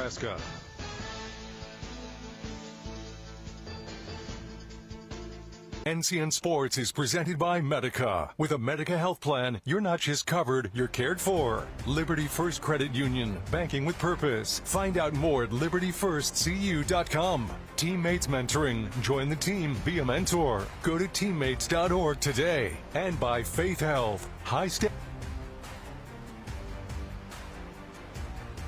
Nebraska. NCN Sports is presented by Medica. With a Medica health plan, you're not just covered, you're cared for. Liberty First Credit Union, banking with purpose. Find out more at libertyfirstcu.com. Teammates Mentoring. Join the team, be a mentor. Go to teammates.org today. And by Faith Health. High step.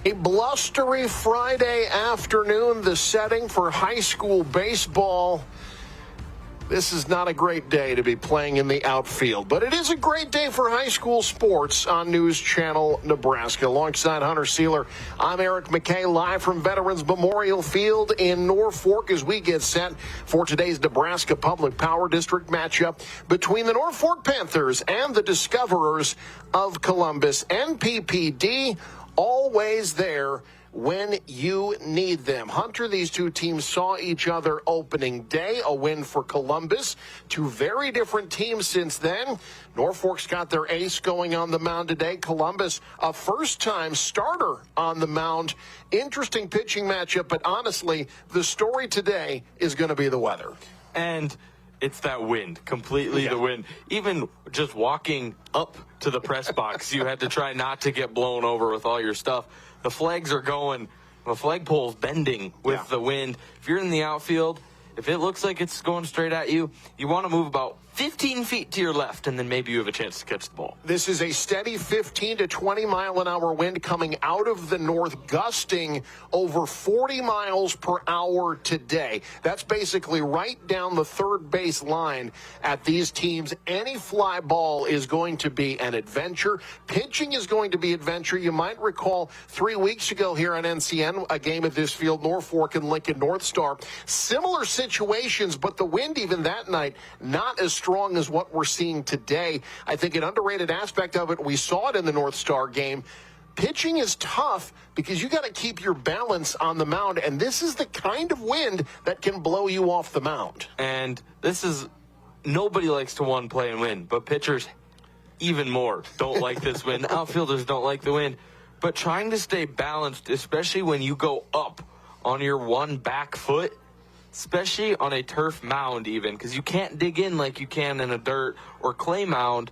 A blustery Friday afternoon, the setting for high school baseball. This is not a great day to be playing in the outfield, but it is a great day for high school sports on News Channel Nebraska. Alongside Hunter Seeler, I'm Eric McKay, live from Veterans Memorial Field in Norfolk as we get set for today's Nebraska Public Power District matchup between the Norfolk Panthers and the Discoverers of Columbus. NPPD always there when you need them. Hunter, these two teams saw each other opening day, a win for Columbus. Two very different teams since then. Norfolk's got their ace going on the mound today. Columbus, a first-time starter on the mound. Interesting pitching matchup, but honestly, the story today is going to be the weather. And it's that wind, completely the wind. Even just walking up to the press box, you had to try not to get blown over with all your stuff. The flags are going, the flagpole's bending with the wind. If you're in the outfield, if it looks like it's going straight at you, you want to move about 15 feet to your left, and then maybe you have a chance to catch the ball. This is a steady 15 to 20 mile an hour wind coming out of the north, gusting over 40 miles per hour today. That's basically right down the third base line at these teams. Any fly ball is going to be an adventure. Pitching is going to be adventure. You might recall 3 weeks ago here on NCN, a game at this field, Norfolk and Lincoln North Star. Similar situations, but the wind even that night, not as strong as what we're seeing today. I think an underrated aspect of it, we saw it in the North Star game. Pitching is tough because you got to keep your balance on the mound, and this is the kind of wind that can blow you off the mound. And this is, nobody likes to one play and win, but pitchers even more don't like this wind. Outfielders don't like the wind. But trying to stay balanced, especially when you go up on your one back foot, especially on a turf mound even, because you can't dig in like you can in a dirt or clay mound.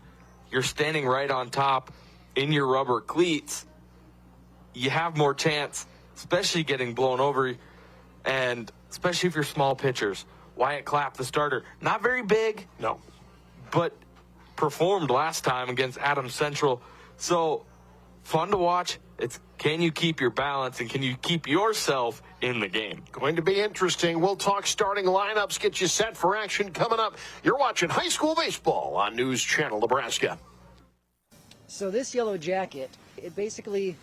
You're standing right on top in your rubber cleats. You have more chance, especially getting blown over, and especially if you're small pitchers. Wyatt Clapp, the starter, not very big, no, but performed last time against Adams Central. So fun to watch. It's can you keep your balance and can you keep yourself in the game? Going to be interesting. We'll talk starting lineups, get you set for action coming up. You're watching high school baseball on News Channel Nebraska. So this yellow jacket, it basically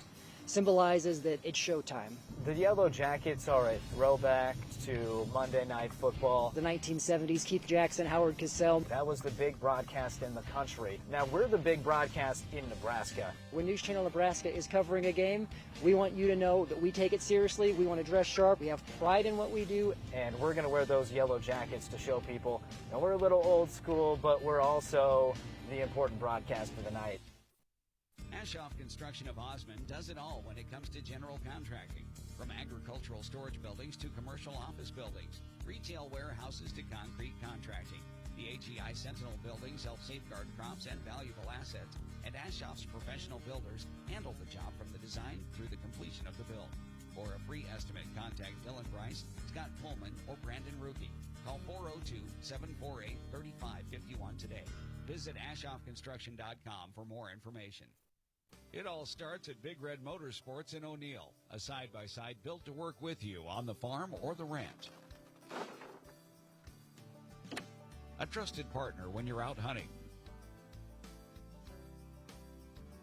symbolizes that it's showtime. The Yellow Jackets are a throwback to Monday Night Football. The 1970s, Keith Jackson, Howard Cosell. That was the big broadcast in the country. Now we're the big broadcast in Nebraska. When News Channel Nebraska is covering a game, we want you to know that we take it seriously. We want to dress sharp. We have pride in what we do. And we're going to wear those yellow jackets to show people that we're a little old school, but we're also the important broadcast for the night. Ashoff Construction of Osmond does it all when it comes to general contracting. From agricultural storage buildings to commercial office buildings, retail warehouses to concrete contracting. The AGI Sentinel buildings help safeguard crops and valuable assets, and Ashoff's professional builders handle the job from the design through the completion of the build. For a free estimate, contact Dylan Bryce, Scott Pullman, or Brandon Ruki. Call 402-748-3551 today. Visit AshoffConstruction.com for more information. It all starts at Big Red Motorsports in O'Neill, a side-by-side built to work with you on the farm or the ranch. A trusted partner when you're out hunting.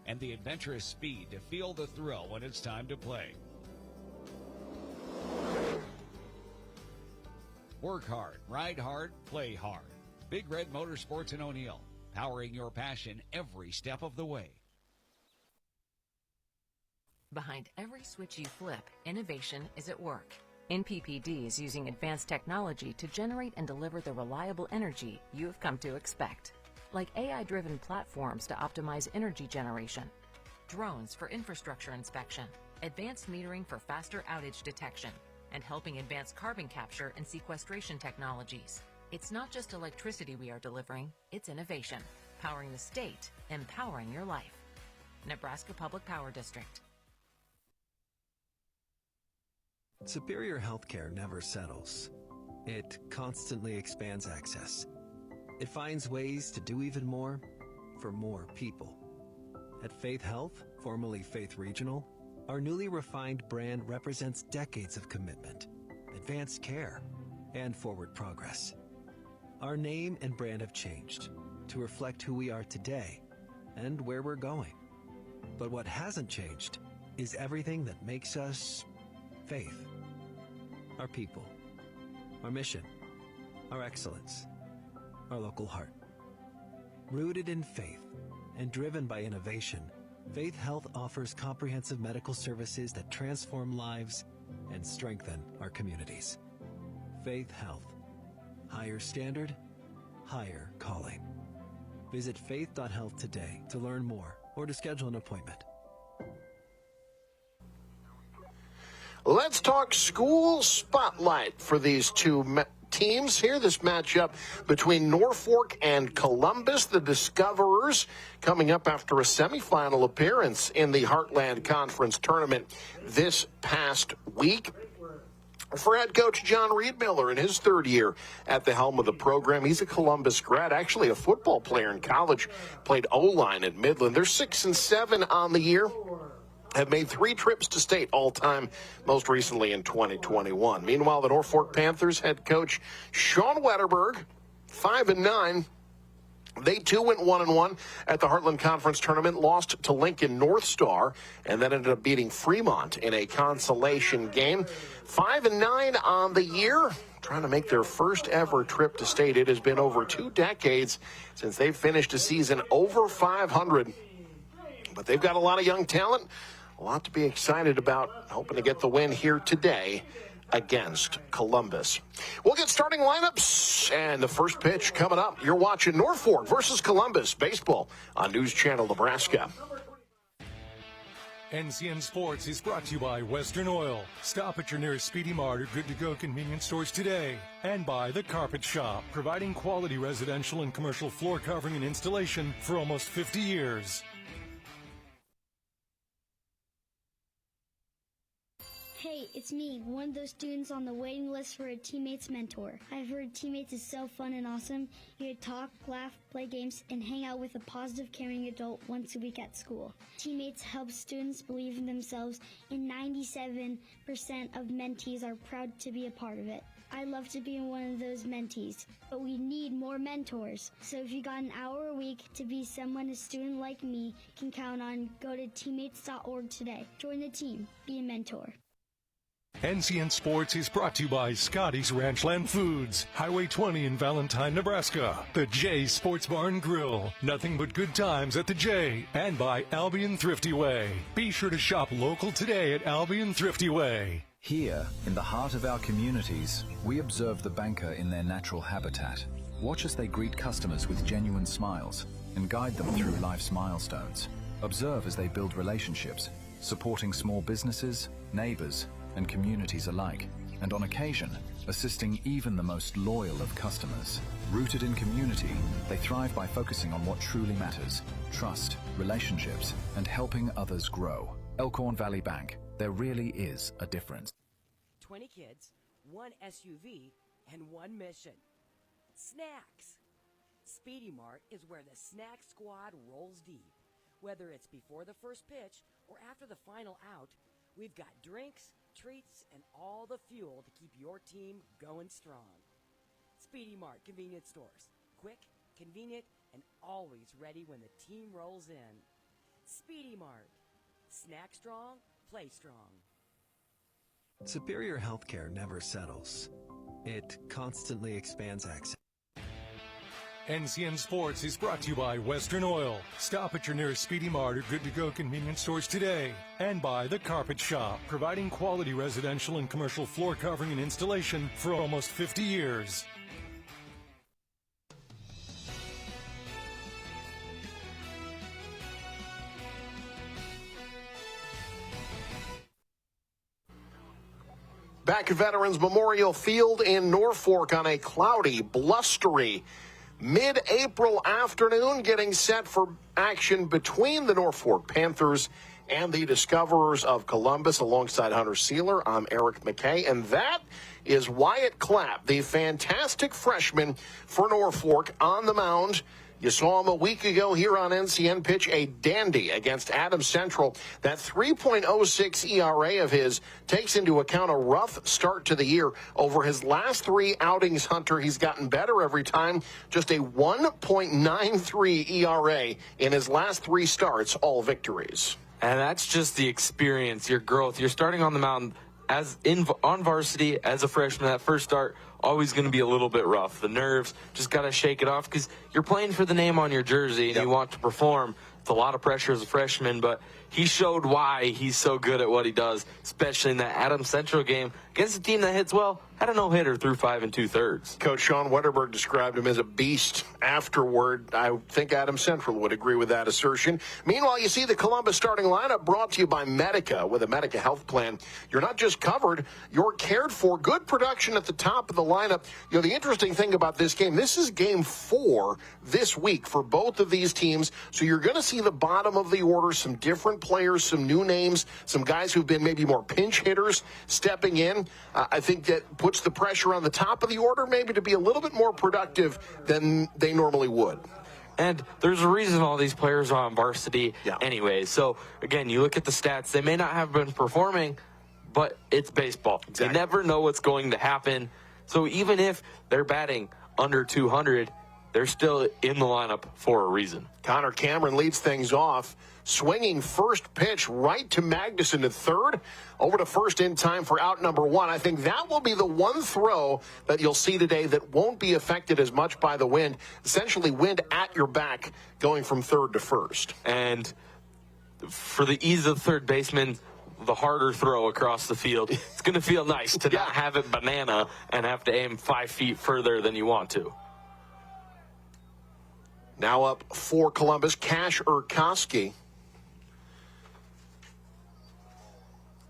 And the adventurous speed to feel the thrill when it's time to play. Work hard, ride hard, play hard. Big Red Motorsports in O'Neill, powering your passion every step of the way. Behind every switch you flip, innovation is at work. NPPD is using advanced technology to generate and deliver the reliable energy you have come to expect, like AI-driven platforms to optimize energy generation, drones for infrastructure inspection, advanced metering for faster outage detection, and helping advance carbon capture and sequestration technologies. It's not just electricity we are delivering, it's innovation, powering the state, empowering your life. Nebraska Public Power District. Superior healthcare never settles. It constantly expands access. It finds ways to do even more for more people. At Faith Health, formerly Faith Regional, our newly refined brand represents decades of commitment, advanced care, and forward progress. Our name and brand have changed to reflect who we are today and where we're going. But what hasn't changed is everything that makes us Faith. Our people, our mission, our excellence, our local heart. Rooted in faith and driven by innovation, Faith Health offers comprehensive medical services that transform lives and strengthen our communities. Faith Health. Higher standard, higher calling. Visit faith.health today to learn more or to schedule an appointment. Let's talk school spotlight for these two teams here. This matchup between Norfolk and Columbus, the Discoverers, coming up after a semifinal appearance in the Heartland Conference tournament this past week. For head coach John Reedmiller in his third year at the helm of the program, he's a Columbus grad, actually a football player in college, played O-line at Midland. They're 6-7 on the year. Have made 3 trips to state all-time, most recently in 2021. Meanwhile, the Norfolk Panthers head coach Sean Wetterberg, 5-9. They too went 1-1 at the Heartland Conference tournament, lost to Lincoln North Star, and then ended up beating Fremont in a consolation game. 5-9 on the year, trying to make their first ever trip to state. It has been over 2 decades since they've finished a season over 500. But they've got a lot of young talent. A lot to be excited about, hoping to get the win here today against Columbus. We'll get starting lineups and the first pitch coming up. You're watching Norfolk versus Columbus baseball on News Channel Nebraska. NCN Sports is brought to you by Western Oil. Stop at your nearest Speedy Mart or Good to Go convenience stores today. And by The Carpet Shop, providing quality residential and commercial floor covering and installation for almost 50 years. Hey, it's me, one of those students on the waiting list for a teammate's mentor. I've heard teammates is so fun and awesome. You get to talk, laugh, play games, and hang out with a positive, caring adult once a week at school. Teammates help students believe in themselves, and 97% of mentees are proud to be a part of it. I'd love to be one of those mentees, but we need more mentors. So if you got an hour a week to be someone a student like me can count on, go to teammates.org today. Join the team. Be a mentor. NCN Sports is brought to you by Scotty's Ranchland Foods, Highway 20 in Valentine, Nebraska. The J Sports Bar and Grill, nothing but good times at the J. And by Albion Thrifty Way. Be sure to shop local today at Albion Thrifty Way. Here, in the heart of our communities, we observe the banker in their natural habitat. Watch as they greet customers with genuine smiles and guide them through life's milestones. Observe as they build relationships, supporting small businesses, neighbors, and communities alike, and on occasion, assisting even the most loyal of customers. Rooted in community, they thrive by focusing on what truly matters: trust, relationships, and helping others grow. Elkhorn Valley Bank, there really is a difference. 20 kids, 1 SUV, and 1 mission. Snacks. Speedy Mart is where the snack squad rolls deep. Whether it's before the first pitch or after the final out, we've got drinks, treats, and all the fuel to keep your team going strong. Speedy Mart convenience stores. Quick, convenient, and always ready when the team rolls in. Speedy Mart. Snack strong, play strong. Superior healthcare never settles. It constantly expands access. NCN Sports is brought to you by Western Oil. Stop at your nearest Speedy Mart or Good to Go convenience stores today. And by The Carpet Shop, providing quality residential and commercial floor covering and installation for almost 50 years. Back at Veterans Memorial Field in Norfolk on a cloudy, blustery, mid-April afternoon, getting set for action between the Norfolk Panthers and the Discoverers of Columbus. Alongside Hunter Seeler, I'm Eric McKay, and that is Wyatt Clapp, the fantastic freshman for Norfolk, on the mound. You saw him a week ago here on NCN pitch a dandy against Adams Central. That 3.06 ERA of his takes into account a rough start to the year. Over his last 3 outings, Hunter, he's gotten better every time. Just a 1.93 ERA in his last 3 starts, all victories. And that's just the experience, your growth. You're starting on the mound on varsity as a freshman. That first start, always going to be a little bit rough. The nerves, just got to shake it off because you're playing for the name on your jersey and you want to perform. It's a lot of pressure as a freshman, but he showed why he's so good at what he does, especially in that Adams Central game against a team that hits well. Had a no-hitter through 5 2/3. Coach Sean Wetterberg described him as a beast afterward. I think Adams Central would agree with that assertion. Meanwhile, you see the Columbus starting lineup brought to you by Medica. With a Medica health plan, you're not just covered, you're cared for. Good production at the top of the lineup. You know, the interesting thing about this game, this is game 4 this week for both of these teams. So you're going to see the bottom of the order, some different players, some new names, some guys who've been maybe more pinch hitters stepping in. I think that puts the pressure on the top of the order maybe to be a little bit more productive than they normally would. And there's a reason all these players are on varsity anyway. So, again, you look at the stats. They may not have been performing, but it's baseball. Exactly. You never know what's going to happen. So even if they're batting under 200, they're still in the lineup for a reason. Connor Cameron leads things off, swinging first pitch right to Magnuson at third, over to first in time for out number 1. I think that will be the one throw that you'll see today that won't be affected as much by the wind. Essentially wind at your back going from third to first. And for the ease of third baseman, the harder throw across the field, it's going to feel nice to not have it banana and have to aim 5 feet further than you want to. Now up for Columbus, Cash Urkowski.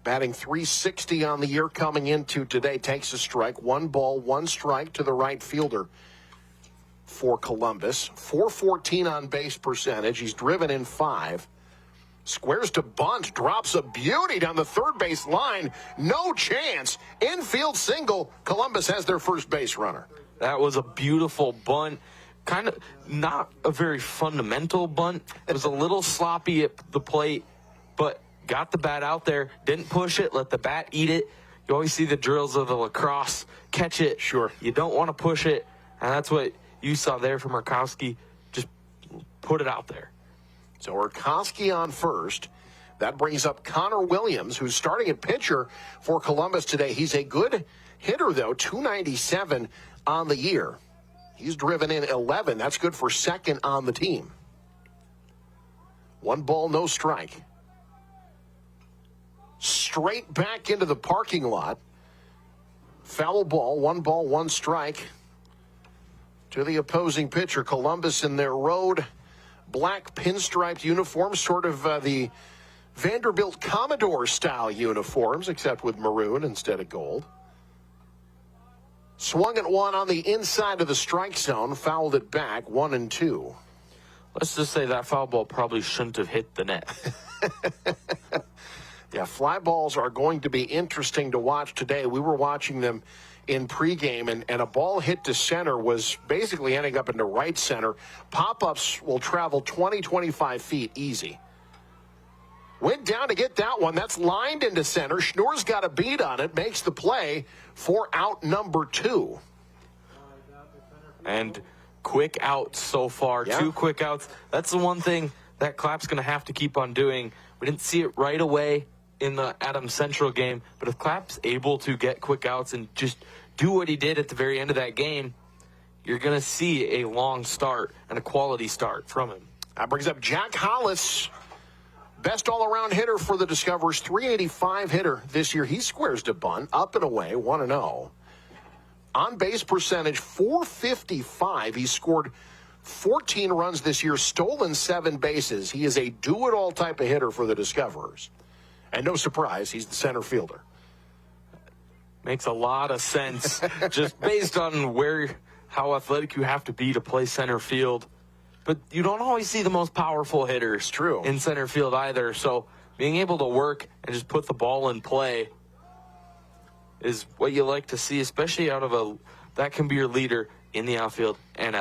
Batting .360 on the year coming into today. Takes a strike. 1 ball, 1 strike to the right fielder for Columbus. .414 on base percentage. He's driven in 5. Squares to bunt. Drops a beauty down the third base line. No chance. Infield single. Columbus has their first base runner. That was a beautiful bunt. Kind of not a very fundamental bunt. It was a little sloppy at the plate, but got the bat out there, didn't push it, let the bat eat it. You always see the drills of the lacrosse. Catch it. Sure. You don't want to push it, and that's what you saw there from Urkowski. Just put it out there. So Urkowski on first. That brings up Connor Williams, who's starting at pitcher for Columbus today. He's a good hitter, though, .297 on the year. He's driven in 11. That's good for second on the team. 1 ball, no strike. Straight back into the parking lot. Foul ball, 1 ball, 1 strike to the opposing pitcher. Columbus in their road black pinstriped uniforms, sort of the Vanderbilt Commodore style uniforms, except with maroon instead of gold. Swung at 1 on the inside of the strike zone, fouled it back, 1-2. Let's just say that foul ball probably shouldn't have hit the net. Yeah, fly balls are going to be interesting to watch today. We were watching them in pregame, and a ball hit to center was basically ending up into right center. Pop-ups will travel 20, 25 feet easy. Went down to get that one. That's lined into center. Schnoor's got a beat on it, makes the play for out number 2. And quick outs so far. 2 quick outs. That's the one thing that Clapp's going to have to keep on doing. We didn't see it right away in the Adams Central game, but if Clapp's able to get quick outs and just do what he did at the very end of that game, you're going to see a long start and a quality start from him. That brings up Jack Hollis. Best all-around hitter for the Discoverers, .385 hitter this year. He squares to bunt, up and away, 1-0. On-base percentage, .455. He scored 14 runs this year, stolen 7 bases. He is a do-it-all type of hitter for the Discoverers. And no surprise, he's the center fielder. Makes a lot of sense, just based on how athletic you have to be to play center field. But you don't always see the most powerful hitters in center field either. So being able to work and just put the ball in play is what you like to see, especially out of that can be your leader in the outfield and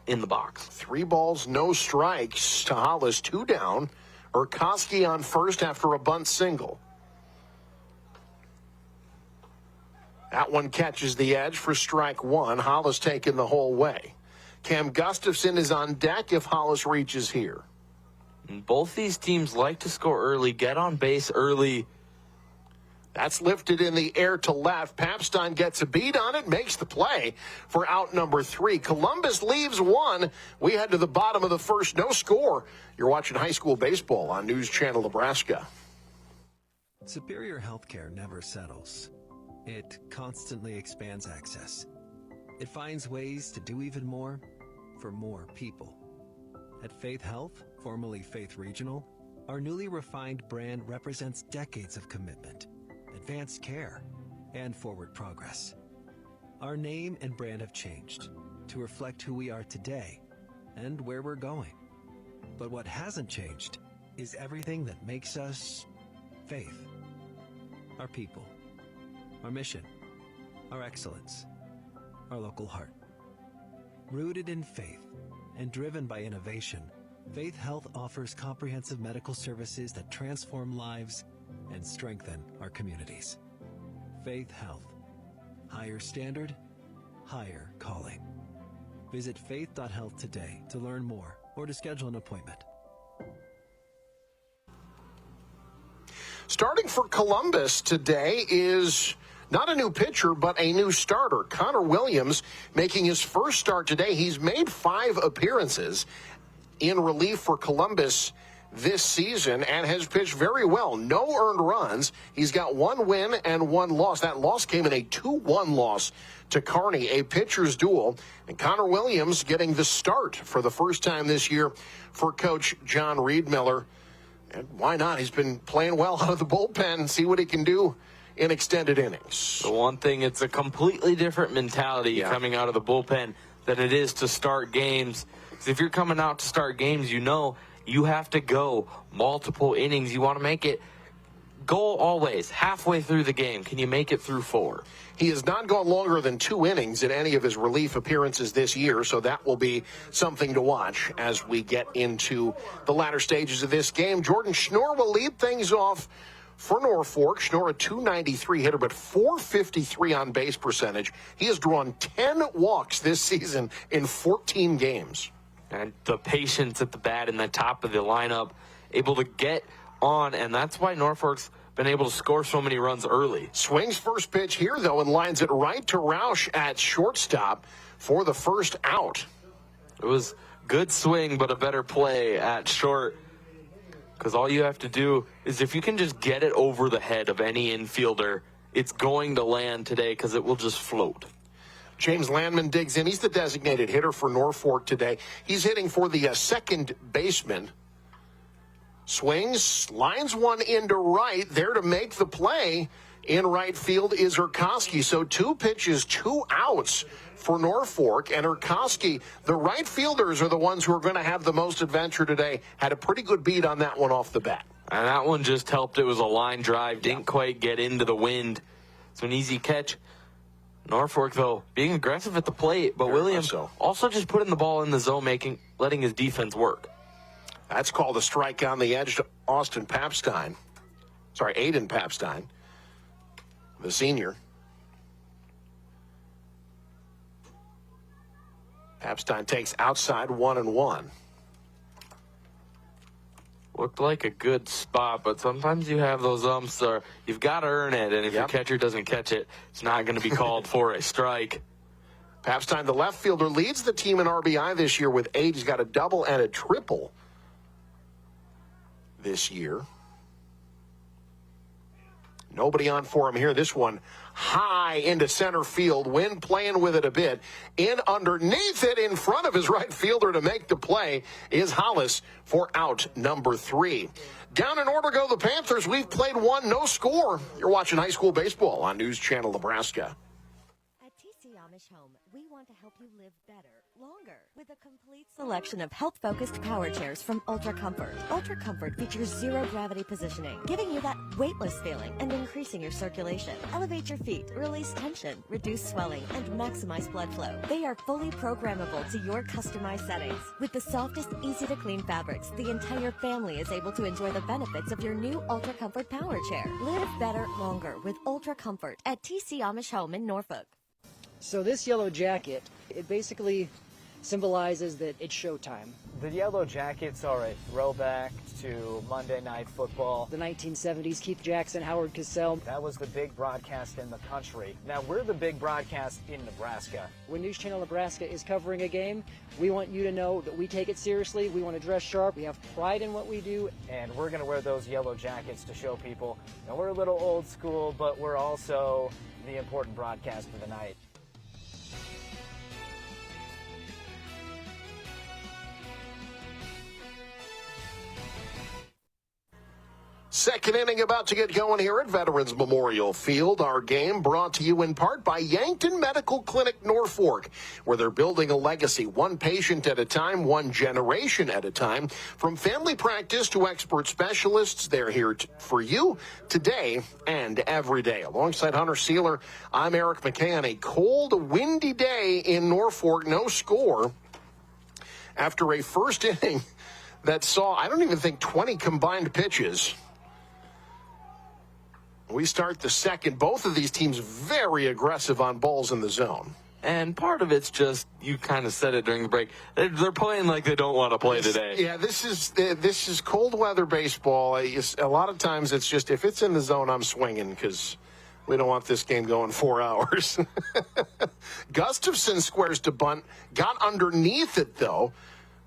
in the box. 3 balls, no strikes to Hollis, 2 down. Urkowski on first after a bunt single. That one catches the edge for strike 1. Hollis taking the whole way. Cam Gustafson is on deck if Hollis reaches here. And both these teams like to score early, get on base early. That's lifted in the air to left. Papstein gets a beat on it, makes the play for out number 3. Columbus leaves 1. We head to the bottom of the first, no score. You're watching high school baseball on News Channel Nebraska. Superior healthcare never settles. It constantly expands access. It finds ways to do even more for more people. At Faith Health, formerly Faith Regional, our newly refined brand represents decades of commitment, advanced care, and forward progress. Our name and brand have changed to reflect who we are today and where we're going. But what hasn't changed is everything that makes us Faith. Our people, our mission, our excellence, our local heart. Rooted in faith and driven by innovation, Faith Health offers comprehensive medical services that transform lives and strengthen our communities. Faith Health. Higher standard, higher calling. Visit faith.health today to learn more or to schedule an appointment. Starting for Columbus today is not a new pitcher, but a new starter. Connor Williams making his first start today. He's made 5 appearances in relief for Columbus this season and has pitched very well. No earned runs. He's got 1 win and 1 loss. That loss came in a 2-1 loss to Kearney, a pitcher's duel. And Connor Williams getting the start for the first time this year for Coach John Riedmiller. And why not? He's been playing well out of the bullpen. See what he can do in extended innings. The one thing, it's a completely different mentality coming out of the bullpen than it is to start games. Because if you're coming out to start games, you know you have to go multiple innings. You want to make it go always halfway through the game. Can you make it through 4? He has not gone longer than 2 innings in any of his relief appearances this year, so that will be something to watch as we get into the latter stages of this game. Jordan Schnorr will lead things off for Norfolk. Schnorr, a .293 hitter, but .453 on base percentage. He has drawn 10 walks this season in 14 games. And the patience at the bat in the top of the lineup, able to get on, and that's why Norfolk's been able to score so many runs early. Swings first pitch here, though, and lines it right to Roush at shortstop for the first out. It was good swing, but a better play at short. Because all you have to do is if you can just get it over the head of any infielder, it's going to land today because it will just float. James Landman digs in. He's the designated hitter for Norfolk today. He's hitting for the second baseman. Swings, lines one into right, there to make the play. In right field is Urkowski. So 2 pitches, 2 outs for Norfolk. And Urkowski, the right fielders are the ones who are going to have the most adventure today. Had a pretty good beat on that one off the bat. And that one just helped. It was a line drive. Didn't quite get into the wind. It's an easy catch. Norfolk, though, being aggressive at the plate. But Williams also just putting the ball in the zone, letting his defense work. That's called a strike on the edge to Aiden Papstein, the senior. Papstein takes outside 1-1. Looked like a good spot, but sometimes you have those umps or you've got to earn it, and if your catcher doesn't catch it, it's not going to be called for a strike. Papstein, the left fielder, leads the team in RBI this year with 8. He's got a double and a triple this year. Nobody on for him here. This one high into center field. Wind playing with it a bit. In underneath it in front of his right fielder to make the play is Hollis for out number 3. Down in order go the Panthers. We've played one, no score. You're watching high school baseball on News Channel Nebraska. At TC Amish Home, we want to help you live better, longer, with a complete selection of health-focused power chairs from Ultra Comfort. Ultra Comfort features zero-gravity positioning, giving you that weightless feeling and increasing your circulation. Elevate your feet, release tension, reduce swelling, and maximize blood flow. They are fully programmable to your customized settings. With the softest, easy-to-clean fabrics, the entire family is able to enjoy the benefits of your new Ultra Comfort power chair. Live better, longer with Ultra Comfort at TC Amish Home in Norfolk. So this yellow jacket, it basically symbolizes that it's showtime. The Yellow Jackets are a throwback to Monday Night Football. The 1970s, Keith Jackson, Howard Cosell. That was the big broadcast in the country. Now we're the big broadcast in Nebraska. When News Channel Nebraska is covering a game, we want you to know that we take it seriously. We want to dress sharp. We have pride in what we do. And we're going to wear those yellow jackets to show people. Now we're a little old school, but we're also the important broadcast of the night. Second inning about to get going here at Veterans Memorial Field. Our game brought to you in part by Yankton Medical Clinic Norfolk, where they're building a legacy, one patient at a time, one generation at a time. From family practice to expert specialists, they're here for you today and every day. Alongside Hunter Sealer, I'm Eric McKay on a cold, windy day in Norfolk. No score after a first inning that saw, I don't even think, 20 combined pitches. We start the second. Both of these teams very aggressive on balls in the zone. And part of it's just, you kind of said it during the break, they're playing like they don't want to play today. Yeah, this is cold weather baseball. A lot of times it's just, if it's in the zone, I'm swinging because we don't want this game going 4 hours. Gustafson squares to bunt, got underneath it, though.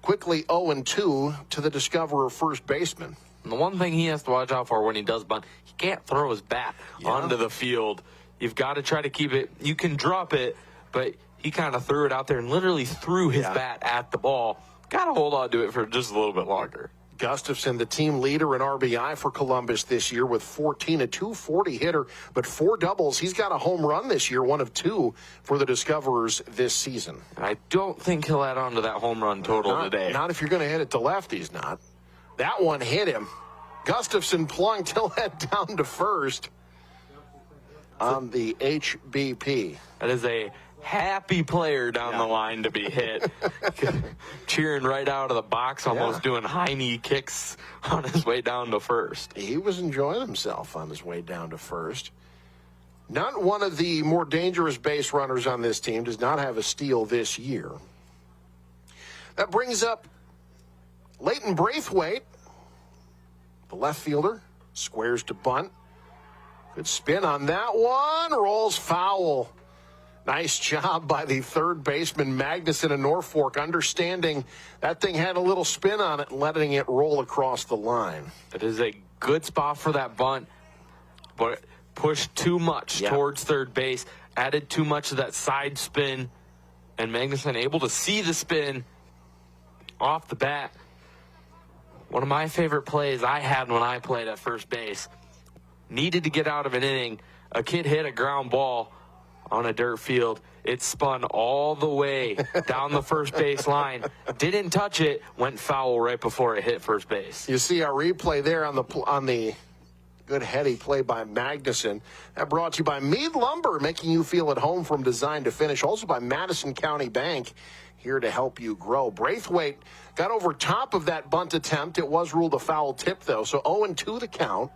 Quickly 0-2 to the discoverer first baseman. And the one thing he has to watch out for when he does bunt, he can't throw his bat onto the field. You've got to try to keep it. You can drop it, but he kind of threw it out there and literally threw his bat at the ball. Got to hold on to it for just a little bit longer. Gustafson, the team leader in RBI for Columbus this year with 14, a 240 hitter, but 4 doubles. He's got a home run this year, one of 2 for the Discoverers this season. I don't think he'll add on to that home run total today. Not if you're going to hit it to left, he's not. That one hit him. Gustafson plunked till head down to first on the HBP. That is a happy player down the line to be hit. Cheering right out of the box, almost doing high knee kicks on his way down to first. He was enjoying himself on his way down to first. Not one of the more dangerous base runners on this team, does not have a steal this year. That brings up Leighton Braithwaite, the left fielder, squares to bunt. Good spin on that one, rolls foul. Nice job by the third baseman, Magnuson in Norfolk, understanding that thing had a little spin on it and letting it roll across the line. It is a good spot for that bunt, but pushed too much towards third base, added too much of that side spin, and Magnuson able to see the spin off the bat. One of my favorite plays I had when I played at first base. Needed to get out of an inning. A kid hit a ground ball on a dirt field. It spun all the way down the first base line. Didn't touch it. Went foul right before it hit first base. You see our replay there on the good heady play by Magnuson. That brought to you by Mead Lumber, making you feel at home from design to finish. Also by Madison County Bank, here to help you grow. Braithwaite got over top of that bunt attempt. It was ruled a foul tip, though, so 0-2 the count.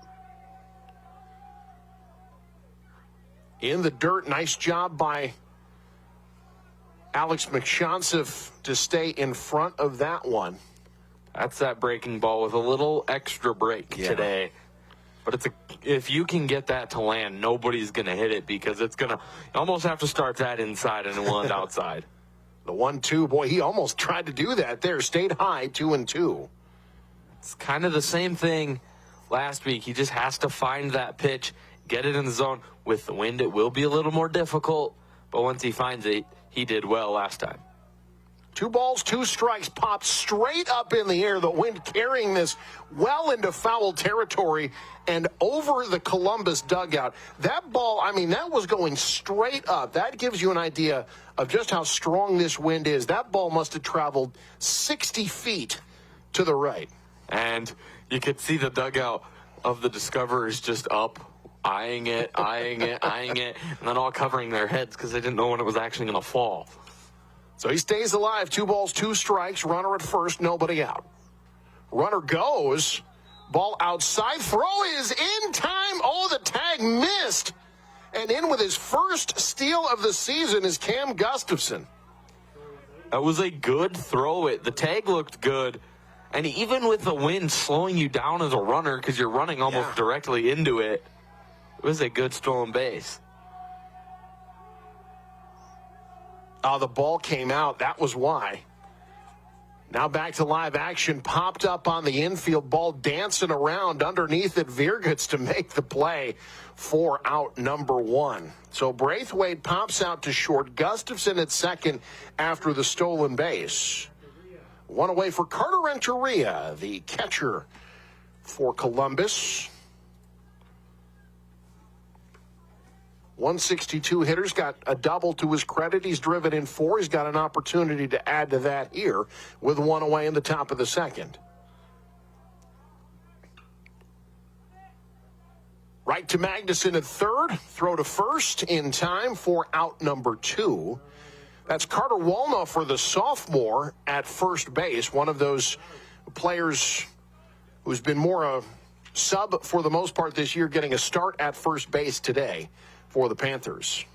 In the dirt, nice job by Alex McShonsif to stay in front of that one. That's that breaking ball with a little extra break today. But if you can get that to land, nobody's going to hit it because it's going to almost have to start that inside and one outside. The 1-2, boy, he almost tried to do that there. Stayed high, 2-2. It's kind of the same thing last week. He just has to find that pitch get it in the zone. With the wind, it will be a little more difficult, but once he finds it, he did well last time. 2 balls, 2 strikes, popped straight up in the air. The wind carrying this well into foul territory and over the Columbus dugout. That ball, that was going straight up. That gives you an idea of just how strong this wind is. That ball must have traveled 60 feet to the right. And you could see the dugout of the Discoverers just up, eyeing it, and then all covering their heads because they didn't know when it was actually going to fall. So he stays alive. 2 balls, 2 strikes. Runner at first, nobody out. Runner goes. Ball outside. Throw is in time. Oh, the tag missed. And in with his first steal of the season is Cam Gustafson. That was a good throw. The tag looked good. And even with the wind slowing you down as a runner because you're running almost directly into it, it was a good stolen base. The ball came out. That was why. Now back to live action. Popped up on the infield. Ball dancing around underneath it. Veer gets to make the play for out number 1. So Braithwaite pops out to short. Gustafson at second after the stolen base. 1 away for Carter Renteria, the catcher for Columbus. 162 hitters, got a double to his credit. He's driven in 4. He's got an opportunity to add to that here with 1 away in the top of the second. Right to Magnuson at third. Throw to first in time for out number 2. That's Carter Walna for the sophomore at first base. One of those players who's been more a sub for the most part this year, getting a start at first base today for the Panthers.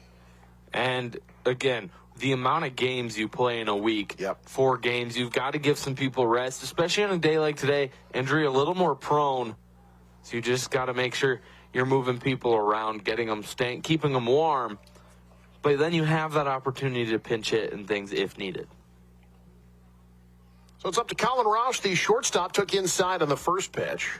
And again, the amount of games you play in a week, 4 games, you've got to give some people rest, especially on a day like today. Injury a little more prone, so you just got to make sure you're moving people around, getting them keeping them warm. But then you have that opportunity to pinch hit and things if needed. So it's up to Colin Roush, the shortstop, took inside on the first pitch.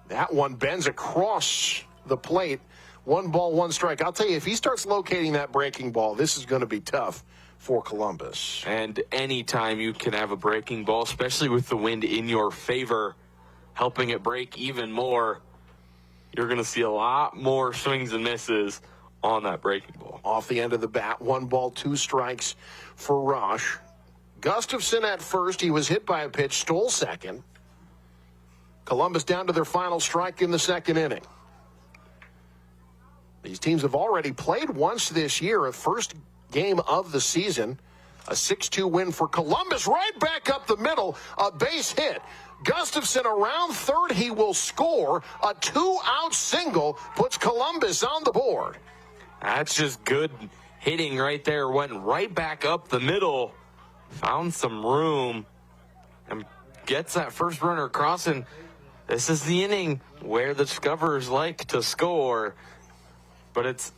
That one bends across the plate. 1 ball, 1 strike. I'll tell you, if he starts locating that breaking ball, this is going to be tough for Columbus. And anytime you can have a breaking ball, especially with the wind in your favor, helping it break even more, you're going to see a lot more swings and misses on that breaking ball. Off the end of the bat, 1 ball, 2 strikes for Roush. Gustafson at first. He was hit by a pitch, stole second. Columbus down to their final strike in the second inning. These teams have already played once this year, a first game of the season. A 6-2 win for Columbus. Right back up the middle, a base hit. Gustafson around third. He will score. A 2-out single puts Columbus on the board. That's just good hitting right there. Went right back up the middle. Found some room and gets that first runner across. And this is the inning where the Discoverers like to score. But it's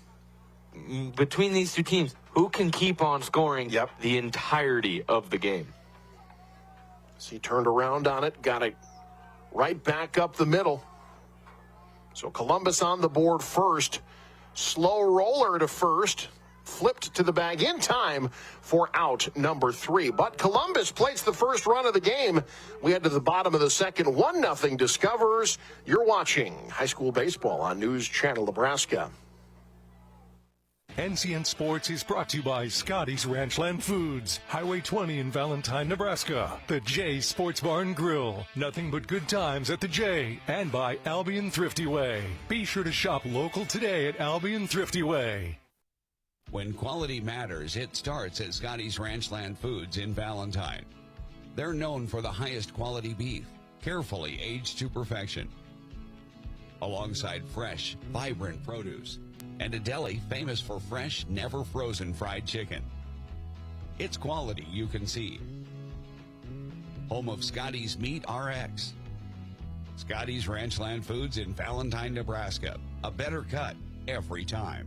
between these two teams, who can keep on scoring the entirety of the game. So he turned around on it, got it right back up the middle. So Columbus on the board first. Slow roller to first. Flipped to the bag in time for out number 3. But Columbus plates the first run of the game. We head to the bottom of the second. 1-0 Discoverers. You're watching high school baseball on News Channel Nebraska. NCN Sports is brought to you by Scotty's Ranchland Foods, Highway 20 in Valentine, Nebraska. The J Sports Bar and Grill, nothing but good times at the J, and by Albion Thrifty Way. Be sure to shop local today at Albion Thrifty Way. When quality matters, it starts at Scotty's Ranchland Foods in Valentine. They're known for the highest quality beef, carefully aged to perfection, alongside fresh, vibrant produce, and a deli famous for fresh, never frozen fried chicken. It's quality you can see. Home of Scotty's Meat RX. Scotty's Ranchland Foods in Valentine, Nebraska. A better cut every time.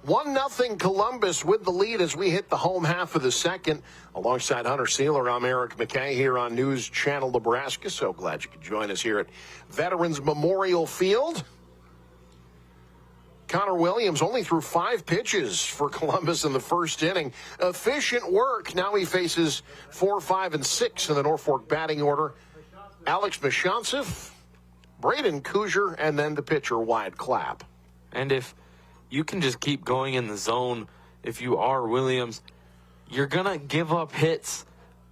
1-0 Columbus with the lead as we hit the home half of the second. Alongside Hunter Sealer, I'm Eric McKay here on News Channel Nebraska. So glad you could join us here at Veterans Memorial Field. Connor Williams only threw 5 pitches for Columbus in the first inning. Efficient work. Now he faces 4, 5, and 6 in the Norfolk batting order. Alex Mishantsif, Braden Kuzier, and then the pitcher, Wyatt Clapp. And if you can just keep going in the zone, if you are Williams, you're going to give up hits,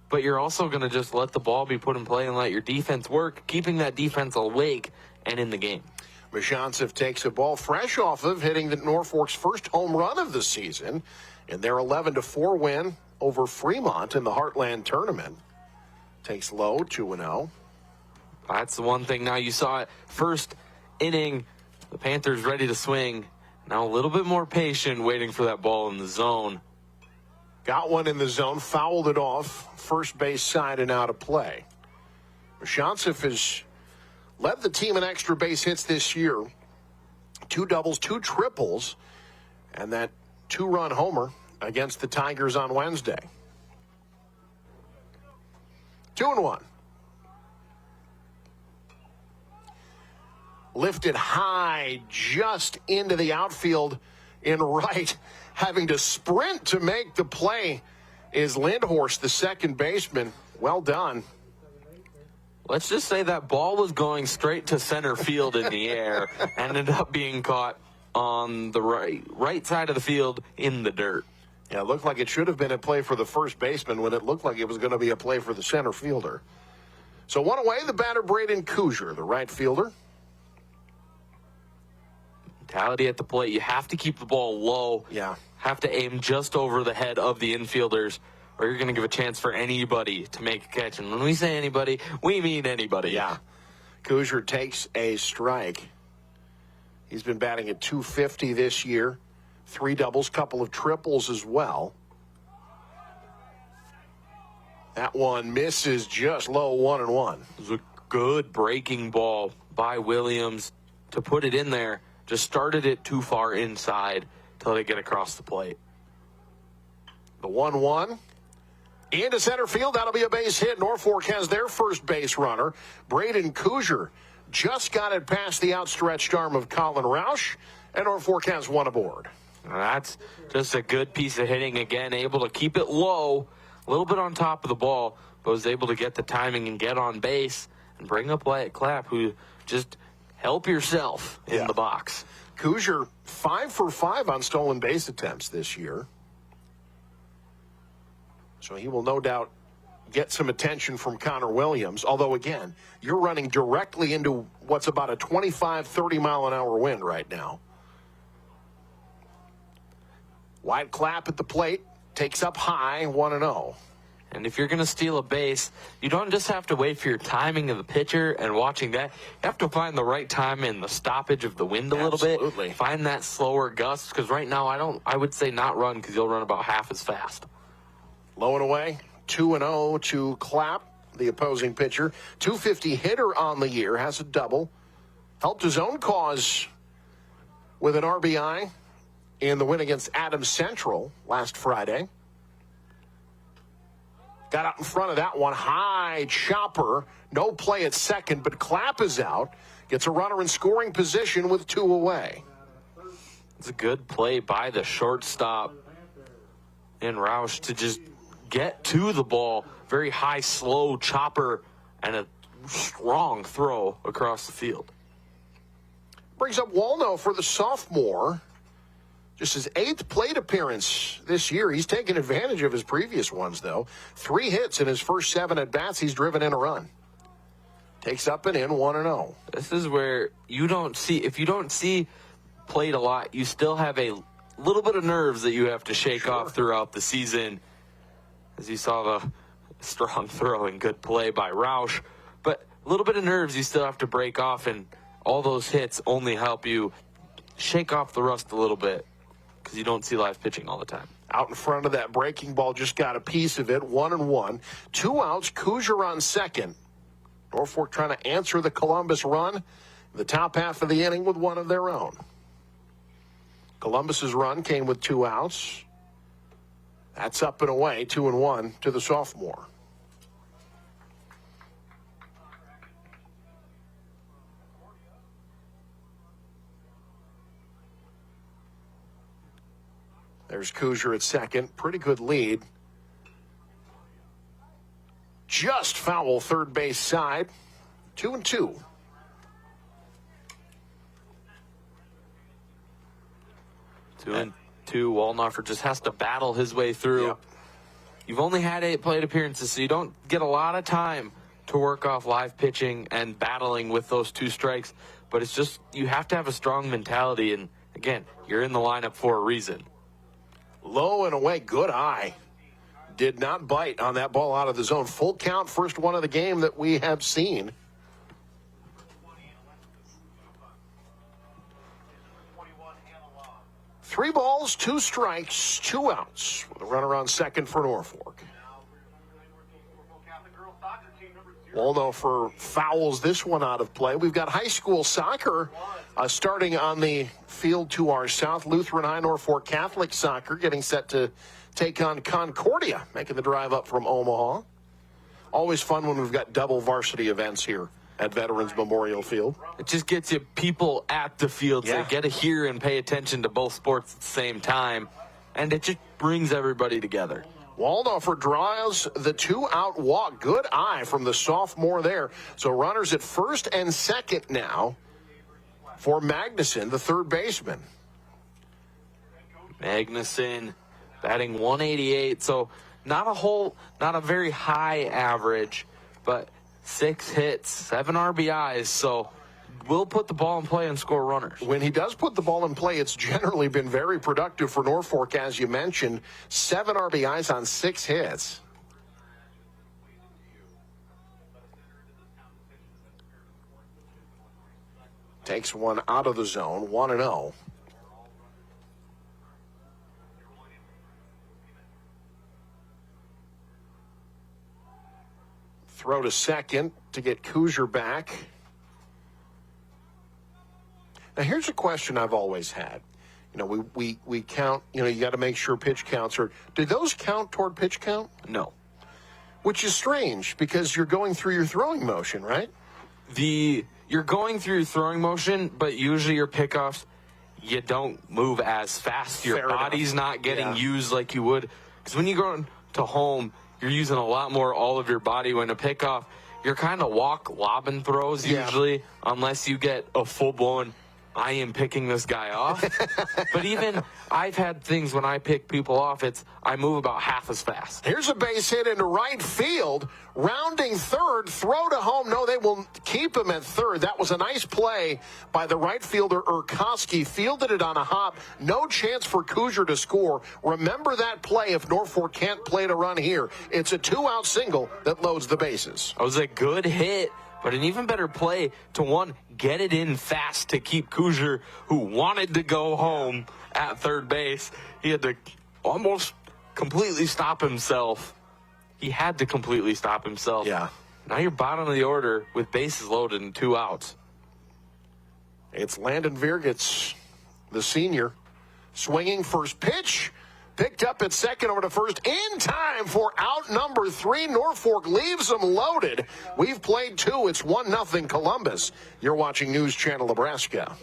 but you're also going to just let the ball be put in play and let your defense work, keeping that defense awake and in the game. Mishantsif takes a ball fresh off of hitting the Norfolk's first home run of the season in their 11-4 win over Fremont in the Heartland Tournament. Takes low, 2-0. That's the one thing. Now you saw it first inning, the Panthers ready to swing. Now a little bit more patient, waiting for that ball in the zone. Got one in the zone, fouled it off, first base side and out of play. Mishantsif has led the team in extra base hits this year. 2 doubles, 2 triples, and that 2-run homer against the Tigers on Wednesday. 2-1. Lifted high just into the outfield in right. Having to sprint to make the play is Lindhorst, the second baseman. Well done. Let's just say that ball was going straight to center field in the air, ended up being caught on the right side of the field in the dirt. Yeah, it looked like it should have been a play for the first baseman when it looked like it was going to be a play for the center fielder. So one away, the batter Braden Kuzier, the right fielder. Mentality at the plate. You have to keep the ball low. Yeah. Have to aim just over the head of the infielders, or you're going to give a chance for anybody to make a catch. And when we say anybody, we mean anybody. Yeah. Kuzier takes a strike. He's been batting at .250 this year. 3 doubles, couple of triples as well. That one misses just low, 1-1. It was a good breaking ball by Williams to put it in there. Just started it too far inside till they get across the plate. The 1-1. Into center field. That'll be a base hit. Norfolk has their first base runner. Braden Kuzier just got it past the outstretched arm of Colin Roush, and Norfolk has one aboard. That's just a good piece of hitting. Again, able to keep it low, a little bit on top of the ball, but was able to get the timing and get on base and bring up Wyatt Clapp, who just help yourself in the box. Kuzier 5 for 5 on stolen base attempts this year. So he will no doubt get some attention from Connor Williams. Although, again, you're running directly into what's about a 25, 30-mile-an-hour wind right now. Wyatt Clapp at the plate, takes up high, 1-0. And if you're going to steal a base, you don't just have to wait for your timing of the pitcher and watching that. You have to find the right time in the stoppage of the wind a little bit. Find that slower gust, because right now I would say not run, because you'll run about half as fast. Low and away, 2-0 to Clapp, the opposing pitcher. .250 hitter on the year, has a double. Helped his own cause with an RBI in the win against Adams Central last Friday. Got out in front of that one. High chopper. No play at second, but Clapp is out. Gets a runner in scoring position with 2 away. It's a good play by the shortstop in Roush to just get to the ball. Very high, slow chopper and a strong throw across the field. Brings up Walno for the sophomore. Just his 8th plate appearance this year. He's taken advantage of his previous ones, though. 3 hits in his first 7 at-bats. He's driven in a run. Takes up and in, 1-0. This is where you don't see, if you don't see plate a lot, you still have a little bit of nerves that you have to shake off throughout the season. As you saw the strong throw and good play by Roush. But a little bit of nerves you still have to break off, and all those hits only help you shake off the rust a little bit, because you don't see live pitching all the time. Out in front of that breaking ball, just got a piece of it, 1-1. 2 outs, Kuzier on second. Norfolk trying to answer the Columbus run. The top half of the inning with one of their own. Columbus's run came with 2 outs. That's up and away, 2-1 to the sophomore. There's Kuzier at second. Pretty good lead. Just foul third base side. 2-2. Two and two. Waldnoffer just has to battle his way through. Yep. You've only had 8 plate appearances, so you don't get a lot of time to work off live pitching and battling with those 2 strikes. But it's just, you have to have a strong mentality. And again, you're in the lineup for a reason. Low and away, good eye. Did not bite on that ball out of the zone. Full count, first one of the game that we have seen. Three balls, 2 strikes, 2 outs. With a runner on second for Norfolk. Waldnoffer fouls this one out of play. We've got high school soccer starting on the field to our south. Lutheran High, Norfolk Catholic soccer getting set to take on Concordia, making the drive up from Omaha. Always fun when we've got double varsity events here at Veterans Memorial Field. It just gets you people at the field, so Yeah. you get to hear and pay attention to both sports at the same time, and it just brings everybody together. Waldnoffer draws the 2-out walk. Good eye from the sophomore there. So runners at first and second now for Magnuson, the third baseman. Magnuson batting 188, so not a very high average, but 6 hits, 7 RBIs, so will put the ball in play and score runners. When he does put the ball in play, it's generally been very productive for Norfolk, as you mentioned. 7 RBIs on 6 hits. Takes one out of the zone, 1-0. Throw to second to get Kuzier back. Now, here's a question I've always had. You know, we count, you know, you got to make sure pitch counts are. Do those count toward pitch count? No. Which is strange because you're going through your throwing motion, right? You're going through your throwing motion, but usually your pickoffs, you don't move as fast. Your Fair body's enough. not getting Yeah. used like you would. Because when you go to home, you're using a lot more all of your body. When a pickoff, you're kind of lobbing throws usually, unless you get a full-blown, I am picking this guy off. But even I've had things when I pick people off, I move about half as fast. Here's a base hit into right field. Rounding third, throw to home. No, they will keep him at third. That was a nice play by the right fielder, Urkowski. Fielded it on a hop. No chance for Kuzier to score. Remember that play if Norfolk can't play to run here. It's a 2-out single that loads the bases. It was a good hit, but an even better play to, get it in fast to keep Kuzier, who wanted to go home at third base. He had to almost completely stop himself. He had to completely stop himself. Yeah. Now you're bottom of the order with bases loaded and 2 outs. It's Landon Virgits, the senior, swinging first pitch. Picked up at second over to first in time for out number 3. Norfolk leaves them loaded. We've played 2. It's 1-0 Columbus. You're watching News Channel Nebraska.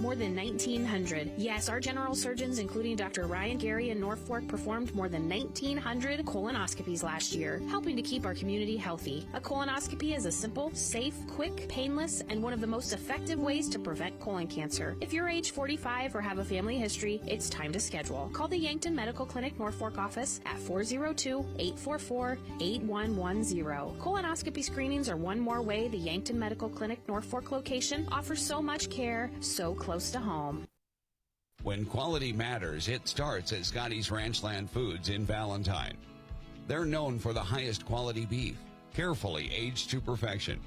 More than 1,900. Yes, our general surgeons, including Dr. Ryan Gary in Norfolk, performed more than 1,900 colonoscopies last year, helping to keep our community healthy. A colonoscopy is a simple, safe, quick, painless, and one of the most effective ways to prevent colon cancer. If you're age 45 or have a family history, it's time to schedule. Call the Yankton Medical Clinic Norfolk office at 402-844-8110. Colonoscopy screenings are one more way the Yankton Medical Clinic Norfolk location offers so much care so close to home. When quality matters, it starts at Scotty's Ranchland Foods in Valentine. They're known for the highest quality beef, carefully aged to perfection,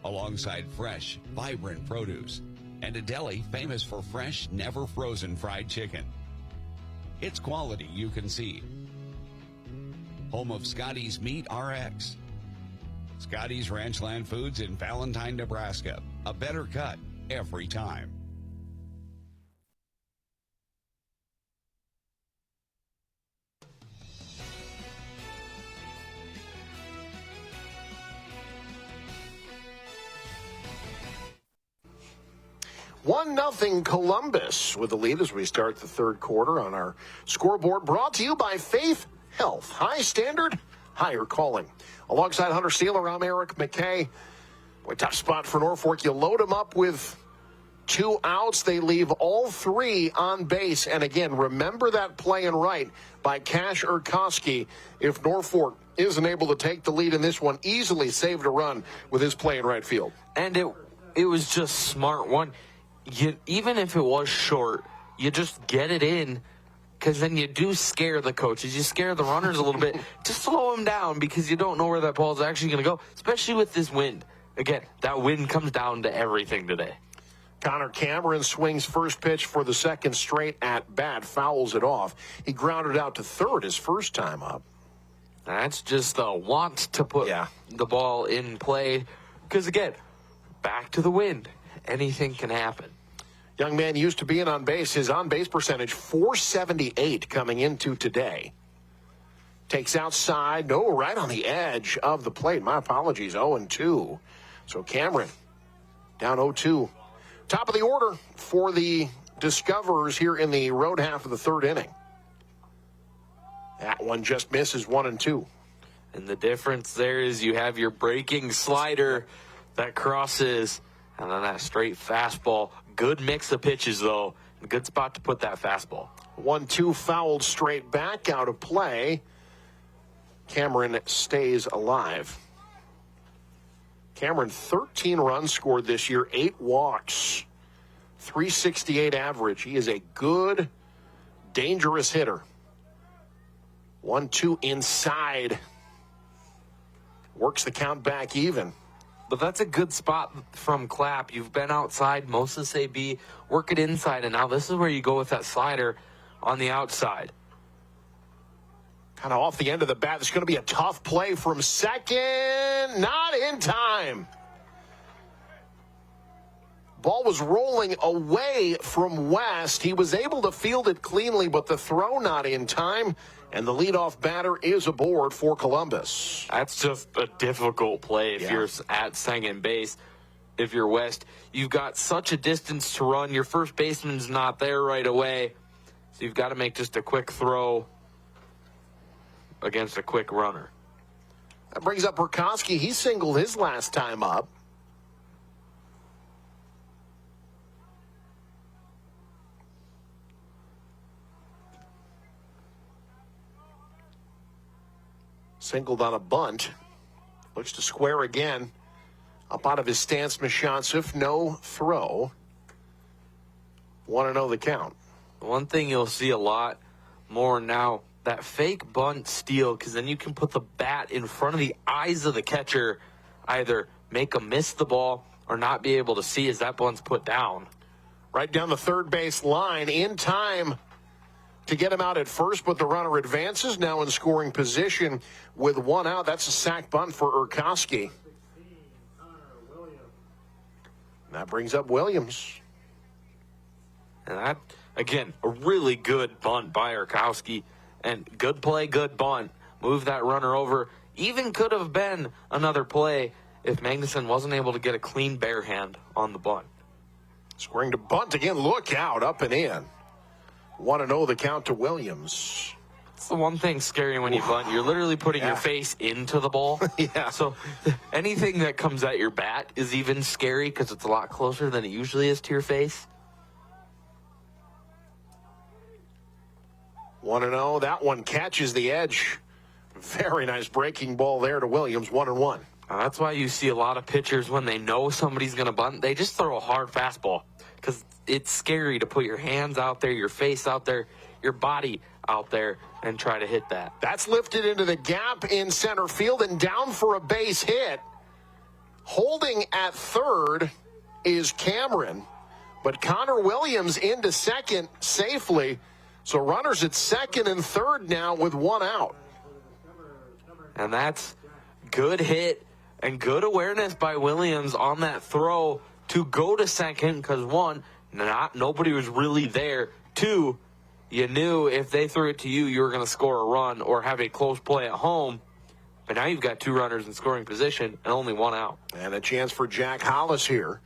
alongside fresh, vibrant produce, and a deli famous for fresh, never frozen fried chicken. It's quality you can see. Home of Scotty's Meat RX. Scotty's Ranchland Foods in Valentine, Nebraska. A better cut every time. 1-0 Columbus with the lead as we start the third quarter on our scoreboard. Brought to you by Faith Health. High standard, higher calling. Alongside Hunter Sealer, I'm Eric McKay. A tough spot for Norfolk. You load them up with 2 outs. They leave all 3 on base. And again, remember that play and right by Cash Urkowski. If Norfolk isn't able to take the lead in this one, easily saved a run with his play in right field. And it was just smart one. Even if it was short, you just get it in, because then you do scare the coaches. You scare the runners a little bit to slow them down, because you don't know where that ball is actually going to go, especially with this wind. Again, that wind comes down to everything today. Connor Cameron swings first pitch for the second straight at bat, fouls it off. He grounded out to third his first time up. That's just the want to put the ball in play, because again, back to the wind. Anything can happen. Young man used to being on base. His on-base percentage, .478 coming into today. Takes outside. No, right on the edge of the plate. My apologies, 0-2. So Cameron down 0-2. Top of the order for the Discoverers here in the road half of the third inning. That one just misses 1-2. And the difference there is you have your breaking slider that crosses, and then that straight fastball. Good mix of pitches, though. A good spot to put that fastball. 1-2 fouled straight back out of play. Cameron stays alive. Cameron, 13 runs scored this year, 8 walks, .368 average. He is a good, dangerous hitter. 1-2 inside. Works the count back even. But that's a good spot from Clapp. You've been outside most of this AB, work it inside, and now this is where you go with that slider on the outside. Kind of off the end of the bat. It's going to be a tough play from second. Not in time. Ball was rolling away from West. He was able to field it cleanly, but the throw not in time. And the leadoff batter is aboard for Columbus. That's just a difficult play if you're at second base. If you're West, you've got such a distance to run. Your first baseman's not there right away. So you've got to make just a quick throw against a quick runner. That brings up Urkowski. He singled his last time up. Singled on a bunt. Looks to square again. Up out of his stance, Mishantsev. No throw. 1-0 the count. One thing you'll see a lot more now, that fake bunt steal, because then you can put the bat in front of the eyes of the catcher, either make him miss the ball or not be able to see as that bunt's put down. Right down the third base line in time to get him out at first, but the runner advances now in scoring position with 1 out. That's a sac bunt for Urkowski. That brings up Williams. And that, again, a really good bunt by Urkowski. And good play, good bunt. Move that runner over. Even could have been another play if Magnuson wasn't able to get a clean bare hand on the bunt. Squaring to bunt again. Look out, up and in. 1-0 the count to Williams. It's the one thing scary when you bunt. You're literally putting your face into the ball. So anything that comes at your bat is even scary because it's a lot closer than it usually is to your face. 1-0. That one catches the edge. Very nice breaking ball there to Williams. 1-1. That's why you see a lot of pitchers, when they know somebody's going to bunt, they just throw a hard fastball because it's scary to put your hands out there, your face out there, your body out there, and try to hit that. That's lifted into the gap in center field and down for a base hit. Holding at third is Cameron, but Connor Williams into second safely. So runners at second and third now with 1 out. And that's good hit and good awareness by Williams on that throw to go to second, because 1, nobody was really there. 2, you knew if they threw it to you, you were going to score a run or have a close play at home. But now you've got 2 runners in scoring position and only 1 out. And a chance for Jack Hollis here.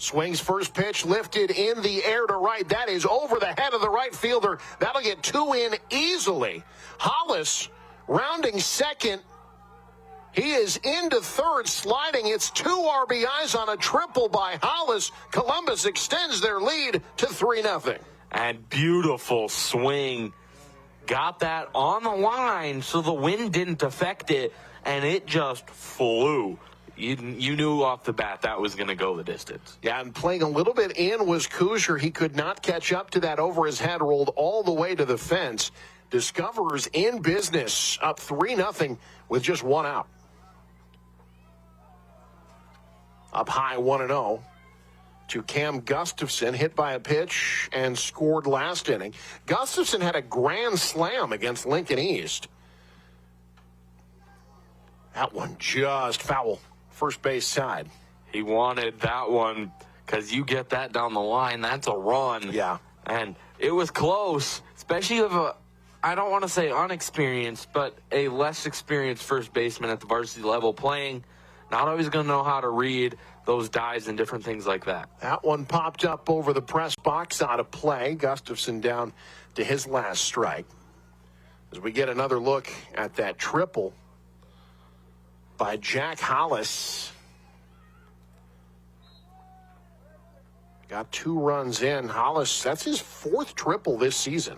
Swings first pitch, lifted in the air to right. That is over the head of the right fielder. That'll get 2 in easily. Hollis rounding second. He is into third, sliding. It's 2 RBIs on a triple by Hollis. Columbus extends their lead to 3-0. And beautiful swing. Got that on the line so the wind didn't affect it, and it just flew. You knew off the bat that was going to go the distance. Yeah, and playing a little bit in was Kuzier. He could not catch up to that over his head, rolled all the way to the fence. Discoverers in business, up 3-0 with just 1 out. Up high 1-0 to Cam Gustafson, hit by a pitch and scored last inning. Gustafson had a grand slam against Lincoln East. That one just foul. First base side. He wanted that one because you get that down the line, that's a run. Yeah. And it was close, especially of a, I don't want to say unexperienced, but a less experienced first baseman at the varsity level playing. Not always going to know how to read those dives and different things like that. That one popped up over the press box, out of play. Gustafson down to his last strike. As we get another look at that triple by Jack Hollis. Got 2 runs in. Hollis, that's his 4th triple this season.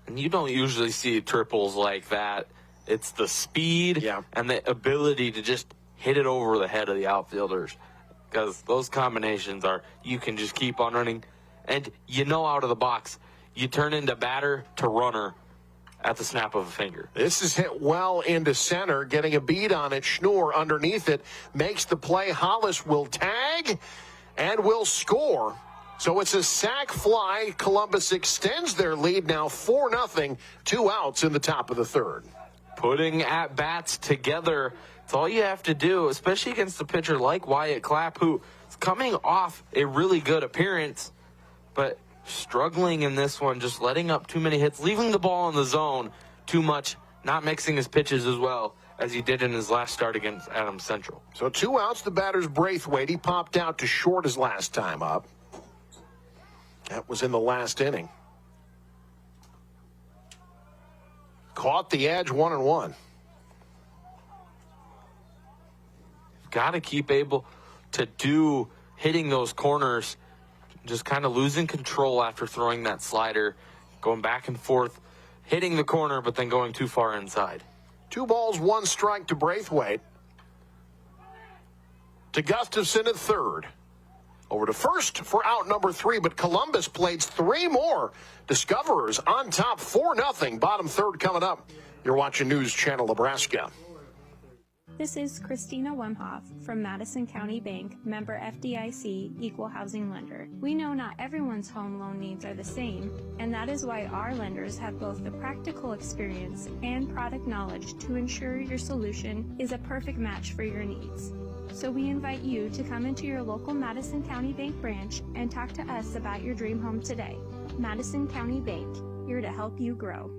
And you don't usually see triples like that. It's the speed and the ability to just hit it over the head of the outfielders. Because those combinations are, you can just keep on running. And out of the box, you turn into batter to runner at the snap of a finger. This is hit well into center, getting a beat on it. Schnur underneath it makes the play. Hollis will tag and will score. So it's a sac fly. Columbus extends their lead now 4-0, 2 outs in the top of the 3rd. Putting at-bats together, it's all you have to do, especially against a pitcher like Wyatt Clapp, who is coming off a really good appearance, but struggling in this one, just letting up too many hits, leaving the ball in the zone too much, not mixing his pitches as well as he did in his last start against Adams Central. So 2 outs, the batter's Braithwaite. He popped out to short his last time up. That was in the last inning. Caught the edge, 1-1. Got to keep able to do hitting those corners, just kind of losing control after throwing that slider, going back and forth, hitting the corner, but then going too far inside. 2 balls, 1 strike to Braithwaite. To Gustafson at third. Over to first for out number 3, but Columbus plays 3 more. Discoverers on top 4-0. Bottom 3rd coming up. You're watching News Channel Nebraska. This is Christina Wemhoff from Madison County Bank, member FDIC, equal housing lender. We know not everyone's home loan needs are the same, and that is why our lenders have both the practical experience and product knowledge to ensure your solution is a perfect match for your needs. So we invite you to come into your local Madison County Bank branch and talk to us about your dream home today. Madison County Bank, here to help you grow.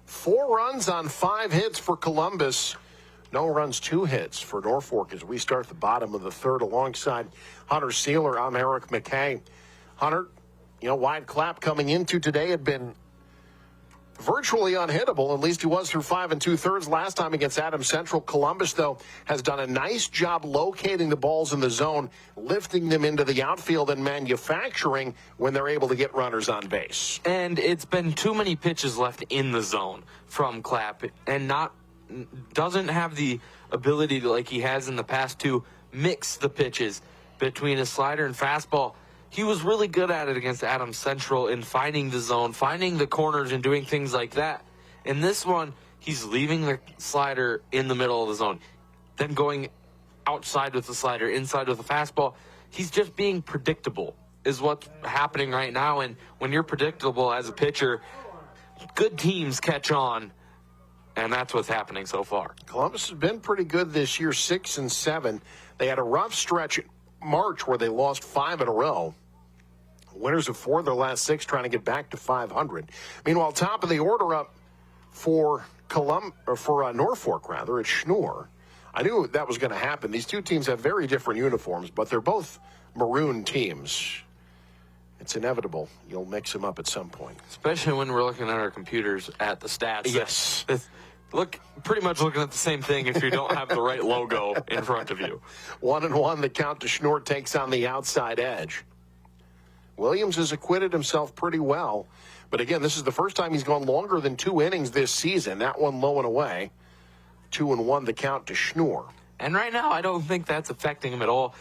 Four runs on 5 hits for Columbus. No runs, 2 hits for Norfolk as we start the bottom of the 3rd alongside Hunter Sealer. I'm Eric McKay. Hunter, Wyatt Clapp coming into today had been virtually unhittable. At least he was through 5 2/3 last time against Adams Central. Columbus, though, has done a nice job locating the balls in the zone, lifting them into the outfield and manufacturing when they're able to get runners on base. And it's been too many pitches left in the zone from Clapp, and doesn't have the ability like he has in the past to mix the pitches between his slider and fastball. He was really good at it against Adams Central in finding the zone, finding the corners, and doing things like that. In this one, he's leaving the slider in the middle of the zone, then going outside with the slider, inside with the fastball. He's just being predictable is what's happening right now. And when you're predictable as a pitcher, good teams catch on, and that's what's happening so far. Columbus has been pretty good this year, 6-7. They had a rough stretch in March where they lost 5 in a row. Winners of 4 of their last 6, trying to get back to 500. Meanwhile, top of the order up for Norfolk, it's Schnoor. I knew that was going to happen. These two teams have very different uniforms, but they're both maroon teams. It's inevitable. You'll mix them up at some point. Especially when we're looking at our computers at the stats. Yes. Pretty much looking at the same thing if you don't have the right logo in front of you. 1-1, the count to Schnoor takes on the outside edge. Williams has acquitted himself pretty well. But again, this is the first time he's gone longer than 2 innings this season. That one low and away. 2-1, the count to Schnoor. And right now, I don't think that's affecting him at all.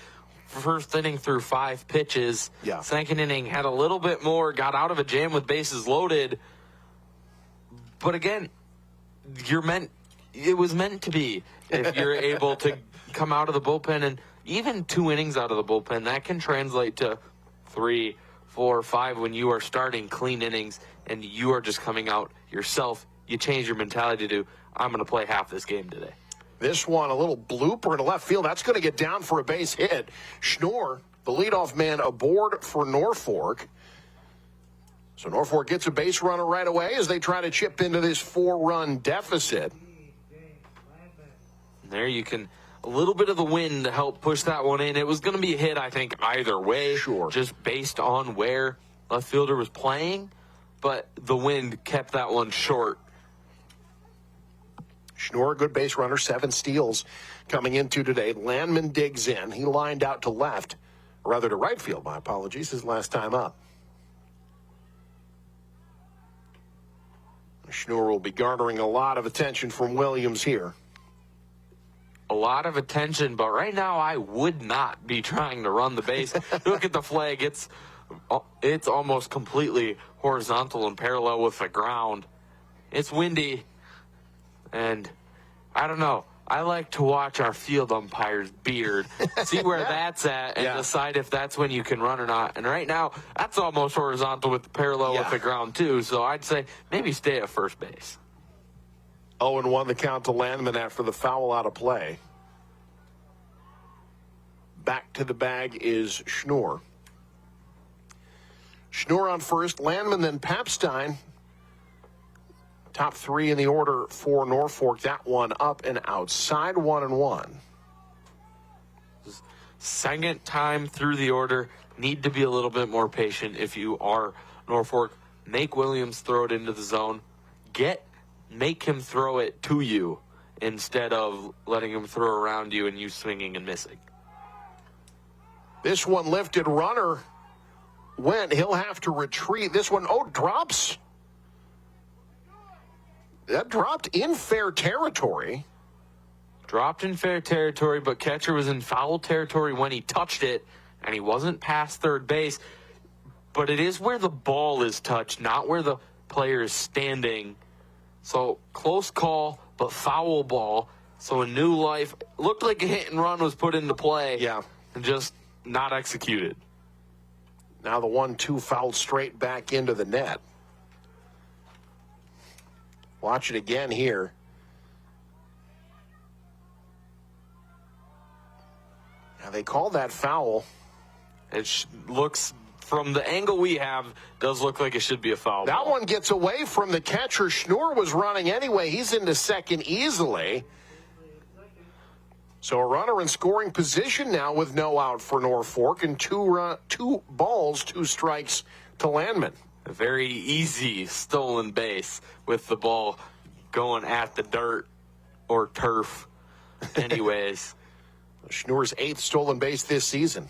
First inning through 5 pitches. Yeah. Second inning had a little bit more, got out of a jam with bases loaded. But again, it was meant to be. If you're able to come out of the bullpen, and even 2 innings out of the bullpen, that can translate to 3, 4, 5 when you are starting clean innings and you are just coming out yourself. You change your mentality to, I'm going to play half this game today. This one, a little blooper in left field. That's going to get down for a base hit. Schnoor, the leadoff man, aboard for Norfolk. So Norfolk gets a base runner right away as they try to chip into this 4-run deficit. There you can, a little bit of the wind to help push that one in. It was going to be a hit, I think, either way. Sure. Just based on where left fielder was playing. But the wind kept that one short. Schnoor, good base runner, 7 steals coming into today. Landman digs in. He lined out to left, or rather to right field, my apologies, his last time up. Schnoor will be garnering a lot of attention from Williams here. A lot of attention, but right now I would not be trying to run the base. Look at the flag. It's almost completely horizontal and parallel with the ground. It's windy. And I don't know. I like to watch our field umpire's beard, see where that's at, and decide if that's when you can run or not. And right now, that's almost horizontal with parallel with the ground, too. So I'd say maybe stay at first base. 0-1, the count to Landman after the foul out of play. Back to the bag is Schnoor. Schnoor on first, Landman, then Papstein. Top 3 in the order for Norfolk. That one up and outside, 1-1. Second time through the order. Need to be a little bit more patient if you are Norfolk. Make Williams throw it into the zone. Make him throw it to you instead of letting him throw around you and you swinging and missing. This one lifted, runner went. He'll have to retreat. This one, drops. That dropped in fair territory. Dropped in fair territory, but catcher was in foul territory when he touched it, and he wasn't past third base. But it is where the ball is touched, not where the player is standing. So close call, but foul ball. So a new life. Looked like a hit and run was put into play. Yeah. And just not executed. Now the 1-2 fouled straight back into the net. Watch it again here. Now they call that foul. It looks, from the angle we have, does look like it should be a foul. That one gets away from the catcher. Schnoor was running anyway. He's into second easily. So a runner in scoring position now with no out for Norfolk and 2 balls, 2 strikes to Landman. A very easy stolen base with the ball going at the dirt or turf anyways. Schnoor's 8th stolen base this season.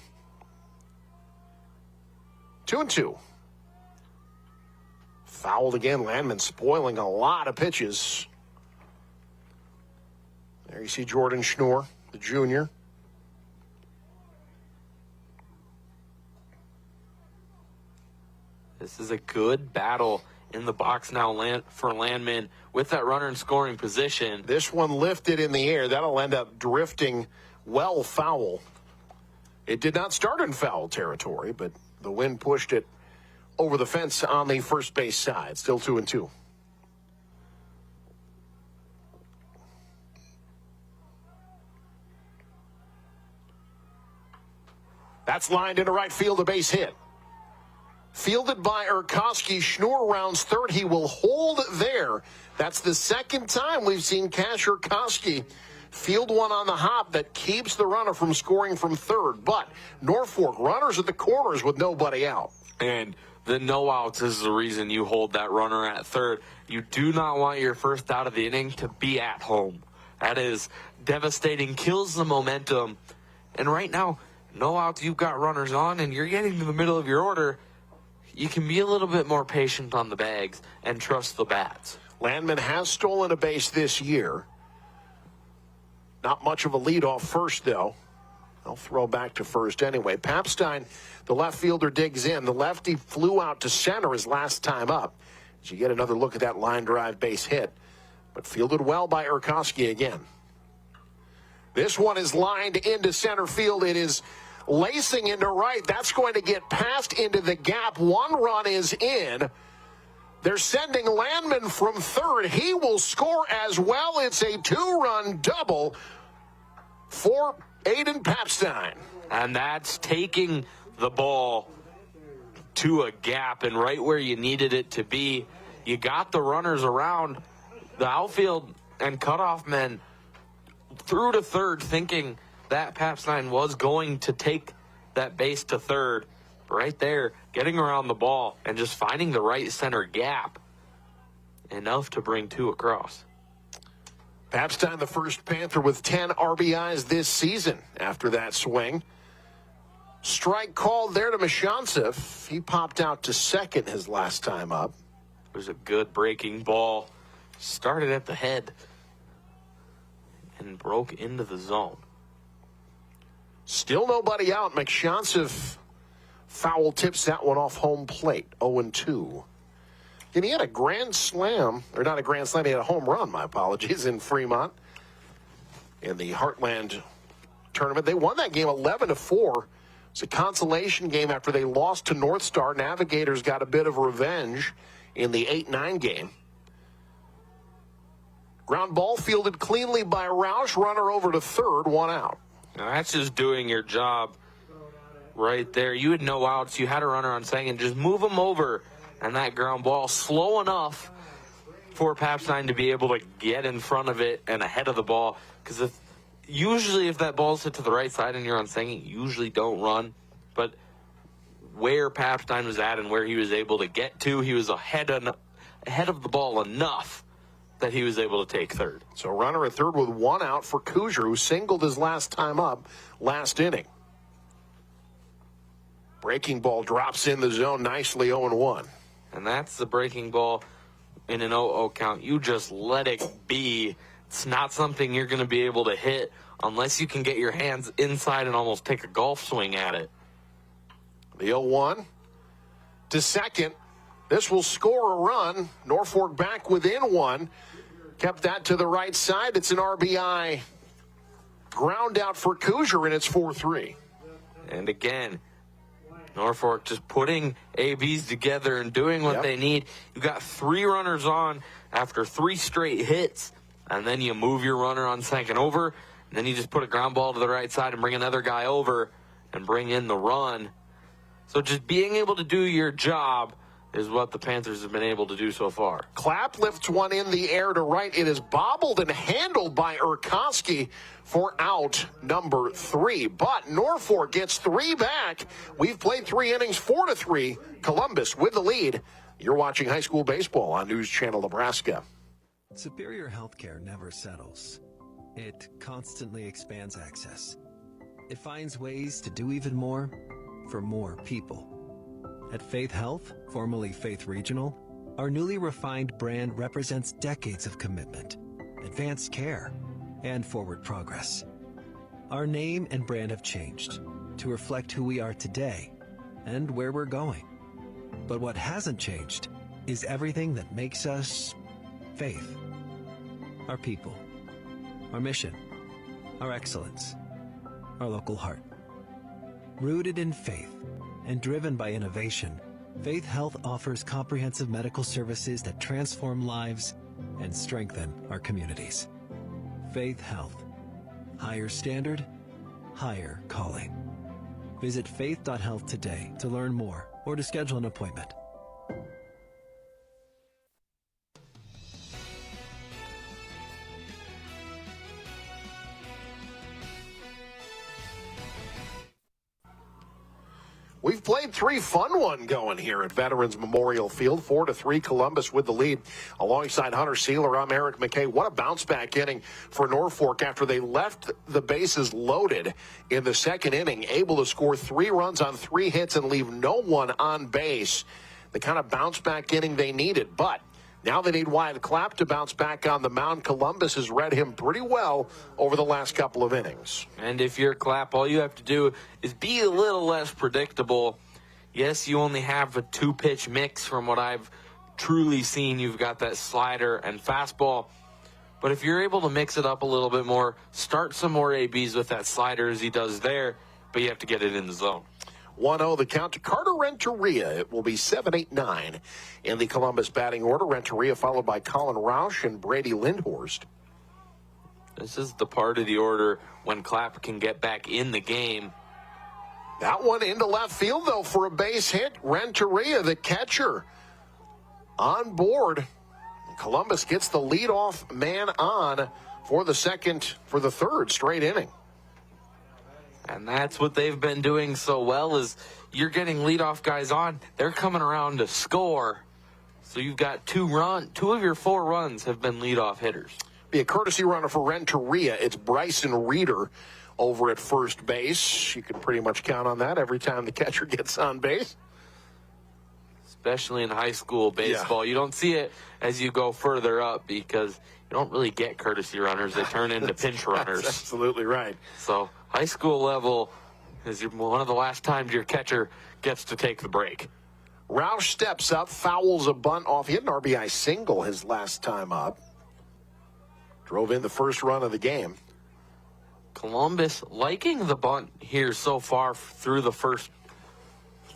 2-2. Fouled again. Landman spoiling a lot of pitches. There you see Jordan Schnoor, the junior. This is a good battle in the box now for Landman with that runner in scoring position. This one lifted in the air. That'll end up drifting well foul. It did not start in foul territory, but the wind pushed it over the fence on the first base side. Still 2-2. That's lined into right field, a base hit. Fielded by Urkowski. Schnur rounds third. He will hold there. That's the second time we've seen Cash Urkowski field one on the hop that keeps the runner from scoring from third. But Norfolk, runners at the corners with nobody out. And the no outs is the reason you hold that runner at third. You do not want your first out of the inning to be at home. That is devastating, kills the momentum. And right now, no outs, you've got runners on, and you're getting to the middle of your order. You can be a little bit more patient on the bags and trust the bats. Landman has stolen a base this year. Not much of a lead off first, though. They'll throw back to first anyway. Papstein, the left fielder, digs in. The lefty flew out to center his last time up. As you get another look at that line drive base hit. But fielded well by Urkowski again. This one is lined into center field. It is lacing into right. That's going to get passed into the gap. One run is in. They're sending Landman from third. He will score as well. It's a two-run double for Aiden Papstein. And that's taking the ball to a gap and right where you needed it to be. You got the runners around. The outfield and cutoff men threw to third thinking that Papstein was going to take that base to third. Right there, getting around the ball and just finding the right center gap enough to bring two across. Papstein, the first Panther with 10 RBIs this season after that swing. Strike called there to Mishantsev. He popped out to second his last time up. It was a good breaking ball. Started at the head and broke into the zone. Still nobody out. Mishantsev foul tips that one off home plate. 0-2. And he had a grand slam, or not a grand slam, he had a home run, my apologies, in Fremont in the Heartland tournament. They won that game 11-4. It's a consolation game after they lost to North Star. Navigators got a bit of revenge in the 8-9 game. Ground ball fielded cleanly by Roush. Runner over to third, one out. Now that's just doing your job right there. You had no outs. You had a runner on second. Just move him over. And that ground ball slow enough for Papstein to be able to get in front of it and ahead of the ball. Because usually if that ball's hit to the right side and you're on second, you usually don't run. But where Papstein was at and where he was able to get to, he was ahead of the ball enough that he was able to take third. So runner at third with one out for Kujar, who singled his last time up last inning. Breaking ball drops in the zone nicely, 0-1. And that's the breaking ball in an 0-0 count. You just let it be. It's not something you're going to be able to hit unless you can get your hands inside and almost take a golf swing at it. The 0-1 to second. This will score a run. Norfolk back within one. Kept that to the right side. It's an RBI ground out for Kujar, and it's 4-3. And again, Norfolk just putting ABs together and doing what they need. You got three runners on after three straight hits, and then you move your runner on second over, and then you just put a ground ball to the right side and bring another guy over and bring in the run. So just being able to do your job is what the Panthers have been able to do so far. Clapp lifts one in the air to right. It is bobbled and handled by Urkowski for out number 3. But Norfolk gets 3 back. We've played 3 innings, 4-3. Columbus with the lead. You're watching high school baseball on News Channel Nebraska. Superior healthcare never settles. It constantly expands access. It finds ways to do even more for more people. At Faith Health, formerly Faith Regional, our newly refined brand represents decades of commitment, advanced care, and forward progress. Our name and brand have changed to reflect who we are today and where we're going. But what hasn't changed is everything that makes us Faith. Our people, our mission, our excellence, our local heart. Rooted in faith and driven by innovation, Faith Health offers comprehensive medical services that transform lives and strengthen our communities. Faith Health. Higher standard, higher calling. Visit faith.health today to learn more or to schedule an appointment. We've played 3 fun one going here at Veterans Memorial Field. 4-3 Columbus with the lead. Alongside Hunter Sealer, I'm Eric McKay. What a bounce back inning for Norfolk after they left the bases loaded in the second inning, able to score 3 runs on 3 hits and leave no one on base. The kind of bounce back inning they needed. But now they need Wyatt Clapp to bounce back on the mound. Columbus has read him pretty well over the last couple of innings. And if you're Clapp, all you have to do is be a little less predictable. Yes, you only have a 2-pitch mix from what I've truly seen. You've got that slider and fastball. But if you're able to mix it up a little bit more, start some more ABs with that slider as he does there, but you have to get it in the zone. 1-0 the count to Carter Renteria. It will be 7-8-9 in the Columbus batting order. Renteria followed by Colin Roush and Brady Lindhorst. This is the part of the order when Clapp can get back in the game. That one into left field, though, for a base hit. Renteria, the catcher, on board. Columbus gets the leadoff man on for the third straight inning. And that's what they've been doing so well is you're getting leadoff guys on. They're coming around to score. So you've got 2 of your 4 runs have been leadoff hitters. Be a courtesy runner for Renteria. It's Bryson Reeder over at first base. You can pretty much count on that every time the catcher gets on base. Especially in high school baseball. Yeah. You don't see it as you go further up because you don't really get courtesy runners. They turn into pinch runners. That's absolutely right. So high school level is one of the last times your catcher gets to take the break. Roush steps up, fouls a bunt off. He had an RBI single his last time up. Drove in the first run of the game. Columbus liking the bunt here so far through the first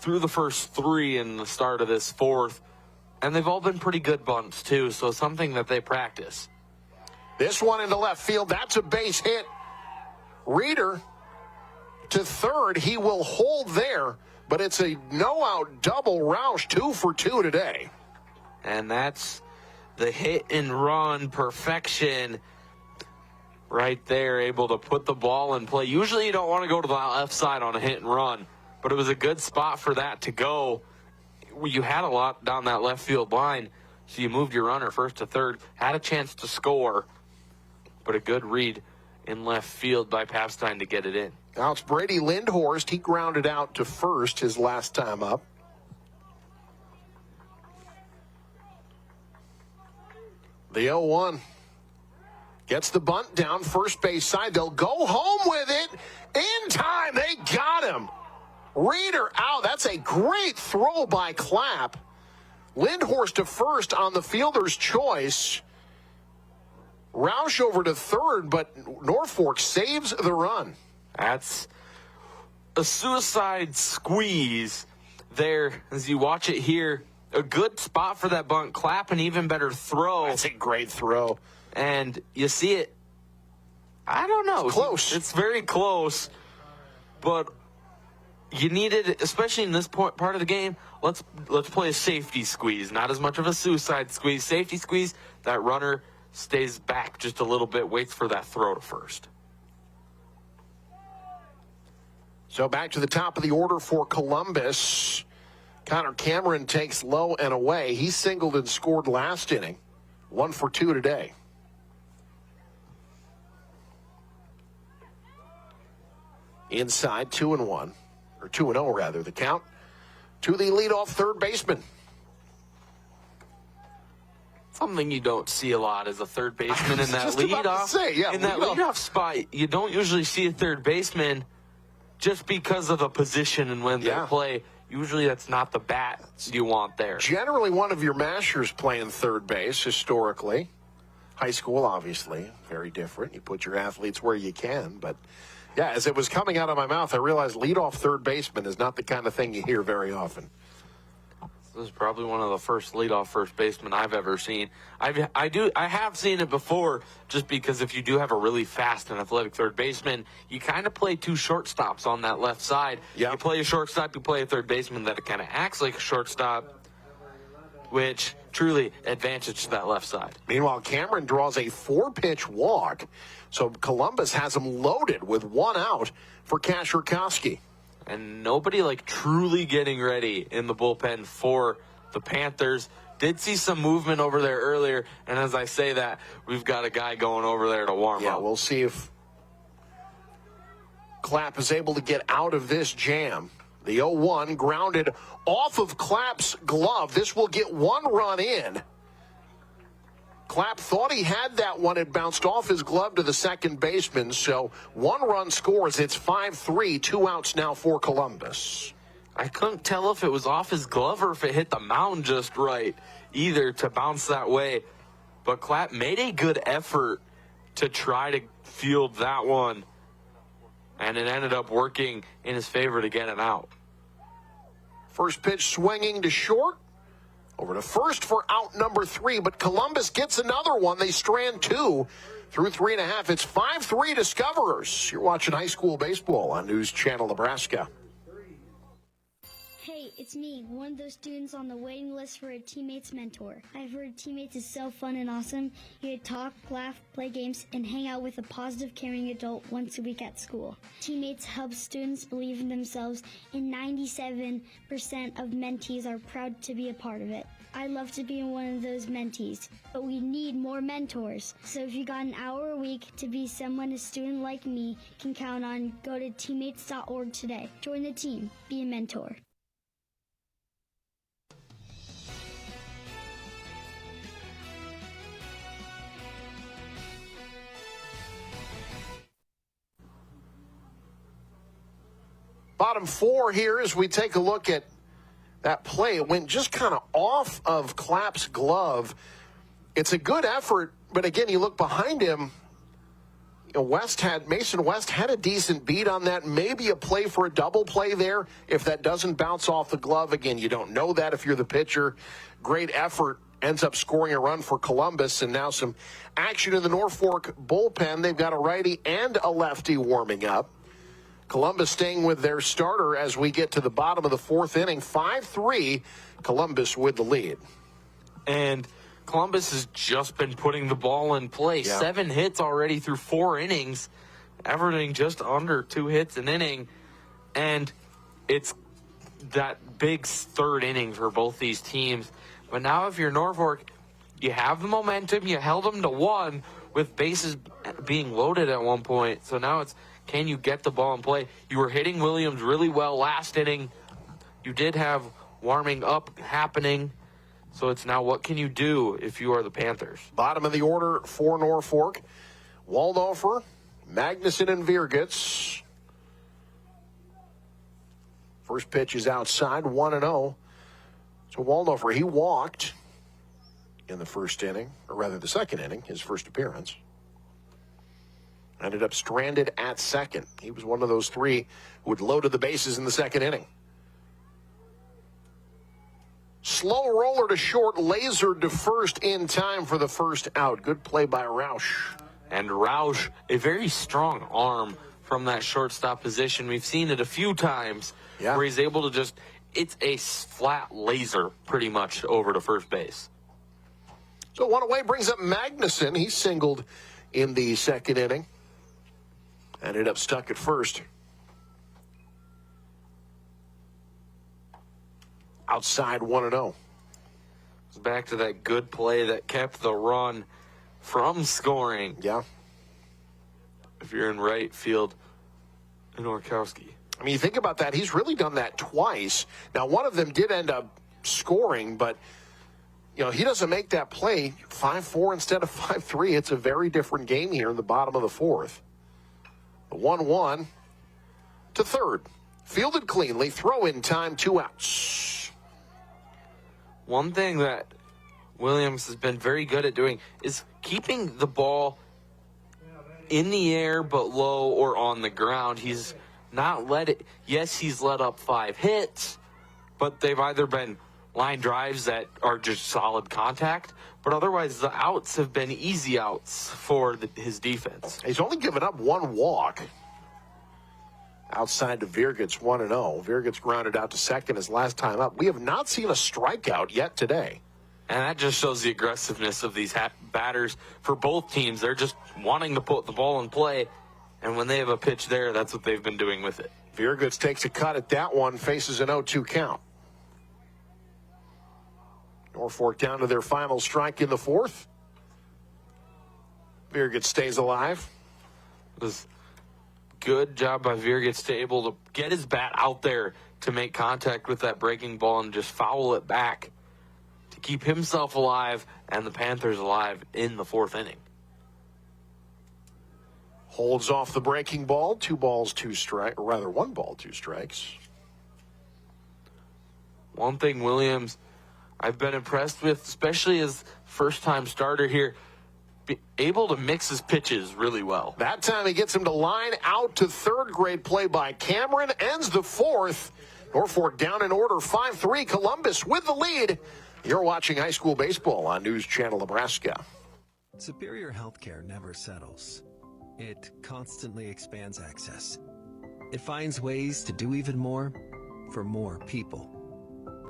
3 in the start of this 4th. And they've all been pretty good bunts, too, so something that they practice. This one into left field. That's a base hit. Reeder to third. He will hold there, but it's a no-out double. Roush 2 for 2 today. And that's the hit and run perfection right there, able to put the ball in play. Usually you don't want to go to the left side on a hit and run, but it was a good spot for that to go. You had a lot down that left field line, so you moved your runner first to third, had a chance to score, but a good read in left field by Papstein to get it in. Now it's Brady Lindhorst. He grounded out to first his last time up. The 0-1 gets the bunt down first base side. They'll go home with it in time. They got him. Reeder out. That's a great throw by Clapp. Lindhorst to first on the fielder's choice. Roush over to third, but Norfolk saves the run. That's a suicide squeeze there as you watch it here. A good spot for that bunt. Clapp an even better throw. That's a great throw. And you see it. I don't know. It's close. It's very close. But you needed, especially in this part of the game, let's play a safety squeeze. Not as much of a suicide squeeze. Safety squeeze. That runner stays back just a little bit, waits for that throw to first. So back to the top of the order for Columbus. Connor Cameron takes low and away. He singled and scored last inning. 1 for 2 today. Inside 2-1, or 2-0 rather, the count to the leadoff third baseman. Something you don't see a lot as a third baseman in that leadoff. That leadoff spot, you don't usually see a third baseman just because of the position and when they play. Usually that's not the bat you want there. Generally one of your mashers playing third base historically. High school, obviously, very different. You put your athletes where you can. But, yeah, as it was coming out of my mouth, I realized leadoff third baseman is not the kind of thing you hear very often. This is probably one of the first leadoff first basemen I've ever seen. I have seen it before, just because if you do have a really fast and athletic third baseman, you kind of play two shortstops on that left side. Yep. You play a shortstop, you play a third baseman that kind of acts like a shortstop, which truly advantage that left side. Meanwhile, Cameron draws a 4-pitch walk, so Columbus has him loaded with 1 out for Kasherkowski. And nobody truly getting ready in the bullpen for the Panthers. Did see some movement over there earlier, and as I say that, we've got a guy going over there to warm up. Yeah, we'll see if Clapp is able to get out of this jam. The 0-1 grounded off of Clapp's glove. This will get 1 run in. Clapp thought he had that one. It bounced off his glove to the second baseman. So 1 run scores. It's 5-3. 2 outs now for Columbus. I couldn't tell if it was off his glove or if it hit the mound just right either to bounce that way. But Clapp made a good effort to try to field that one. And it ended up working in his favor to get it out. First pitch swinging to short. Over to first for out number 3, but Columbus gets another one. They strand 2 through 3.5. It's 5-3 Discoverers. You're watching high school baseball on News Channel Nebraska. Hey, it's me, one of those students on the waiting list for a teammate's mentor. I've heard teammates is so fun and awesome. You get to talk, laugh, play games, and hang out with a positive, caring adult once a week at school. Teammates help students believe in themselves, and 97% of mentees are proud to be a part of it. I'd love to be one of those mentees, but we need more mentors. So if you got an hour a week to be someone a student like me can count on, go to teammates.org today. Join the team. Be a mentor. Bottom 4 here as we take a look at that play. It went just kind of off of Clapp's glove. It's a good effort, but again, you look behind him. Mason West had a decent beat on that. Maybe a play for a double play there if that doesn't bounce off the glove. Again, you don't know that if you're the pitcher. Great effort. Ends up scoring a run for Columbus, and now some action in the Norfolk bullpen. They've got a righty and a lefty warming up. Columbus staying with their starter as we get to the bottom of the 4th inning. 5-3, Columbus with the lead. And Columbus has just been putting the ball in play. Yeah. 7 hits already through 4 innings, averaging just under 2 hits an inning. And it's that big 3rd inning for both these teams. But now if you're Norfolk, you have the momentum. You held them to 1 with bases being loaded at one point. So now it's, can you get the ball in play? You were hitting Williams really well last inning. You did have warming up happening. So it's now, what can you do if you are the Panthers? Bottom of the order for Norfolk. Waldhofer, Magnuson, and Virgits. First pitch is outside, 1-0. So Waldhofer, he walked in the first inning, or rather the second inning, his first appearance. Ended up stranded at second. He was one of those 3 who had loaded the bases in the second inning. Slow roller to short, lasered to first in time for the first out. Good play by Roush. And Roush, a very strong arm from that shortstop position. We've seen it a few times where he's able to just, it's a flat laser pretty much over to first base. So one away brings up Magnuson. He singled in the second inning. Ended up stuck at first. Outside 1-0. It's back to that good play that kept the run from scoring. Yeah. If you're in right field, in Orkowski. I mean, you think about that. He's really done that twice. Now, one of them did end up scoring, but, he doesn't make that play 5-4 instead of 5-3. It's a very different game here in the bottom of the 4th. The 1-1 to third. Fielded cleanly. Throw in time, 2 outs. One thing that Williams has been very good at doing is keeping the ball in the air but low or on the ground. He's not let it, yes, he's let up 5 hits, but they've either been line drives that are just solid contact, but otherwise the outs have been easy outs for his defense. He's only given up one walk. Outside to Virgits, 1-0. Virgits grounded out to second his last time up. We have not seen a strikeout yet today. And that just shows the aggressiveness of these batters for both teams. They're just wanting to put the ball in play, and when they have a pitch there, that's what they've been doing with it. Virgits takes a cut at that one, faces an 0-2 count. Norfolk down to their final strike in the fourth. Virgits stays alive. It was good job by Virgits to able to get his bat out there to make contact with that breaking ball and just foul it back to keep himself alive and the Panthers alive in the fourth inning. Holds off the breaking ball. 2 balls, 2 strikes, or rather 1 ball, 2 strikes. One thing Williams I've been impressed with, especially as first-time starter here, be able to mix his pitches really well. That time he gets him to line out to third. Great play by Cameron. Ends the fourth. Norfolk down in order, 5-3. Columbus with the lead. You're watching high school baseball on News Channel Nebraska. Superior healthcare never settles. It constantly expands access. It finds ways to do even more for more people.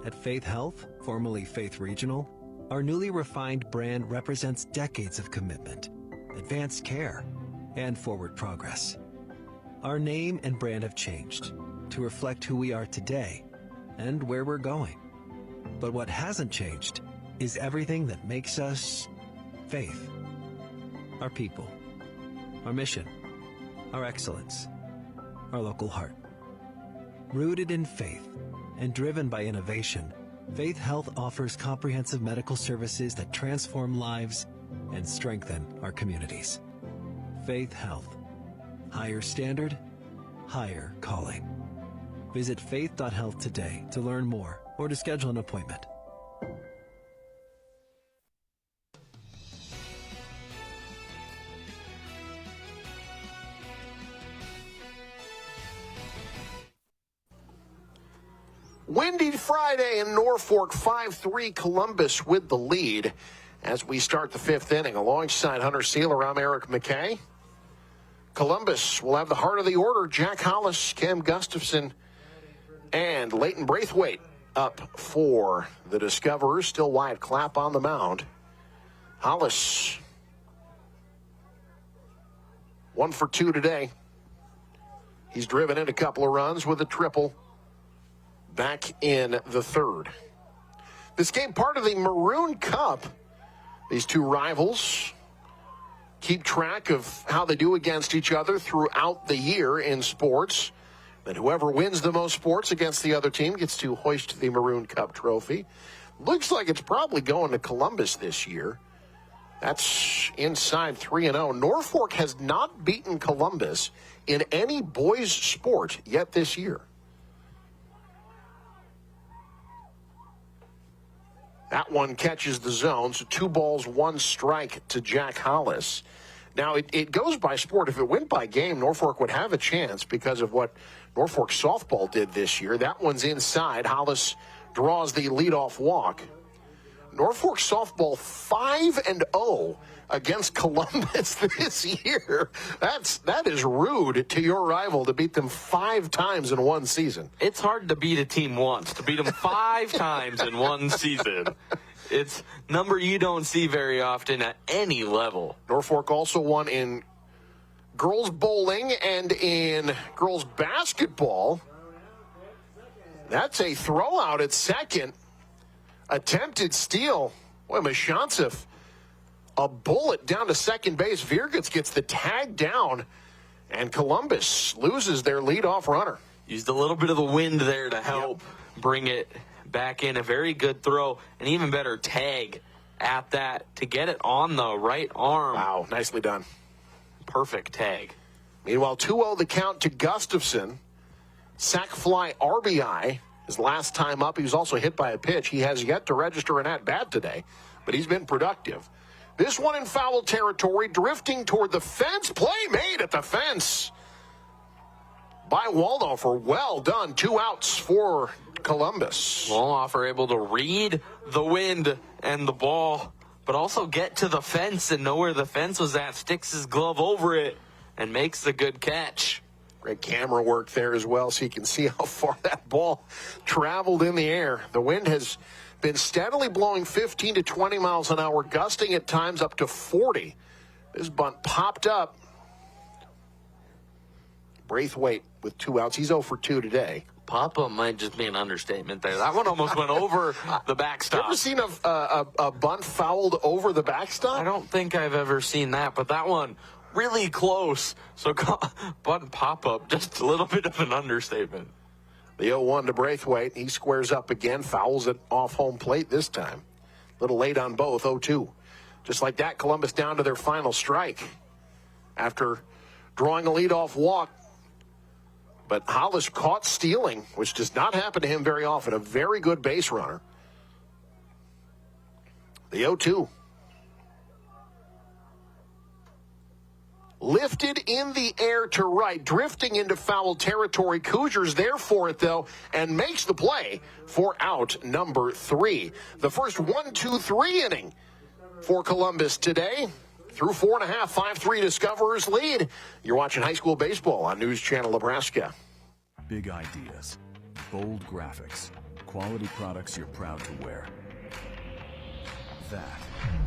At Faith Health, formerly Faith Regional, our newly refined brand represents decades of commitment, advanced care, and forward progress. Our name and brand have changed to reflect who we are today and where we're going. But what hasn't changed is everything that makes us Faith. Our people, our mission, our excellence, our local heart. Rooted in faith and driven by innovation, Faith Health offers comprehensive medical services that transform lives and strengthen our communities. Faith Health. Higher standard, higher calling. Visit faith.health today to learn more or to schedule an appointment. Windy Friday in Norfolk, 5-3 Columbus with the lead as we start the fifth inning. Alongside Hunter Sealer, I'm Eric McKay. Columbus will have the heart of the order. Jack Hollis, Cam Gustafson, and Leighton Braithwaite up for the Discoverers. Still Wyatt Clapp on the mound. Hollis, 1 for 2 today. He's driven in a couple of runs with a triple back in the third. This game, part of the Maroon Cup. These two rivals keep track of how they do against each other throughout the year in sports. And whoever wins the most sports against the other team gets to hoist the Maroon Cup trophy. Looks like it's probably going to Columbus this year. That's inside 3-0. Norfolk has not beaten Columbus in any boys' sport yet this year. That one catches the zone, so 2 balls, 1 strike to Jack Hollis. Now, it goes by sport. If it went by game, Norfolk would have a chance because of what Norfolk softball did this year. That one's inside. Hollis draws the leadoff walk. Norfolk softball 5-0 against Columbus this year. That is rude to your rival to beat them 5 times in one season. It's hard to beat a team once. To beat them 5 times in one season, it's number you don't see very often at any level. Norfolk also won in girls bowling and in girls basketball. That's a throw out at second. Attempted steal. Boy, Mashantsev, a bullet down to second base. Virgits gets the tag down, and Columbus loses their leadoff runner. Used a little bit of the wind there to help bring it back in. A very good throw, an even better tag at that to get it on the right arm. Wow, nicely done. Perfect tag. Meanwhile, 2-0 the count to Gustafson. Sac fly RBI. His last time up, he was also hit by a pitch. He has yet to register an at-bat today, but he's been productive. This one in foul territory, drifting toward the fence. Play made at the fence. by Waldhofer. Well done. 2 outs for Columbus. Waldhofer able to read the wind and the ball, but also get to the fence and know where the fence was at, sticks his glove over it, and makes the good catch. Great camera work there as well, so you can see how far that ball traveled in the air. The wind has been steadily blowing 15 to 20 miles an hour, gusting at times up to 40. This bunt popped up. Braithwaite with 2 outs. He's 0 for 2 today. Pop-up might just be an understatement there. That one almost went over the backstop. You ever seen a bunt fouled over the backstop? I don't think I've ever seen that, but that one really close. So bunt pop-up, just a little bit of an understatement. The 0-1 to Braithwaite. He squares up again, fouls it off home plate this time. A little late on both, 0-2. Just like that, Columbus down to their final strike after drawing a leadoff walk. But Hollis caught stealing, which does not happen to him very often. A very good base runner. The 0-2. Lifted in the air to right, drifting into foul territory. Cougars there for it, though, and makes the play for out number 3. The first 1-2-3 inning for Columbus today. Through 4.5, 5-3 Discoverers lead. You're watching high school baseball on News Channel Nebraska. Big ideas, bold graphics, quality products you're proud to wear. That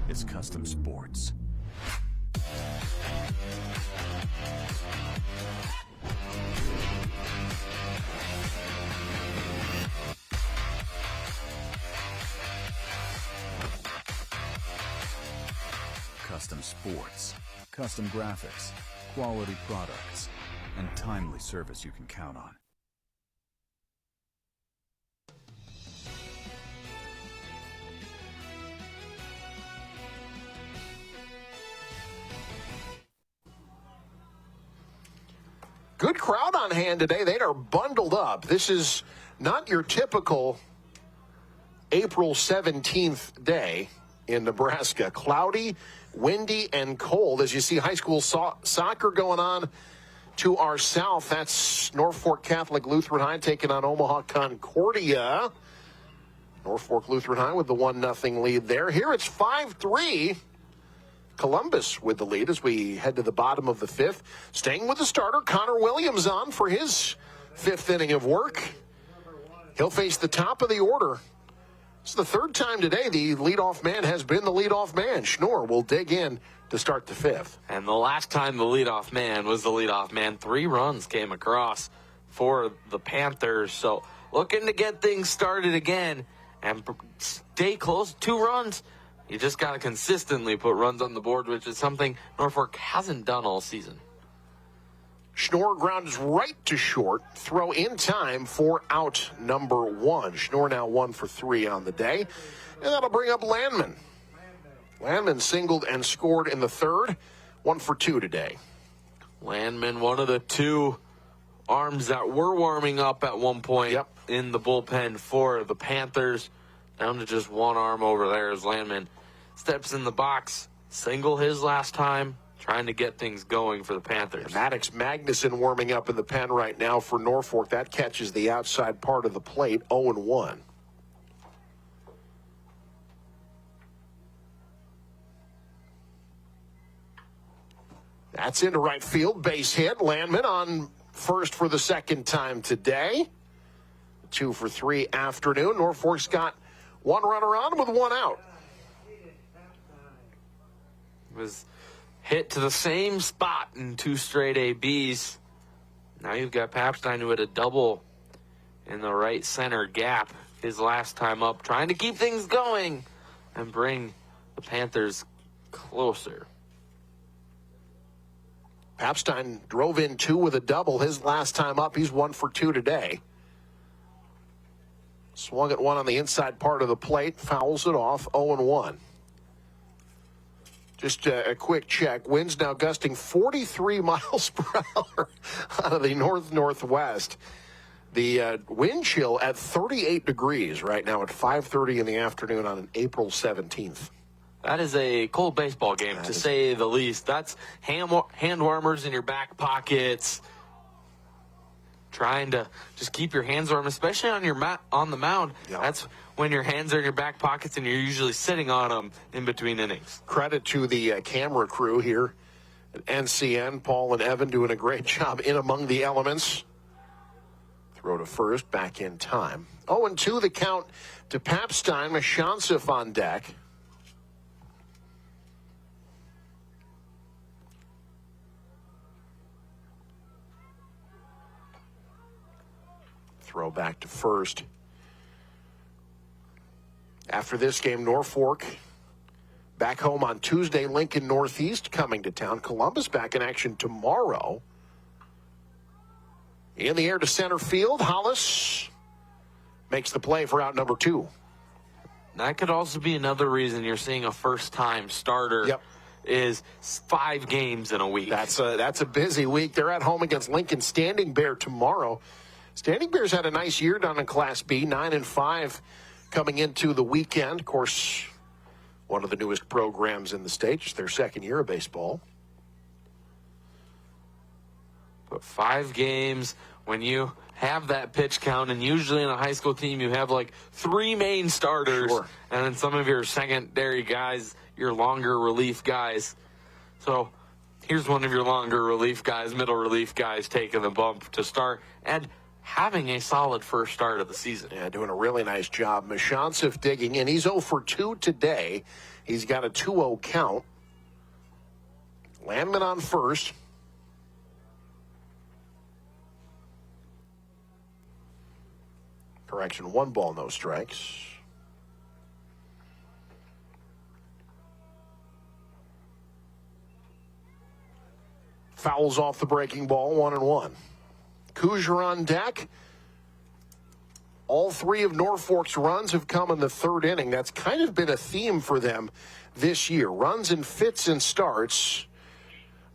is Custom Sports. Custom Sports, custom graphics, quality products, and timely service you can count on. Good crowd on hand today. They are bundled up. This is not your typical April 17th day in Nebraska. Cloudy, windy, and cold. As you see high school soccer going on to our south. That's Norfolk Catholic Lutheran High taking on Omaha Concordia. Norfolk Lutheran High with the 1-0 lead there. Here it's 5-3. Columbus with the lead as we head to the bottom of the 5th. Staying with the starter, Connor Williams on for his 5th inning of work. He'll face the top of the order. It's the 3rd time today the leadoff man has been the leadoff man. Schnorr will dig in to start the 5th. And the last time the leadoff man was the leadoff man, 3 runs came across for the Panthers. So looking to get things started again and stay close. 2 runs. You just got to consistently put runs on the board, which is something Norfolk hasn't done all season. Schnorr grounds right to short. Throw in time for out number 1. Schnorr now 1 for 3 on the day. And that'll bring up Landman. Landman singled and scored in the 3rd. 1 for 2 today. Landman, one of the 2 arms that were warming up at one point in the bullpen for the Panthers. Down to just 1 arm over there as Landman steps in the box. Single his last time, trying to get things going for the Panthers. Maddox Magnuson warming up in the pen right now for Norfolk. That catches the outside part of the plate, 0-1. That's into right field, base hit. Landman on first for the 2nd time today. 2 for 3 afternoon. Norfolk's got 1 runner on with 1 out. Was hit to the same spot in 2 straight ABs. Now you've got Papstein who had a double in the right center gap his last time up, trying to keep things going and bring the Panthers closer. Papstein drove in 2 with a double his last time up. He's 1 for 2 today. Swung at 1 on the inside part of the plate, fouls it off, 0-1. Just a quick check. Winds now gusting 43 miles per hour out of the north-northwest. The wind chill at 38 degrees right now at 5:30 in the afternoon on an April 17th. That is a cold baseball game, to say the least. That's hand warmers in your back pockets. trying to just keep your hands warm, especially on your on the mound. Yeah. That's when your hands are in your back pockets and you're usually sitting on them in between innings. Credit to the camera crew here at NCN. Paul and Evan doing a great job in among the elements. Throw to first, back in time. 0-2 the count to Papstein. Mashonsif on deck. Throw back to first. After this game, Norfolk back home on Tuesday. Lincoln Northeast coming to town. Columbus back in action tomorrow. In the air to center field, Hollis makes the play for out number 2. That could also be another reason you're seeing a first-time starter. Yep. Is 5 games in a week. That's a busy week. They're at home against Lincoln Standing Bear tomorrow. Standing Bears had a nice year down in Class B, 9-5 coming into the weekend. Of course, one of the newest programs in the state. It's their second year of baseball. But 5 games, when you have that pitch count, and usually in a high school team you have like 3 main starters, Sure. and then some of your secondary guys, your longer relief guys. So here's one of your longer relief guys, middle relief guys taking the bump to start and having a solid first start of the season. Yeah, doing a really nice job. Mashonsif digging in. He's 0 for 2 today. He's got a 2-0 count. Landman on first. Correction, 1 ball, no strikes. Fouls off the breaking ball, 1-1. Kujar on deck. All 3 of Norfolk's runs have come in the 3rd inning. That's kind of been a theme for them this year. Runs in fits and starts,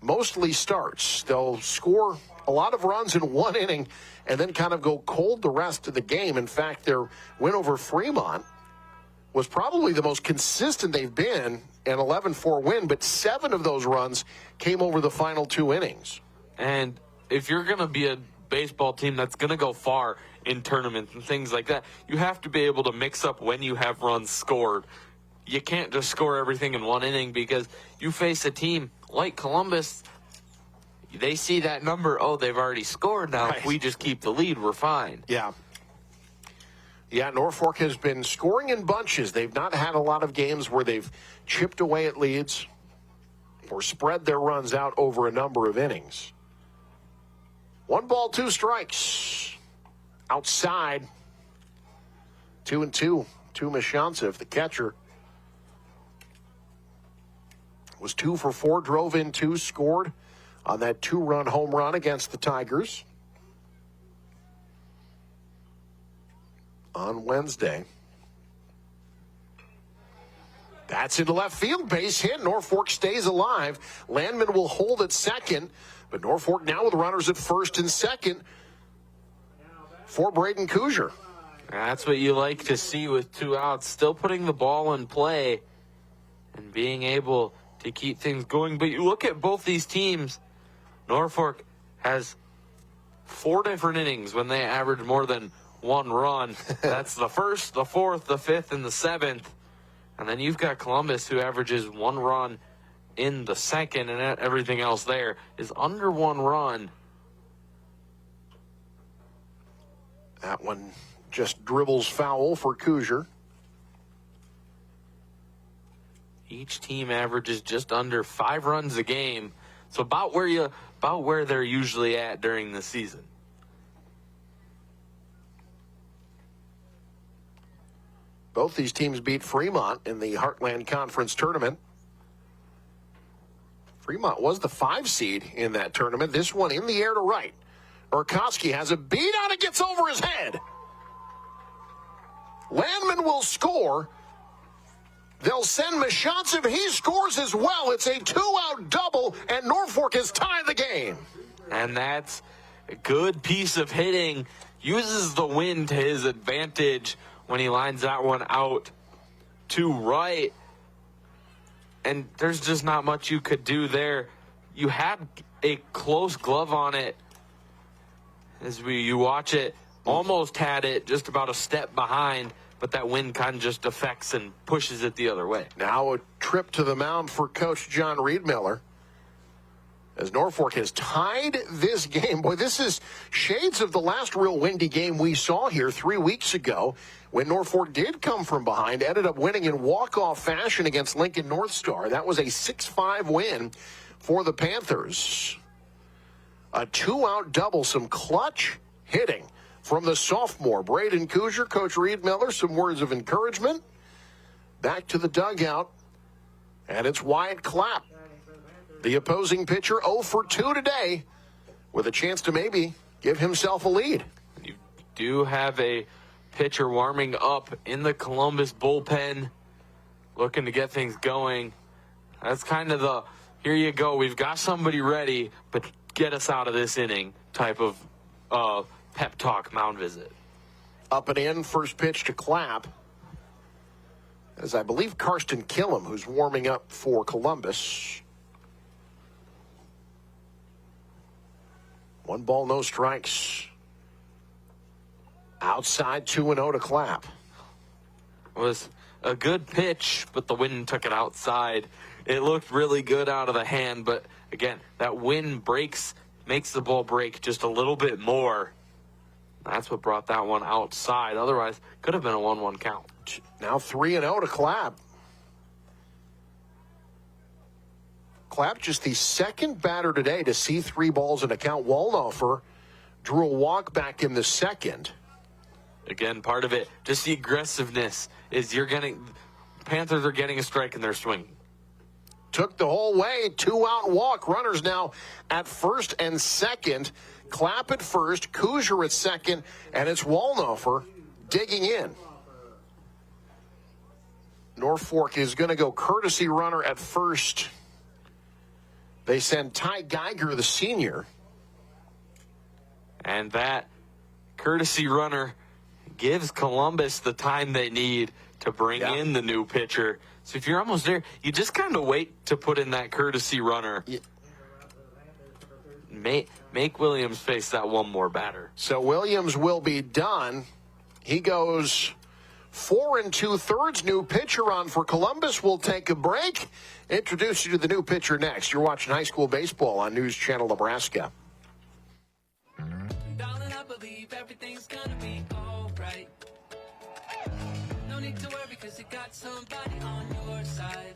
mostly starts. They'll score a lot of runs in 1 inning and then kind of go cold the rest of the game. In fact, their win over Fremont was probably the most consistent they've been, an 11-4 win, but 7 of those runs came over the final 2 innings. And if you're going to be a baseball team that's going to go far in tournaments and things like that, you have to be able to mix up when you have runs scored. You can't just score everything in 1 inning, because you face a team like Columbus. They see that number, oh, they've already scored now. Right. If we just keep the lead, we're fine. Yeah. Yeah, Norfolk has been scoring in bunches. They've not had a lot of games where they've chipped away at leads or spread their runs out over a number of innings. 1 ball, 2 strikes. Outside. 2-2 to Mashonsif, the catcher. Was 2 for 4, drove in 2, scored on that 2-run home run against the Tigers on Wednesday. That's into left field, base hit. Norfolk stays alive. Landman will hold at second, but Norfolk now with runners at first and second for Braden Kujar. That's what you like to see with 2 outs. Still putting the ball in play and being able to keep things going. But you look at both these teams, Norfolk has 4 different innings when they average more than 1 run. That's the 1st, the 4th, the 5th, and the 7th. And then you've got Columbus, who averages 1 run in the 2nd, and everything else there is under 1 run. That one just dribbles foul for Kujar. Each team averages just under 5 runs a game. So about where they're usually at during the season. Both these teams beat Fremont in the Heartland Conference tournament. Fremont was the 5 seed in that tournament. This one in the air to right. Urkowski has a beat on it, gets over his head. Landman will score. They'll send Mashonsif. He scores as well. It's a 2-out double, and Norfolk has tied the game. And that's a good piece of hitting. Uses the wind to his advantage when he lines that one out to right. And there's just not much you could do there. You had a close glove on it. As you watch it, almost had it just about a step behind, but that wind kind of just affects and pushes it the other way. Now a trip to the mound for Coach John Riedmiller, as Norfolk has tied this game. Boy, this is shades of the last real windy game we saw here 3 weeks ago when Norfolk did come from behind, ended up winning in walk-off fashion against Lincoln North Star. That was a 6-5 win for the Panthers. A 2-out double, some clutch hitting from the sophomore, Braden Kuzier. Coach Riedmiller, some words of encouragement. Back to the dugout, and it's Wyatt Clapp, the opposing pitcher, 0 for 2 today, with a chance to maybe give himself a lead. You do have a pitcher warming up in the Columbus bullpen, looking to get things going. That's kind of the, here you go, we've got somebody ready, but get us out of this inning type of pep talk mound visit. Up and in, first pitch to Clapp, as I believe Karsten Killam, who's warming up for Columbus. 1 ball, no strikes. Outside 2-0 to Clapp. It was a good pitch, but the wind took it outside. It looked really good out of the hand, but again, that wind makes the ball break just a little bit more. That's what brought that one outside. Otherwise, could have been a 1-1 count. Now 3-0 to Clapp. Clapp just the second batter today to see 3 balls in a count. Wallnofer drew a walk back in the second. Again, part of it, just the aggressiveness is Panthers are getting a strike and they're swinging. Took the whole way, 2-out walk. Runners now at first and second. Clapp at first, Kuzier at second, and it's Wallnofer digging in. Norfolk is going to go courtesy runner at first. They send Ty Geiger, the senior. And that courtesy runner gives Columbus the time they need to bring in the new pitcher. So if you're almost there, you just kind of wait to put in that courtesy runner. Yeah. Make Williams face that one more batter. So Williams will be done. He goes 4 2/3. New pitcher on for Columbus. We'll take a break. Introduce you to the new pitcher next. You're watching high school baseball on News Channel Nebraska. Darling, I believe everything's gonna be alright. No need to worry because you got somebody on your side.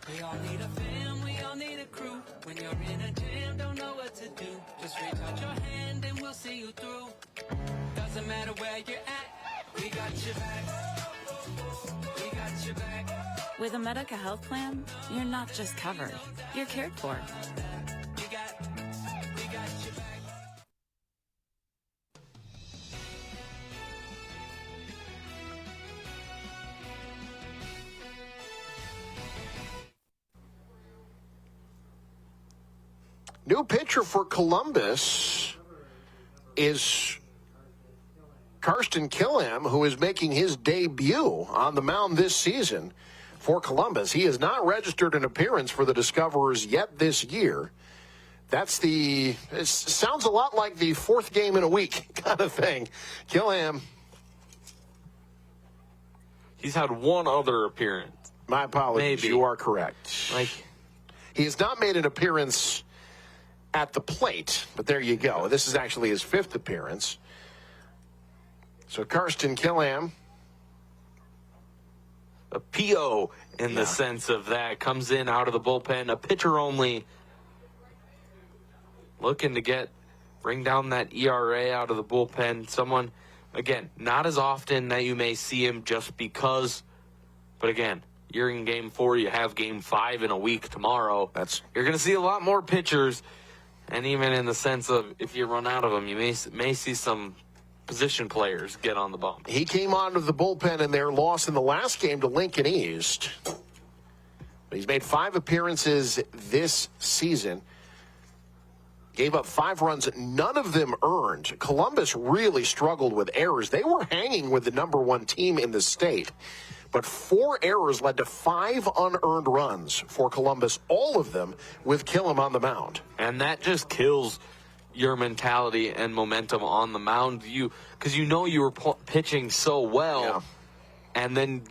We all need a fam, we all need a crew. When you're in a jam, don't know what to do. Just reach out your hand and we'll see you through. Doesn't matter where you're at, we got your back. We got your back. With a Medica health plan, you're not just covered, you're cared for. We got your back. New pitcher for Columbus is Karsten Killam, who is making his debut on the mound this season for Columbus. He has not registered an appearance for the Discoverers yet this year. It sounds a lot like the 4th game in a week kind of thing. Killam. He's had one other appearance. My apologies. Maybe. You are correct. He has not made an appearance at the plate, but there you go. This is actually his 5th appearance. So Karsten Killam, a PO in the sense of that, comes in out of the bullpen, a pitcher only, looking to bring down that ERA out of the bullpen. Someone, again, not as often that you may see him just because, but again, you're in game 4, you have game 5 in a week tomorrow. You're going to see a lot more pitchers, and even in the sense of if you run out of them, you may see some position players get on the bump. He came onto the bullpen in their loss in the last game to Lincoln East. But he's made 5 appearances this season. Gave up 5 runs, none of them earned. Columbus really struggled with errors. They were hanging with the number 1 team in the state. But 4 errors led to 5 unearned runs for Columbus, all of them with Killam on the mound. And that just kills your mentality and momentum on the mound. Because you know you were pitching so well, and then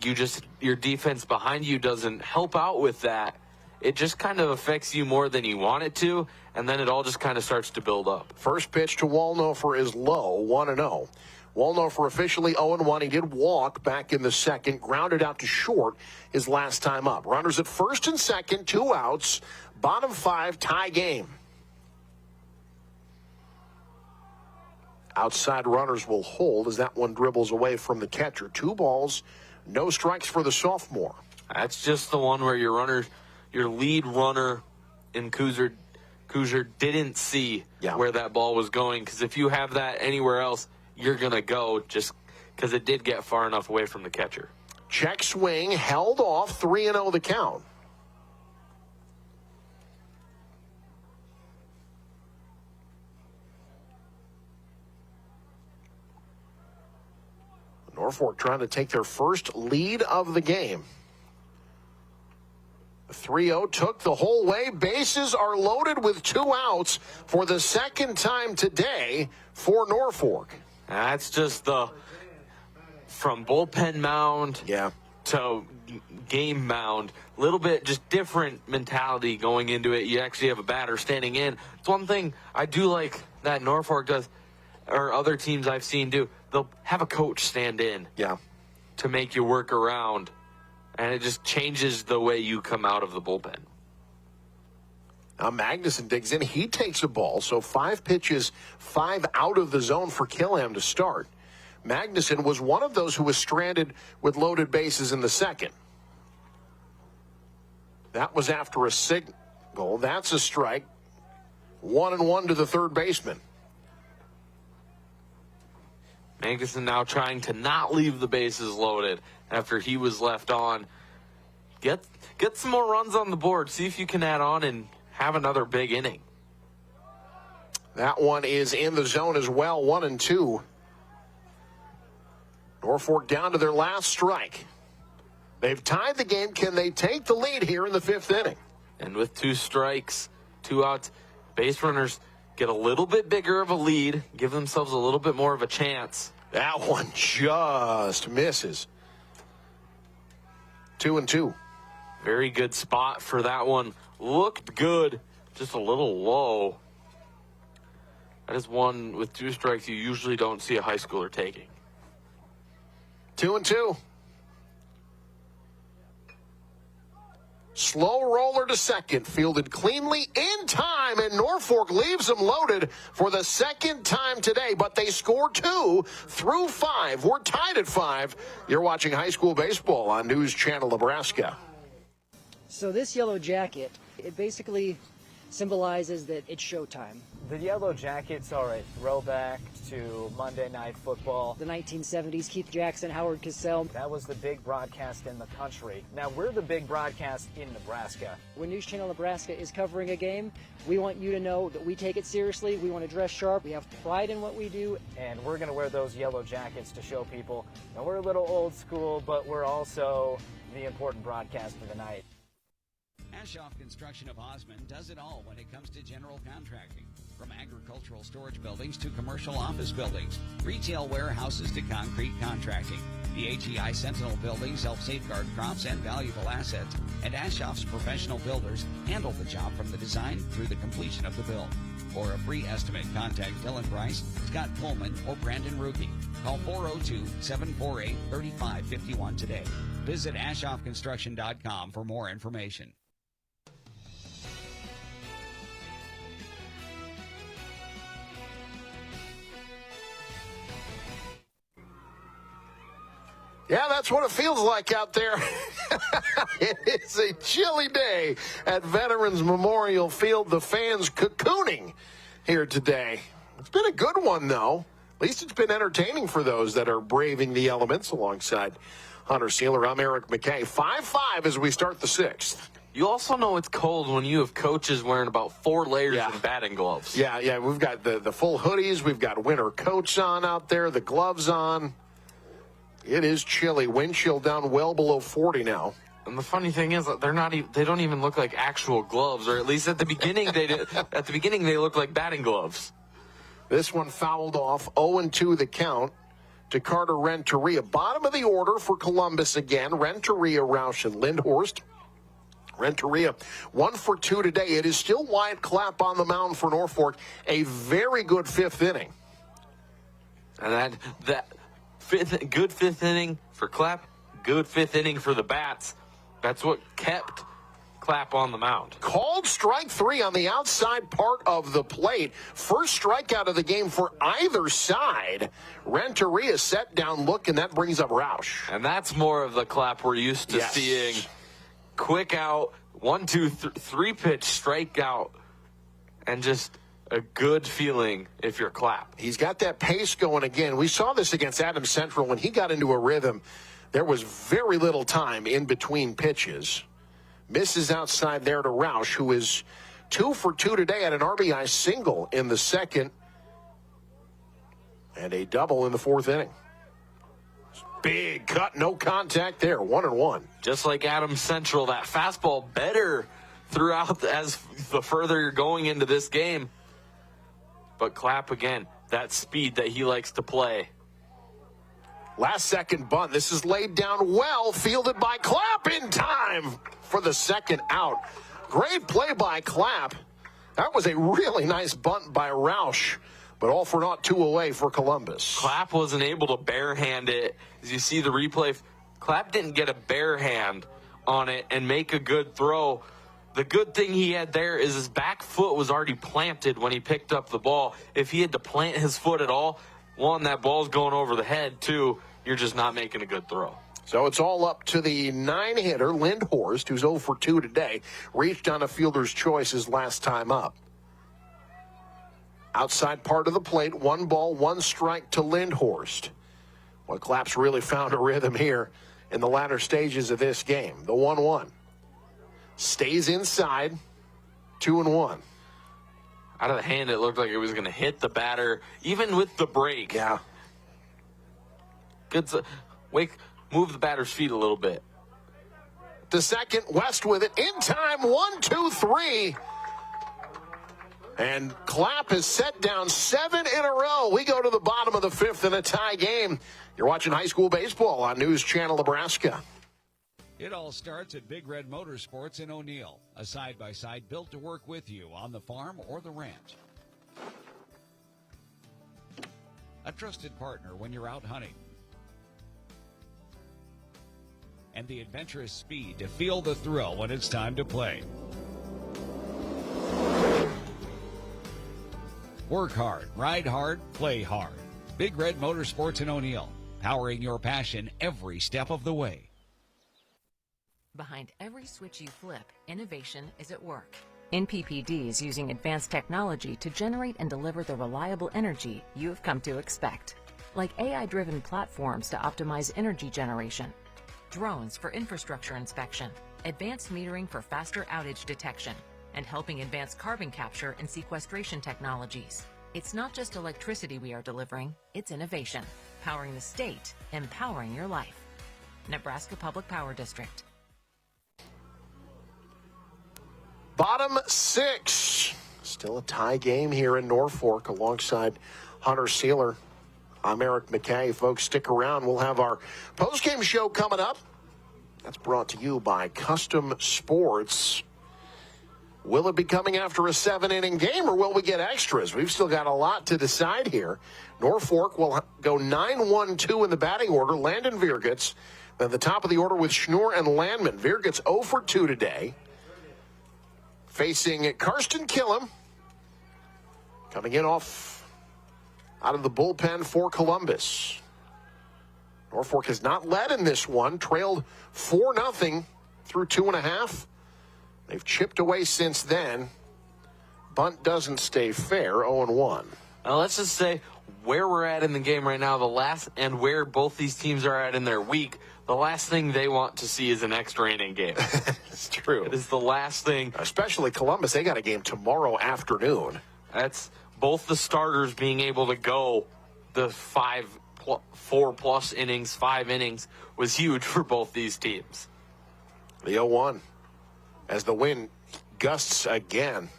your defense behind you doesn't help out with that. It just kind of affects you more than you want it to, and then it all just kind of starts to build up. First pitch to Wallnofer is low, 1-0. Wallnofer officially 0-1. He did walk back in the second, grounded out to short his last time up. Runners at first and second, 2 outs, bottom 5, tie game. Outside runners will hold as that one dribbles away from the catcher. 2 balls, no strikes for the sophomore. That's just the one where your lead runner in Kuzer didn't see where that ball was going, because if you have that anywhere else, you're going to go, just because it did get far enough away from the catcher. Check swing, held off, 3-0 the count. Norfolk trying to take their first lead of the game. 3-0 took the whole way. Bases are loaded with 2 outs for the second time today for Norfolk. That's just from bullpen mound to game mound. A little bit just different mentality going into it. You actually have a batter standing in. It's one thing I do like that Norfolk does, or other teams I've seen do. They'll have a coach stand in to make you work around, and it just changes the way you come out of the bullpen. Now Magnuson digs in. He takes a ball, so 5 pitches, 5 out of the zone for Killam to start. Magnuson was one of those who was stranded with loaded bases in the second. That was after a single. That's a strike. 1-1 to the third baseman. Magnuson now trying to not leave the bases loaded after he was left on. Get some more runs on the board. See if you can add on and have another big inning. That one is in the zone as well, 1-2. Norfolk down to their last strike. They've tied the game. Can they take the lead here in the 5th inning? And with 2 strikes, 2 outs, base runners get a little bit bigger of a lead, give themselves a little bit more of a chance. That one just misses. 2-2. Very good spot for that one. Looked good, just a little low. That is one with 2 strikes you usually don't see a high schooler taking. 2-2. Slow roller to second, fielded cleanly in time, and Norfolk leaves them loaded for the second time today, but they score 2 through 5. We're tied at 5. You're watching high school baseball on News Channel Nebraska. So this yellow jacket, it basically symbolizes that it's showtime. The Yellow Jackets are a throwback to Monday Night Football. The 1970s, Keith Jackson, Howard Cosell. That was the big broadcast in the country. Now we're the big broadcast in Nebraska. When News Channel Nebraska is covering a game, we want you to know that we take it seriously. We want to dress sharp. We have pride in what we do. And we're going to wear those yellow jackets to show people. Now we're a little old school, but we're also the important broadcast of the night. Ashoff Construction of Osmond does it all when it comes to general contracting. From agricultural storage buildings to commercial office buildings, retail warehouses to concrete contracting. The AGI Sentinel buildings help safeguard crops and valuable assets, and Ashoff's professional builders handle the job from the design through the completion of the build. For a free estimate, contact Dylan Price, Scott Pullman, or Brandon Ruge. Call 402-748-3551 today. Visit AshoffConstruction.com for more information. Yeah, that's what it feels like out there. It is a chilly day at Veterans Memorial Field. The fans cocooning here today. It's been a good one, though. At least it's been entertaining for those that are braving the elements alongside Hunter Sealer. I'm Eric McKay. 5-5 as we start the 6th. You also know it's cold when you have coaches wearing about 4 layers of batting gloves. Yeah, we've got the full hoodies. We've got winter coats on out there, the gloves on. It is chilly. Wind chill down well below 40 now. And the funny thing is that they don't even look like actual gloves, or at least at the beginning they did. At the beginning they look like batting gloves. This one fouled off. 0-2 the count to Carter Renteria. Bottom of the order for Columbus again. Renteria, Roush, and Lindhorst. Renteria 1 for 2 today. It is still Wyatt Clapp on the mound for Norfolk. A very good fifth inning. And that good fifth inning for Clapp, good fifth inning for the Bats. That's what kept Clapp on the mound. Called strike 3 on the outside part of the plate. First strikeout of the game for either side. Renteria set down look, and that brings up Roush. And that's more of the Clapp we're used to seeing. Quick out, 1, 2, 3 pitch strikeout, and just a good feeling if you're Clapp. He's got that pace going again. We saw this against Adams Central. When he got into a rhythm, there was very little time in between pitches. Misses outside there to Roush, who is 2 for 2 today at an RBI single in the second and a double in the fourth inning. Big cut, no contact there, 1-1. Just like Adams Central, that fastball better throughout as the further you're going into this game. But Clapp again, that speed that he likes to play. Last second bunt. This is laid down well, fielded by Clapp in time for the second out. Great play by Clapp. That was a really nice bunt by Roush, but all for naught, 2 away for Columbus. Clapp wasn't able to barehand it. As you see the replay, Clapp didn't get a bare hand on it and make a good throw. The good thing he had there is his back foot was already planted when he picked up the ball. If he had to plant his foot at all, one, that ball's going over the head. 2, you're just not making a good throw. So it's all up to the 9-hitter, Lindhorst, who's 0 for 2 today. Reached on a fielder's choice his last time up. Outside part of the plate, 1 ball, 1 strike to Lindhorst. Well, Clapp's really found a rhythm here in the latter stages of this game. The 1-1. Stays inside, 2-1. Out of the hand, it looked like it was going to hit the batter, even with the break. Yeah. Good. Move the batter's feet a little bit. To second, West with it. In time, 1, 2, 3. And Clapp has set down 7 in a row. We go to the bottom of the 5th in a tie game. You're watching high school baseball on News Channel Nebraska. It all starts at Big Red Motorsports in O'Neill, a side-by-side built to work with you on the farm or the ranch. A trusted partner when you're out hunting. And the adventurous speed to feel the thrill when it's time to play. Work hard, ride hard, play hard. Big Red Motorsports in O'Neill, powering your passion every step of the way. Behind every switch you flip, innovation is at work. NPPD is using advanced technology to generate and deliver the reliable energy you've come to expect, like AI-driven platforms to optimize energy generation, drones for infrastructure inspection, advanced metering for faster outage detection, and helping advance carbon capture and sequestration technologies. It's not just electricity we are delivering, it's innovation, powering the state, empowering your life. Nebraska Public Power District. Bottom 6. Still a tie game here in Norfolk alongside Hunter Sealer. I'm Eric McKay. Folks, stick around. We'll have our postgame show coming up. That's brought to you by Custom Sports. Will it be coming after a 7-inning game, or will we get extras? We've still got a lot to decide here. Norfolk will go 9-1-2 in the batting order. Landon Virgits at the top of the order with Schnur and Landman. Virgits 0 for 2 today. Facing Karsten Killam, coming in out of the bullpen for Columbus. Norfolk has not led in this one, trailed 4-0 through 2.5. They've chipped away since then. Bunt doesn't stay fair, 0-1. Now let's just say where we're at in the game right now, and where both these teams are at in their week. The last thing they want to see is an extra inning game. It's true. It is the last thing. Especially Columbus. They got a game tomorrow afternoon. That's both the starters being able to go the 4+ innings, 5 innings was huge for both these teams. The 0-1 as the wind gusts again.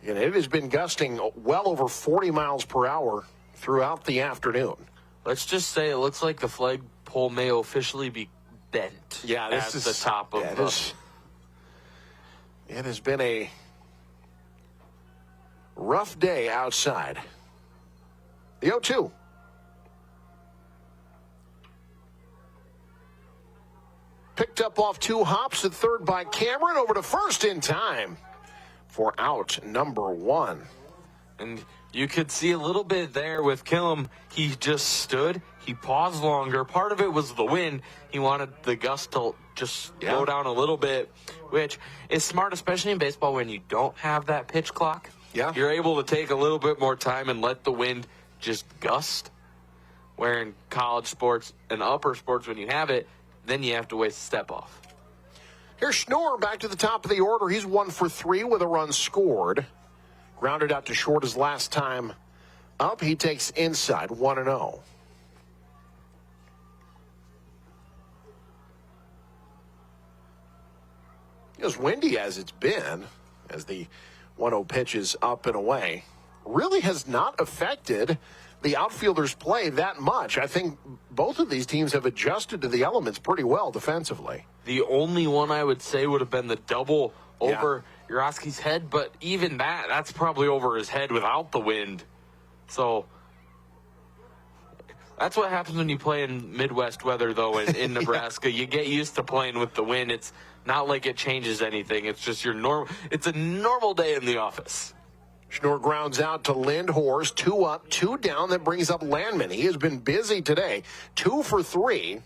And it has been gusting well over 40 miles per hour throughout the afternoon. Let's just say it looks like the flagpole may officially be bent. Yeah, this is the top of It has been a rough day outside. The 0-2. Picked up off 2 hops at third by Cameron, over to first in time for out number 1. And you could see a little bit there with Killam. He just stood. He paused longer. Part of it was the wind. He wanted the gust to just slow down a little bit, which is smart, especially in baseball when you don't have that pitch clock. Yeah. You're able to take a little bit more time and let the wind just gust. Where in college sports and upper sports, when you have it, then you have to waste a step off. Here's Schnorr back to the top of the order. He's 1 for 3 with a run scored. Grounded out to short his last time up. He takes inside 1-0. As windy as it's been, as the 1-0 pitch is up and away, really has not affected the outfielders' play that much. I think both of these teams have adjusted to the elements pretty well defensively. The only one I would say would have been the double over Yurowski's head, but even that's probably over his head without the wind. So that's what happens when you play in Midwest weather, though, in Nebraska. You get used to playing with the wind. It's not like it changes anything. It's just it's a normal day in the office. Schnorr grounds out to Lindhorst, 2 up, 2 down. That brings up Landman. He has been busy today, 2 for 3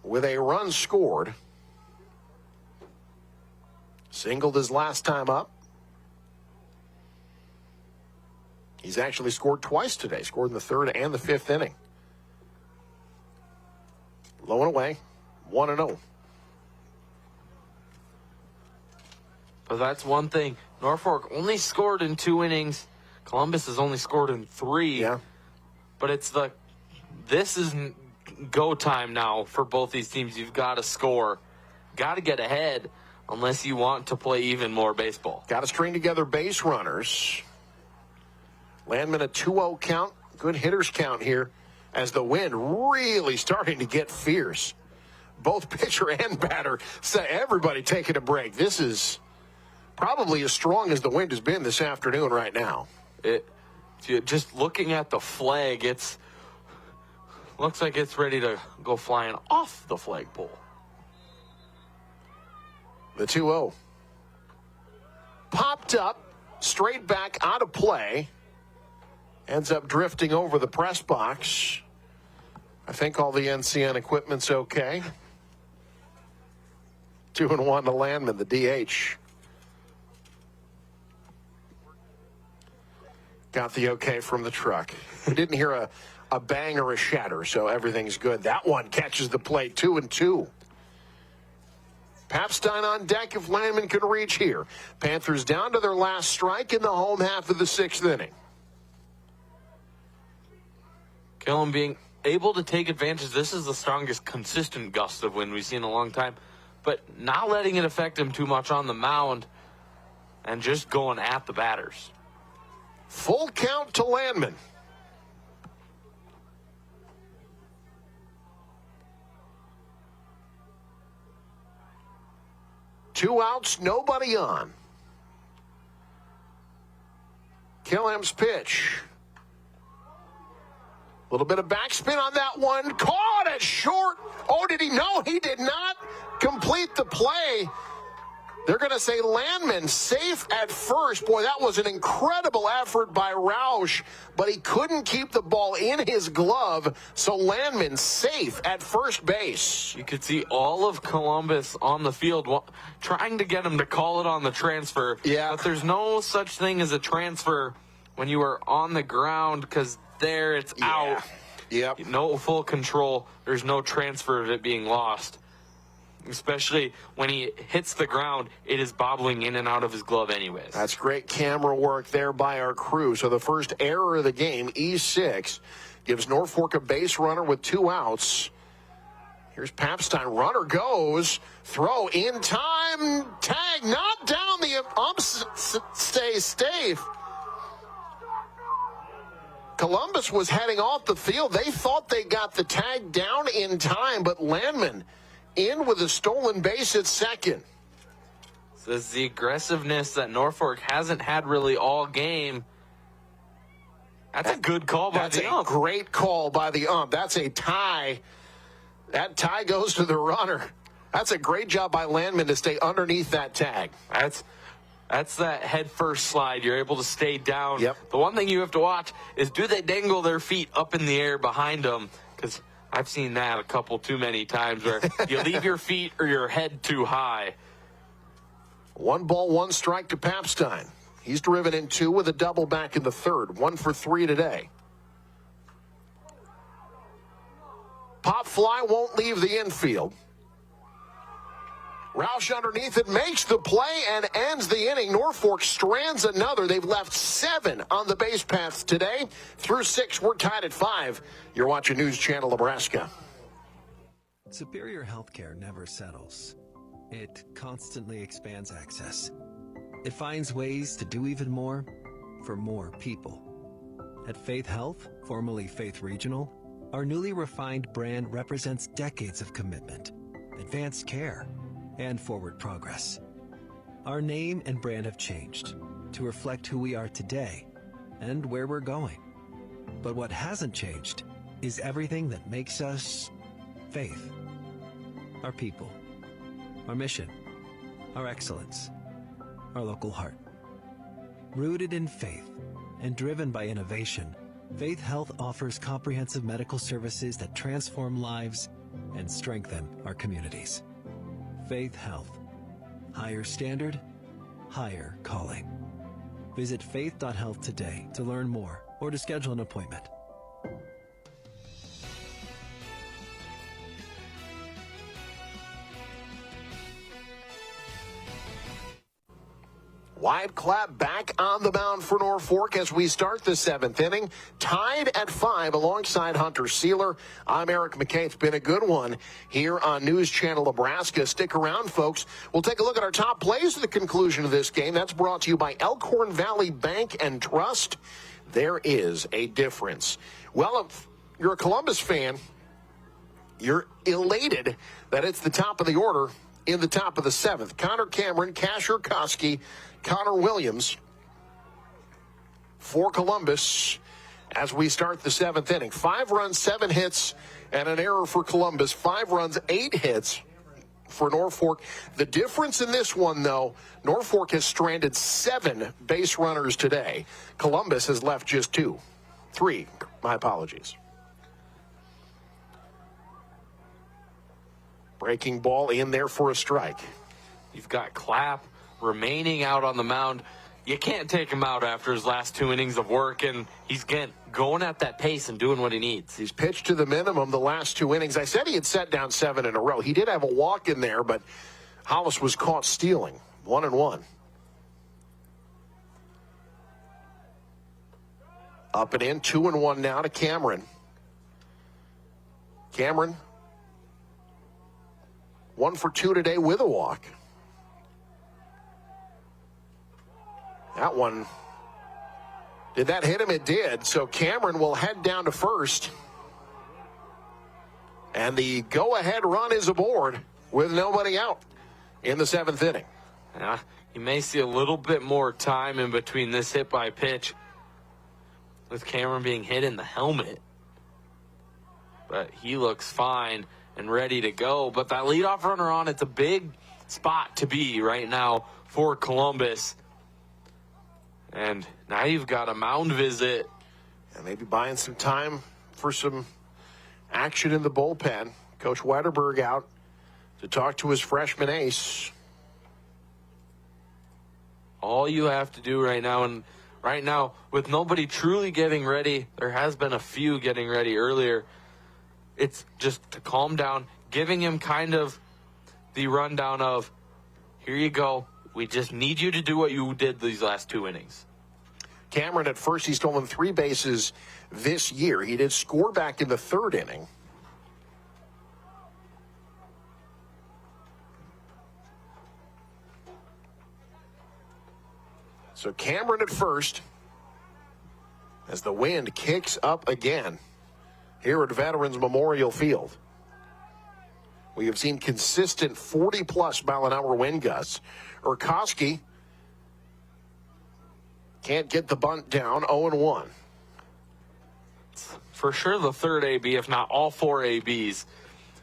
with a run scored. Singled his last time up. He's actually scored twice today, scored in the 3rd and the 5th inning. Low and away, 1-0. But that's one thing. Norfolk only scored in 2 innings. Columbus has only scored in 3. Yeah. But this is go time now for both these teams. You've got to score. Got to get ahead unless you want to play even more baseball. Got to string together base runners. Landman a 2-0 count. Good hitters count here as the wind really starting to get fierce. Both pitcher and batter say everybody taking a break. This is probably as strong as the wind has been this afternoon right now. Just looking at the flag, looks like it's ready to go flying off the flagpole. The 2-0. Popped up, straight back out of play. Ends up drifting over the press box. I think all the NCN equipment's okay. 2-1 to Landman, the DH. Got the okay from the truck. We didn't hear a bang or a shatter, so everything's good. That one catches the plate, 2-2. Papstein on deck if Landman can reach here. Panthers down to their last strike in the home half of the 6th inning. Killam being able to take advantage. This is the strongest consistent gust of wind we've seen in a long time. But not letting it affect him too much on the mound and just going at the batters. Full count to Landman. Two outs, nobody on. Killam's pitch. A little bit of backspin on that one. Caught it short. Oh, did he? No, he did not complete the play. They're going to say Landman safe at first. Boy, that was an incredible effort by Roush, but he couldn't keep the ball in his glove, so Landman safe at first base. You could see all of Columbus on the field trying to get him to call it on the transfer. Yeah. But there's no such thing as a transfer when you are on the ground because there it's out. Yep. No full control. There's no transfer of it being lost. Especially when he hits the ground, it is bobbling in and out of his glove anyways. That's great camera work there by our crew. So the first error of the game, E6, gives Norfolk a base runner with 2 outs. Here's Papstein. Runner goes. Throw in time. Tag not down the umps. stay safe. Columbus was heading off the field. They thought they got the tag down in time, but Landman in with a stolen base at second. This is the aggressiveness that Norfolk hasn't had really all game. That's a good call by the ump. That's a great call by the ump. That's a tie. That tie goes to the runner. That's a great job by Landman to stay underneath that tag. That's that head first slide. You're able to stay down. Yep. The one thing you have to watch is, do they dangle their feet up in the air behind them? Because I've seen that a couple too many times where you leave your feet or your head too high. 1 ball, 1 strike to Papstein. He's driven in 2 with a double back in the third. 1 for 3 today. Pop fly won't leave the infield. Roush underneath it, makes the play and ends the inning. Norfolk strands another. They've left 7 on the base paths today. Through 6, we're tied at 5. You're watching News Channel Nebraska. Superior healthcare never settles. It constantly expands access. It finds ways to do even more for more people. At Faith Health, formerly Faith Regional, our newly refined brand represents decades of commitment, advanced care, and forward progress. Our name and brand have changed to reflect who we are today and where we're going. But what hasn't changed is everything that makes us Faith. Our people, our mission, our excellence, our local heart. Rooted in faith and driven by innovation, Faith Health offers comprehensive medical services that transform lives and strengthen our communities. Faith Health. Higher standard, higher calling. Visit faith.health today to learn more or to schedule an appointment. Wide clap back on the mound for Norfolk as we start the 7th inning. Tied at 5 alongside Hunter Sealer. I'm Eric McKay. It's been a good one here on News Channel Nebraska. Stick around, folks. We'll take a look at our top plays at the conclusion of this game. That's brought to you by Elkhorn Valley Bank and Trust. There is a difference. Well, if you're a Columbus fan, you're elated that it's the top of the order in the top of the 7th. Connor Cameron, Kasher Koski, Connor Williams for Columbus as we start the 7th inning. 5 runs, 7 hits, and an error for Columbus. 5 runs, 8 hits for Norfolk. The difference in this one, though, Norfolk has stranded 7 base runners today. Columbus has left just 2. 3, my apologies. Breaking ball in there for a strike. You've got Clapp remaining out on the mound. You can't take him out after his last 2 innings of work, and he's going at that pace and doing what he needs. He's pitched to the minimum the last 2 innings. I said he had set down 7 in a row. He did have a walk in there, but Hollis was caught stealing. 1-1. Up and in, 2-1 now to Cameron. Cameron, 1 for 2 today with a walk. That one, did that hit him? It did. So Cameron will head down to first. And the go-ahead run is aboard with nobody out in the 7th inning. Yeah, you may see a little bit more time in between this hit by pitch with Cameron being hit in the helmet. But he looks fine and ready to go. But that leadoff runner on, it's a big spot to be right now for Columbus. And now you've got a mound visit. And maybe buying some time for some action in the bullpen. Coach Wetterberg out to talk to his freshman ace. All you have to do right now, and right now, with nobody truly getting ready, there has been a few getting ready earlier. It's just to calm down, giving him kind of the rundown of, here you go. We just need you to do what you did these last 2 innings. Cameron, at first, he's stolen 3 bases this year. He did score back in the 3rd inning. So Cameron at first as the wind kicks up again here at Veterans Memorial Field. We have seen consistent 40-plus mile-an-hour wind gusts. Urkowski can't get the bunt down, 0-1. For sure the third AB, if not all four ABs,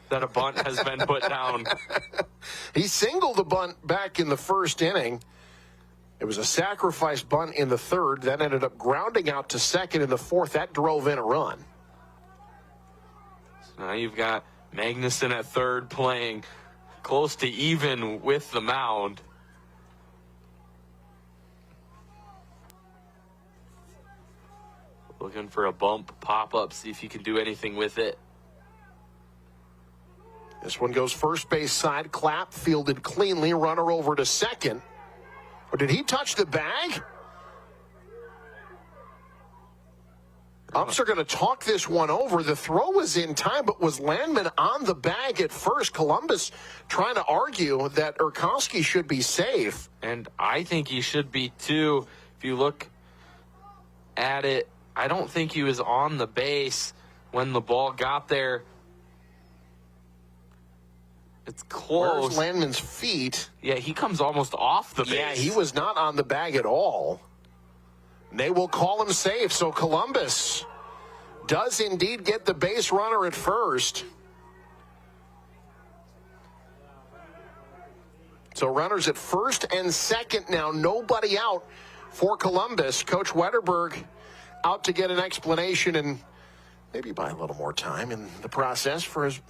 that a bunt has been put down. He singled the bunt back in the first inning. It was a sacrifice bunt in the third, then ended up grounding out to second in the fourth. That drove in a run. So now you've got Magnuson at third playing close to even with the mound. Looking for a bump, pop up, see if you can do anything with it. This one goes first base side. Clapp fielded cleanly. Runner over to second. Or did he touch the bag? Umps are going to talk this one over. The throw was in time, but was Landman on the bag at first? Columbus trying to argue that Urkowski should be safe. And I think he should be too. If you look at it, I don't think he was on the base when the ball got there. It's close. Where's Landman's feet? Yeah, he comes almost off the base. Yeah, he was not on the bag at all. They will call him safe, so Columbus does indeed get the base runner at first. So runners at first and second now, nobody out for Columbus. Coach Wetterberg out to get an explanation and maybe buy a little more time in the process for his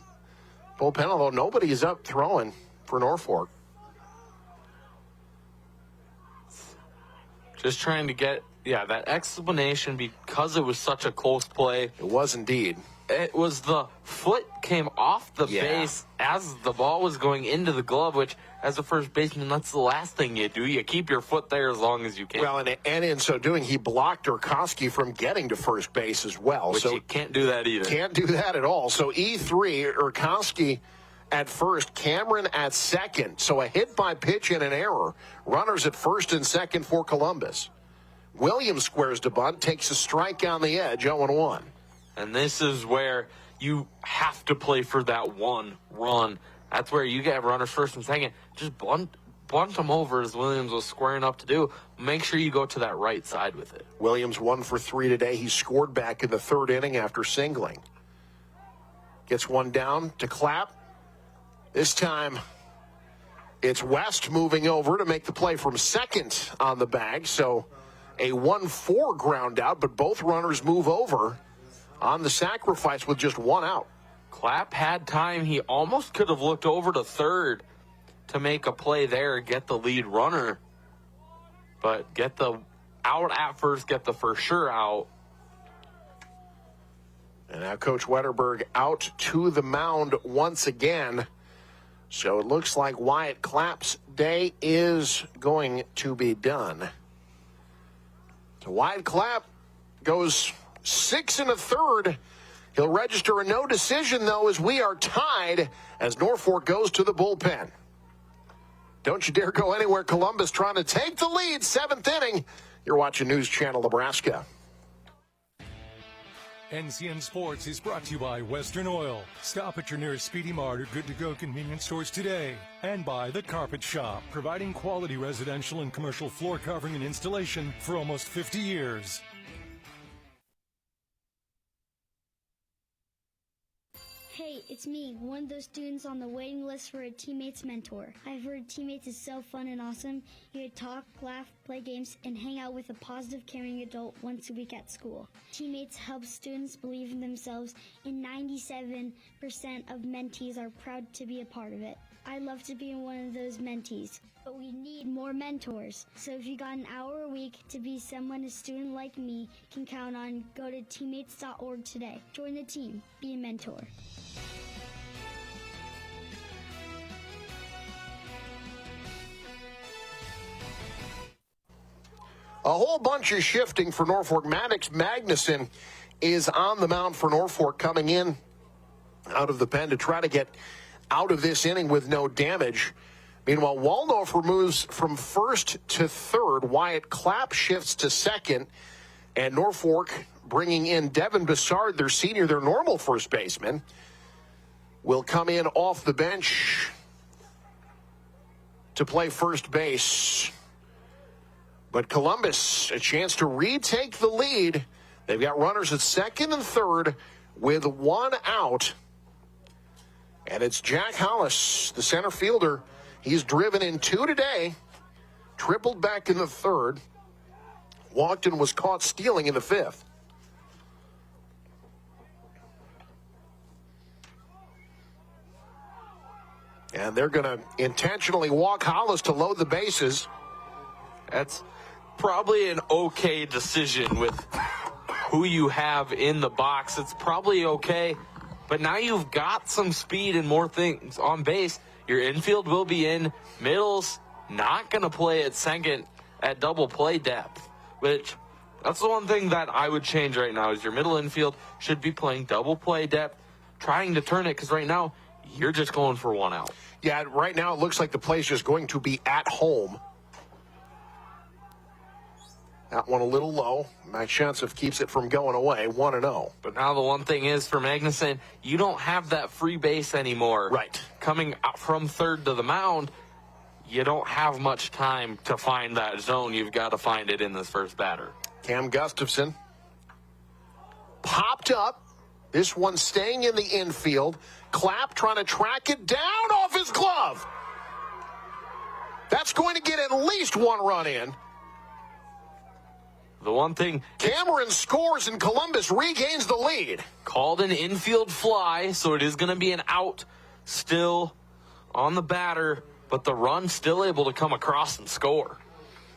bullpen, although nobody is up throwing for Norfolk. Just trying to get, that explanation because it was such a close play. It was indeed. It was the foot came off the base as the ball was going into the glove, which as a first baseman, that's the last thing you do. You keep your foot there as long as you can. Well, and in so doing, he blocked Urkowski from getting to first base as well. Which so you can't do that either. Can't do that at all. So E3, Urkowski at first, Cameron at second. So a hit by pitch and an error. Runners at first and second for Columbus. Williams squares to bunt, takes a strike on the edge, 0-1. And this is where you have to play for that one run. That's where you get runners first and second. Just bunt them over as Williams was squaring up to do. Make sure you go to that right side with it. Williams 1 for 3 today. He scored back in the third inning after singling. Gets one down to Clapp. This time it's West moving over to make the play from second on the bag. So a 1-4 ground out, but both runners move over on the sacrifice with just one out. Clapp had time. He almost could have looked over to third to make a play there, get the lead runner. But get the out at first, get the for sure out. And now Coach Wetterberg out to the mound once again. So it looks like Wyatt Clapp's day is going to be done. So Wyatt Clapp goes 6 1/3. He'll register a no decision, though, as we are tied as Norfolk goes to the bullpen. Don't you dare go anywhere. Columbus trying to take the lead, 7th inning. You're watching News Channel Nebraska. NCN Sports is brought to you by Western Oil. Stop at your nearest Speedy Mart or good-to-go convenience stores today. And by The Carpet Shop, providing quality residential and commercial floor covering and installation for almost 50 years. Hey, it's me, one of those students on the waiting list for a teammate's mentor. I've heard teammates is so fun and awesome. You get to talk, laugh, play games, and hang out with a positive, caring adult once a week at school. Teammates help students believe in themselves, and 97% of mentees are proud to be a part of it. I'd love to be one of those mentees, but we need more mentors. So if you got an hour a week to be someone a student like me can count on, go to teammates.org today. Join the team. Be a mentor. A whole bunch of shifting for Norfolk. Maddox Magnuson is on the mound for Norfolk, coming in out of the pen to try to get out of this inning with no damage. Meanwhile, Waldorfer moves from first to third. Wyatt Clapp shifts to second. And Norfolk bringing in Devin Bissard, their senior, their normal first baseman, will come in off the bench to play first base. But Columbus, a chance to retake the lead. They've got runners at second and third with one out. And it's Jack Hollis, the center fielder. He's driven in two today, tripled back in the third. Walked and was caught stealing in the fifth. And they're going to intentionally walk Hollis to load the bases. That's probably an okay decision with who you have in the box. It's probably okay. But now you've got some speed and more things on base. Your infield will be in. Middle's not going to play at second at double play depth, which that's the one thing that I would change right now is your middle infield should be playing double play depth, trying to turn it because right now you're just going for one out. Yeah, right now it looks like the play's just going to be at home. That one a little low. Max Shantzeff keeps it from going away, 1-0. But now the one thing is for Magnuson, you don't have that free base anymore. Right. Coming out from third to the mound, you don't have much time to find that zone. You've got to find it in this first batter. Cam Gustafson popped up. This one staying in the infield. Clapp trying to track it down off his glove. That's going to get at least one run in. The one thing, Cameron scores and Columbus regains the lead. Called an infield fly, so it is going to be an out still on the batter, but the run still able to come across and score.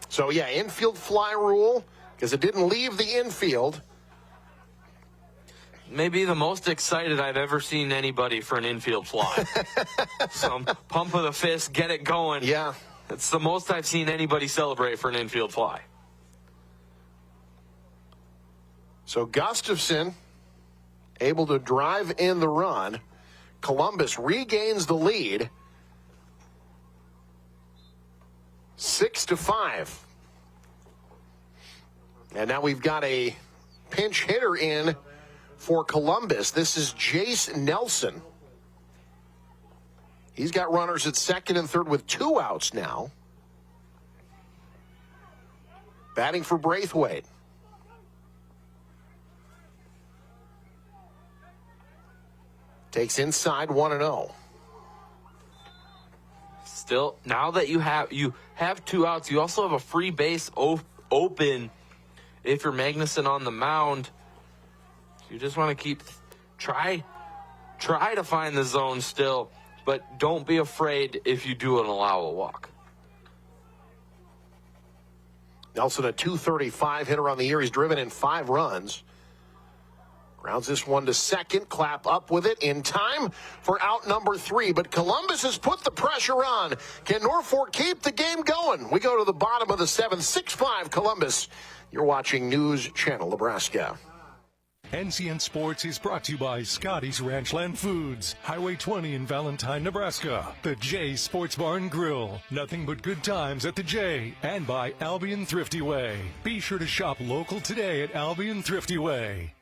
So, yeah, infield fly rule because it didn't leave the infield. Maybe the most excited I've ever seen anybody for an infield fly. Some pump of the fist, get it going. Yeah. It's the most I've seen anybody celebrate for an infield fly. So Gustafson able to drive in the run. Columbus regains the lead. 6-5. And now we've got a pinch hitter in for Columbus. This is Jace Nelson. He's got runners at second and third with two outs now. Batting for Braithwaite. Takes inside 1-0. Still, now that you have two outs, you also have a free base open if you're Magnuson on the mound. You just want to try to find the zone still, but don't be afraid if you do and allow a walk. Nelson, a .235 hitter on the year. He's driven in 5 runs. Grounds this one to second. Clapp up with it in time for out number 3. But Columbus has put the pressure on. Can Norfolk keep the game going? We go to the bottom of the 7th. 6-5 Columbus. You're watching News Channel Nebraska. NCN Sports is brought to you by Scotty's Ranchland Foods, Highway 20 in Valentine, Nebraska. The J Sports Bar and Grill, nothing but good times at the J, and by Albion Thrifty Way. Be sure to shop local today at Albion Thrifty Way.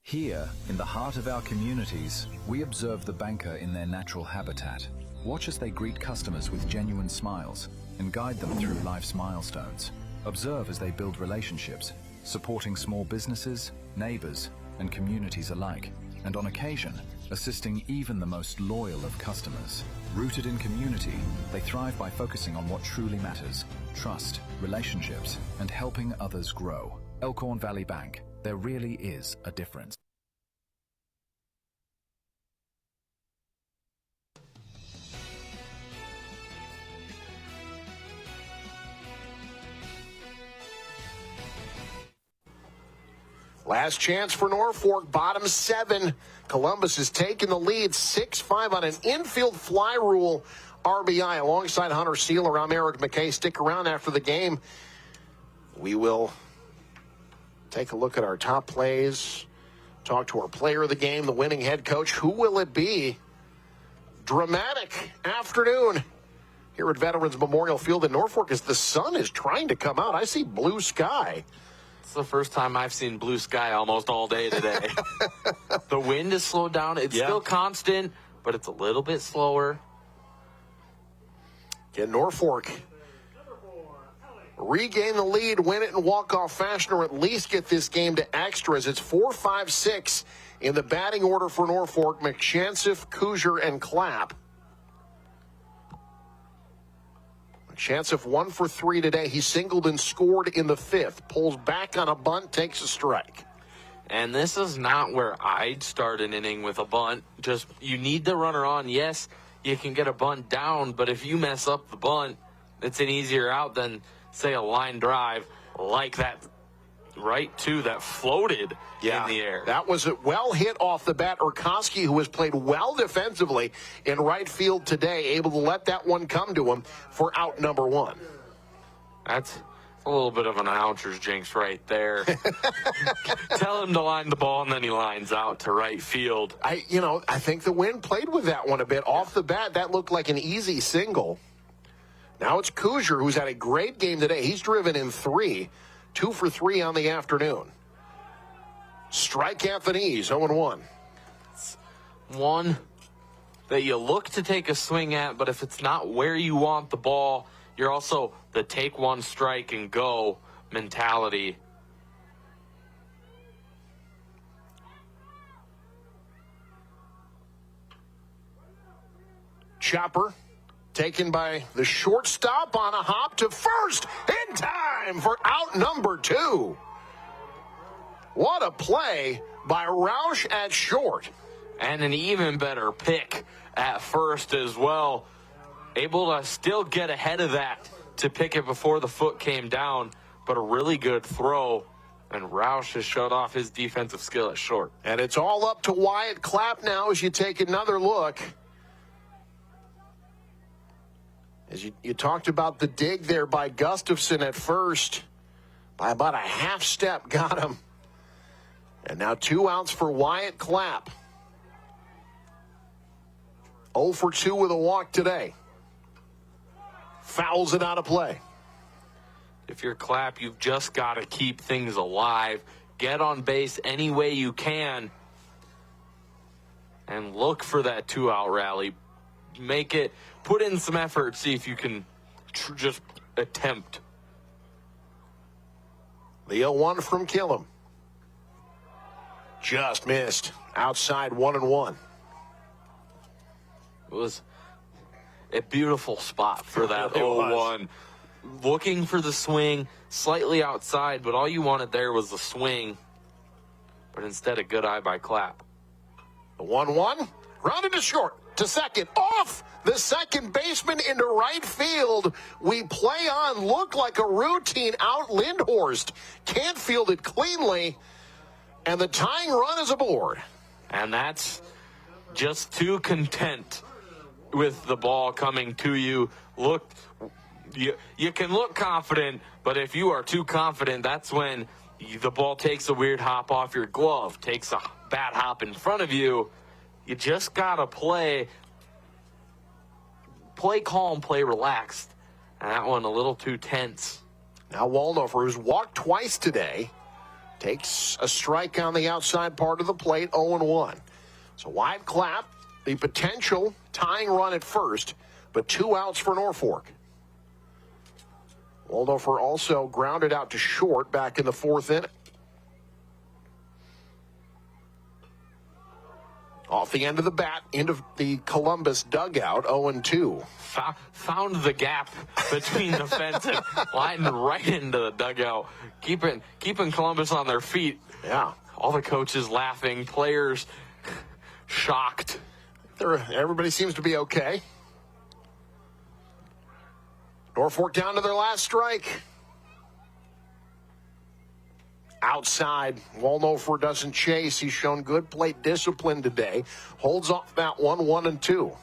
Here, in the heart of our communities, we observe the banker in their natural habitat. Watch as they greet customers with genuine smiles and guide them through life's milestones. Observe as they build relationships, supporting small businesses, neighbors, and communities alike, and on occasion, assisting even the most loyal of customers. Rooted in community, they thrive by focusing on what truly matters: trust, relationships, and helping others grow. Elkhorn Valley Bank. There really is a difference. Last chance for Norfolk, bottom 7. Columbus has taken the lead 6-5 on an infield fly rule RBI alongside Hunter Sealer. I'm Eric McKay. Stick around after the game. We will take a look at our top plays, talk to our player of the game, the winning head coach. Who will it be? Dramatic afternoon here at Veterans Memorial Field in Norfolk as the sun is trying to come out. I see blue sky. It's the first time I've seen blue sky almost all day today. The wind is slowed down. It's still constant, but it's a little bit slower. Can Norfolk regain the lead, win it in walk-off fashion, or at least get this game to extras? It's 4-5-6 in the batting order for Norfolk. McShansif, Kujar, and Clapp. McShansif 1 for 3 today. He singled and scored in the 5th. Pulls back on a bunt, takes a strike. And this is not where I'd start an inning with a bunt. Just, you need the runner on. Yes, you can get a bunt down, but if you mess up the bunt, it's an easier out than, say, a line drive like that right to that floated in the air. That was a well hit off the bat. Urkowski, who has played well defensively in right field today, able to let that one come to him for out number 1. That's a little bit of an announcer's jinx right there. Tell him to line the ball, and then he lines out to right field. I think the wind played with that one a bit. Off the bat, that looked like an easy single. Now it's Kujar, who's had a great game today. He's driven in 3, 2 for 3 on the afternoon. Strike at the knees, 0-1. One that you look to take a swing at, but if it's not where you want the ball, you're also the take one strike and go mentality. Chopper taken by the shortstop on a hop to first in time for out number 2. What a play by Roush at short. And an even better pick at first as well. Able to still get ahead of that to pick it before the foot came down, but a really good throw. And Roush has shut off his defensive skill at short. And it's all up to Wyatt Clapp now as you take another look. As you talked about the dig there by Gustafson at first. By about a half step, got him. And now 2 outs for Wyatt Clapp. 0 for 2 with a walk today. Fouls it out of play. If you're Clapp, you've just got to keep things alive. Get on base any way you can. And look for that 2-out rally. Make it, put in some effort, see if you can just attempt. The 0-1 from Killam. Just missed. Outside 1-1. It was a beautiful spot for that 0-1. Looking for the swing, slightly outside, but all you wanted there was the swing. But instead, a good eye by Clapp. The 1-1, grounded to short, to second, off the second baseman into right field. We play on, look like a routine out. Lindhorst can't field it cleanly, and the tying run is aboard. And that's just too content with the ball coming to you. Look, you can look confident, but if you are too confident, that's when the ball takes a weird hop off your glove, takes a bad hop in front of you. You just got to play calm, play relaxed. And that one a little too tense. Now Waldhofer, who's walked twice today, takes a strike on the outside part of the plate, 0-1. So Wyatt Clapp, the potential tying run at first, but 2 outs for Norfolk. Waldhofer also grounded out to short back in the 4th inning. Off the end of the bat, into the Columbus dugout, 0-2. Found the gap between the fence and lined right into the dugout, keeping Columbus on their feet. Yeah. All the coaches laughing, players shocked. Everybody seems to be okay. Norfolk down to their last strike. Outside, Waldhofer doesn't chase. He's shown good plate discipline today. Holds off that 1-1-2.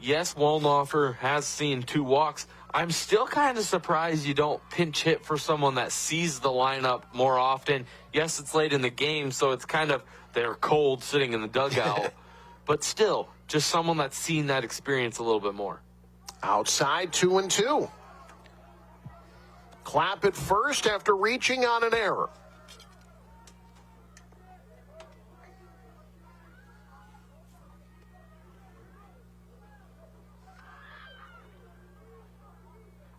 Yes, Waldhofer has seen 2 walks. I'm still kind of surprised you don't pinch hit for someone that sees the lineup more often. Yes, it's late in the game, so it's kind of, they're cold sitting in the dugout. but still, just someone that's seen that experience a little bit more. Outside 2-2. Clapp at first after reaching on an error.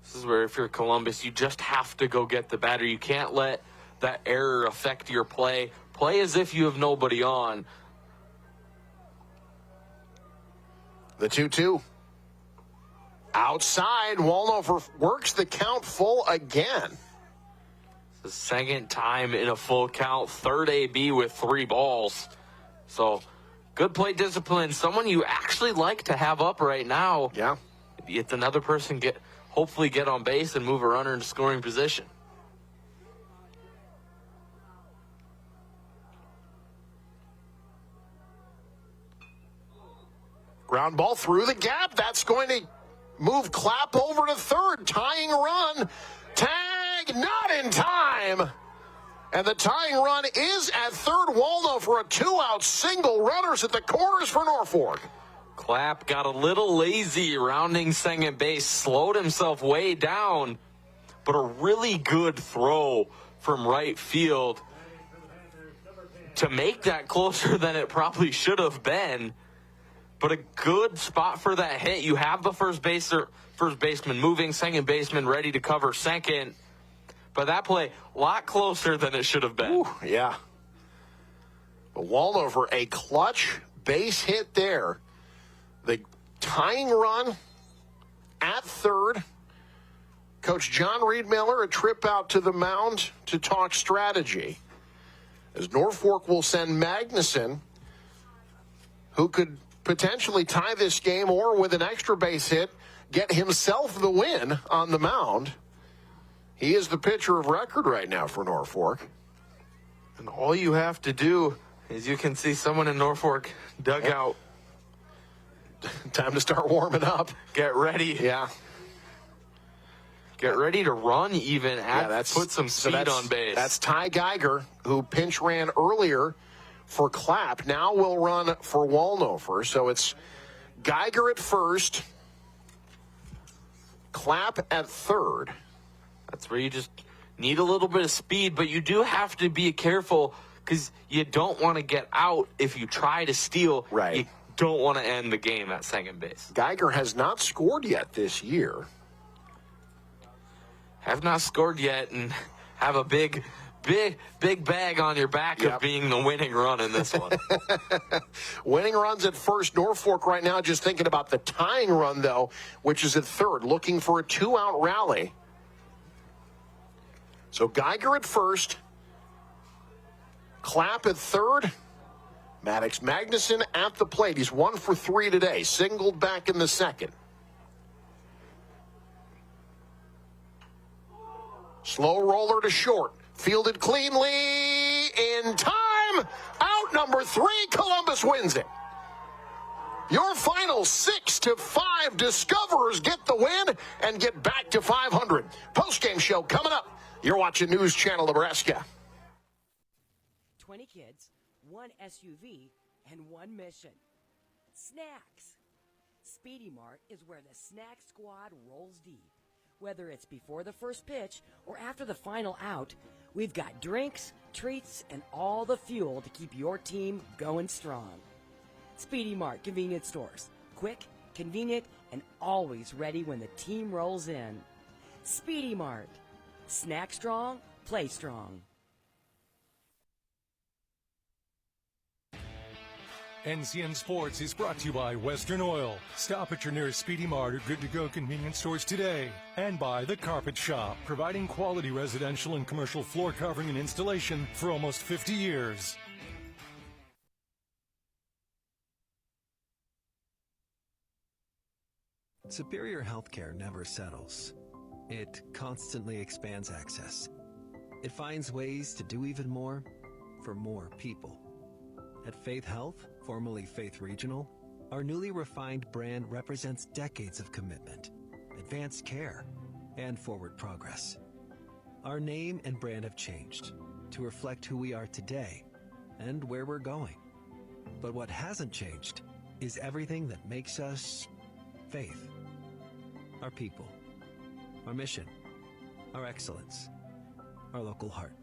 This is where if you're Columbus, you just have to go get the batter. You can't let that error affect your play. Play as if you have nobody on. The 2-2. Outside, Wallnover works the count full again. The second time in a full count, third AB with 3 balls. So, good plate discipline. Someone you actually like to have up right now. Yeah. It's another person hopefully get on base and move a runner into scoring position. Ground ball through the gap. That's going to move Clapp over to third. Tying run. Tag, not in time. And the tying run is at third. Waldo for a 2-out single. Runners at the corners for Norfolk. Clapp got a little lazy rounding second base, slowed himself way down, but a really good throw from right field to make that closer than it probably should have been. But a good spot for that hit. You have the first baseman moving, second baseman ready to cover second. But that play, a lot closer than it should have been. Ooh, yeah. But Waldo for a clutch base hit there. The tying run at third. Coach John Reed Miller, a trip out to the mound to talk strategy. As Norfolk will send Magnuson, who could potentially tie this game or with an extra base hit, get himself the win on the mound. He is the pitcher of record right now for Norfolk. And all you have to do is you can see someone in Norfolk dugout. Time to start warming up. Get ready. Yeah. Get ready to run even. Put some speed on base. That's Ty Geiger, who pinch ran earlier for Clapp. Now will run for Wallnofer. So it's Geiger at first, Clapp at third. That's where you just need a little bit of speed, but you do have to be careful because you don't want to get out if you try to steal. Right. You don't want to end the game at second base. Geiger has not scored yet this year. Have not scored yet and have a big bag on your back of being the winning run in this one. Winning runs at first. Norfolk right now just thinking about the tying run, though, which is at third, looking for a 2-out rally. So Geiger at first, Clapp at third, Maddox Magnuson at the plate. He's 1 for 3 today, singled back in the second. Slow roller to short. Fielded cleanly in time. Out number 3. Columbus wins it. Your final 6-5. Discoverers get the win and get back to 500. Postgame show coming up. You're watching News Channel Nebraska. 20 kids, 1 SUV, and 1 mission. Snacks. Speedy Mart is where the snack squad rolls deep. Whether it's before the first pitch or after the final out, we've got drinks, treats, and all the fuel to keep your team going strong. Speedy Mart convenience stores. Quick, convenient, and always ready when the team rolls in. Speedy Mart. Snack strong, play strong. NCN Sports is brought to you by Western Oil. Stop at your nearest Speedy Mart or Good to Go convenience stores today. And by The Carpet Shop, providing quality residential and commercial floor covering and installation for almost 50 years. Superior healthcare never settles. It constantly expands access. It finds ways to do even more for more people. At Faith Health, formerly Faith Regional, our newly refined brand represents decades of commitment, advanced care, and forward progress. Our name and brand have changed to reflect who we are today and where we're going. But what hasn't changed is everything that makes us Faith. Our people, our mission, our excellence, our local heart.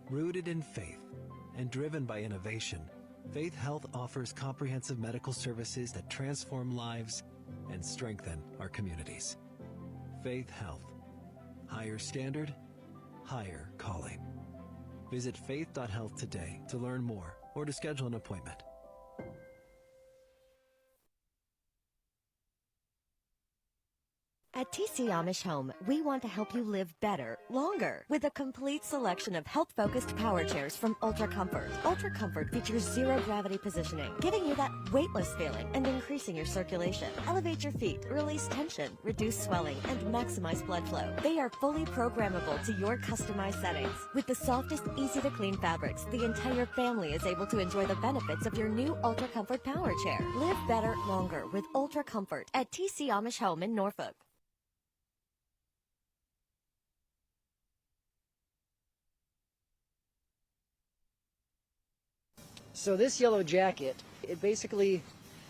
Rooted in faith and driven by innovation, Faith Health offers comprehensive medical services that transform lives and strengthen our communities. Faith Health. Higher standard, higher calling. Visit faith.health today to learn more or to schedule an appointment. At TC Amish Home, we want to help you live better, longer, with a complete selection of health-focused power chairs from Ultra Comfort. Ultra Comfort features zero-gravity positioning, giving you that weightless feeling and increasing your circulation. Elevate your feet, release tension, reduce swelling, and maximize blood flow. They are fully programmable to your customized settings. With the softest, easy-to-clean fabrics, the entire family is able to enjoy the benefits of your new Ultra Comfort power chair. Live better, longer with Ultra Comfort at TC Amish Home in Norfolk. So this yellow jacket, it basically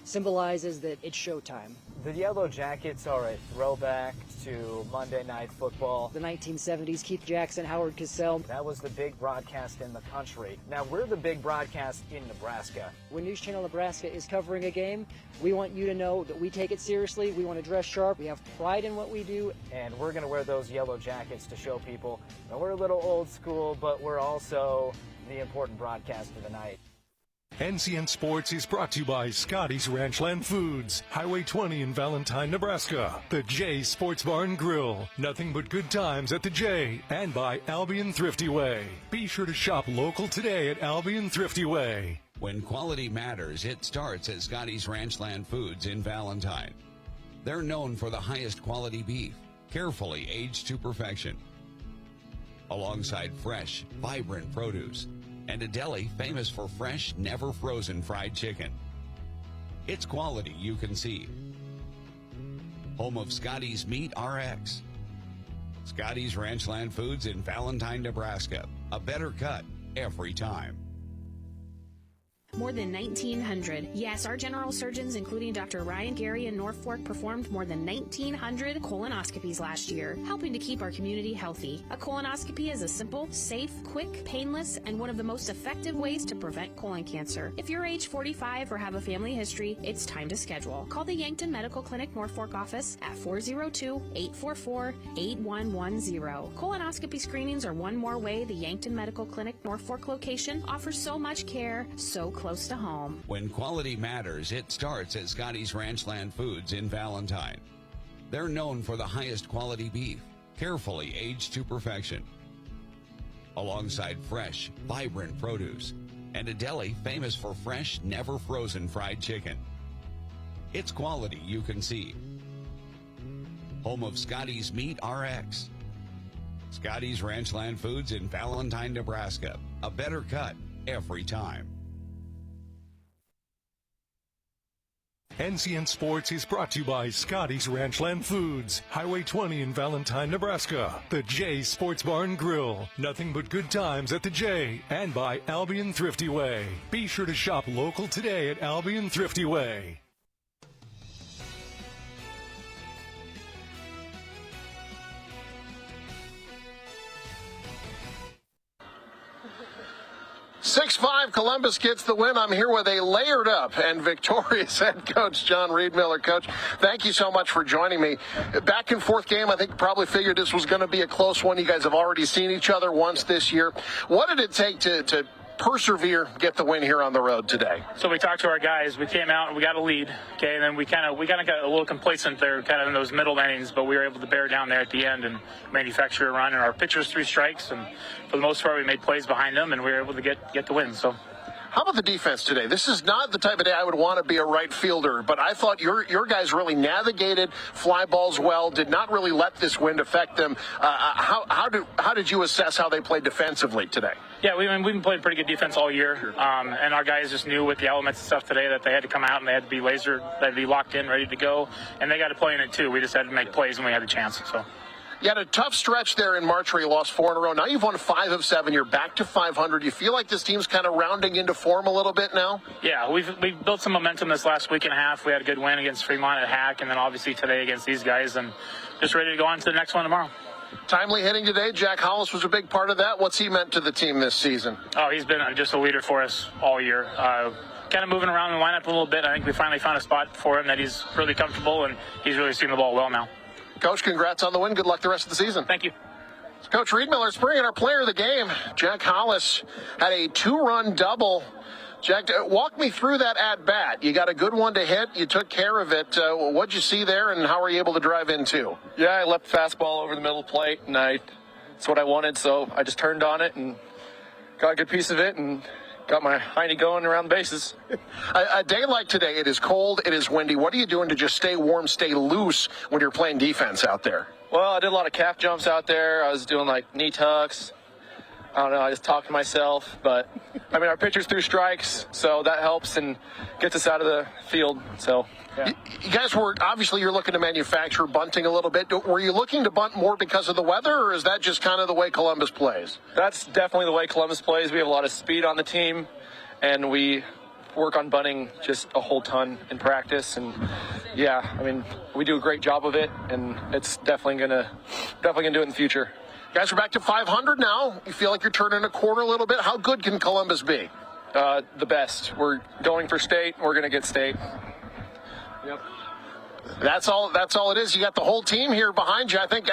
symbolizes that it's showtime. The Yellow Jackets are a throwback to Monday Night Football. The 1970s, Keith Jackson, Howard Cosell. That was the big broadcast in the country. Now we're the big broadcast in Nebraska. When News Channel Nebraska is covering a game, we want you to know that we take it seriously. We want to dress sharp. We have pride in what we do. And we're going to wear those yellow jackets to show people that we're a little old school, but we're also the important broadcast of the night. NCN Sports is brought to you by Scotty's Ranchland Foods, Highway 20 in Valentine, Nebraska. The J Sports Bar and Grill, nothing but good times at the J, and by Albion Thrifty Way. Be sure to shop local today at Albion Thrifty Way. When quality matters, it starts at Scotty's Ranchland Foods in Valentine. They're known for the highest quality beef, carefully aged to perfection, alongside fresh, vibrant produce, and a deli famous for fresh, never frozen fried chicken. It's quality you can see. Home of Scotty's Meat RX. Scotty's Ranchland Foods in Valentine, Nebraska. A better cut every time. More than 1,900. Yes, our general surgeons, including Dr. Ryan Gary in Norfolk, performed more than 1,900 colonoscopies last year, helping to keep our community healthy. A colonoscopy is a simple, safe, quick, painless, and one of the most effective ways to prevent colon cancer. If you're age 45 or have a family history, it's time to schedule. Call the Yankton Medical Clinic Norfolk office at 402-844-8110. Colonoscopy screenings are one more way the Yankton Medical Clinic Norfolk location offers so much care so close to home. When quality matters, it starts at Scotty's Ranchland Foods in Valentine. They're known for the highest quality beef, carefully aged to perfection, alongside fresh, vibrant produce, and a deli famous for fresh, never frozen fried chicken. It's quality you can see. Home of Scotty's Meat RX. Scotty's Ranchland Foods in Valentine, Nebraska. A better cut every time. NCN Sports is brought to you by Scotty's Ranchland Foods, Highway 20 in Valentine, Nebraska. The J Sports Bar and Grill, nothing but good times at the J, and by Albion Thrifty Way. Be sure to shop local today at Albion Thrifty Way. (6-5) Columbus gets the win. I'm here with a layered up and victorious head coach, John Reedmiller. Coach, thank you so much for joining me. Back and forth game, I think you probably figured this was going to be a close one. You guys have already seen each other once this year. What did it take to persevere, get the win here on the road today? So we talked to our guys. We came out and we got a lead. Okay, and then we kind of got a little complacent there, kind of in those middle innings, but we were able to bear down there at the end and manufacture a run. And our pitchers threw strikes, and for the most part, we made plays behind them, and we were able to get the win. So. How about the defense today? This is not the type of day I would want to be a right fielder, but I thought your guys really navigated fly balls well, did not really let this wind affect them. How did you assess how they played defensively today? Yeah, we've been playing pretty good defense all year, and our guys just knew with the elements and stuff today that they had to come out and they had to be they had to be locked in, ready to go, and they got to play in it too. We just had to make plays when we had the chance. So. You had a tough stretch there in March where you lost 4 in a row. Now you've won 5 of 7. You're back to 500. You feel like this team's kind of rounding into form a little bit now? Yeah, we've built some momentum this last week and a half. We had a good win against Fremont at Hack, and then obviously today against these guys, and just ready to go on to the next one tomorrow. Timely hitting today. Jack Hollis was a big part of that. What's he meant to the team this season? Oh, he's been just a leader for us all year. Kind of moving around the lineup a little bit. I think we finally found a spot for him that he's really comfortable, and he's really seeing the ball well now. Coach, congrats on the win. Good luck the rest of the season. Thank you. Coach Reed Miller's bringing our player of the game. Jack Hollis had a 2-run double. Jack, walk me through that at-bat. You got a good one to hit. You took care of it. What'd you see there, and how were you able to drive in, too? Yeah, I left the fastball over the middle of the plate, and that's what I wanted, so I just turned on it and got a good piece of it and got my hiney going around the bases. A day like today, it is cold, it is windy. What are you doing to just stay warm, stay loose when you're playing defense out there? Well, I did a lot of calf jumps out there. I was doing, knee tucks. I don't know, I just talked to myself. But, our pitchers threw strikes, so that helps and gets us out of the field. So, yeah. You guys you're looking to manufacture bunting a little bit. Were you looking to bunt more because of the weather, or is that just kind of the way Columbus plays? That's definitely the way Columbus plays. We have a lot of speed on the team, and we work on bunting just a whole ton in practice. And, we do a great job of it, and it's definitely gonna do it in the future. You guys are back to 500 now. You feel like you're turning a corner a little bit. How good can Columbus be? The best. We're going for state. We're going to get state. Yep. That's all it is. You got the whole team here behind you. I think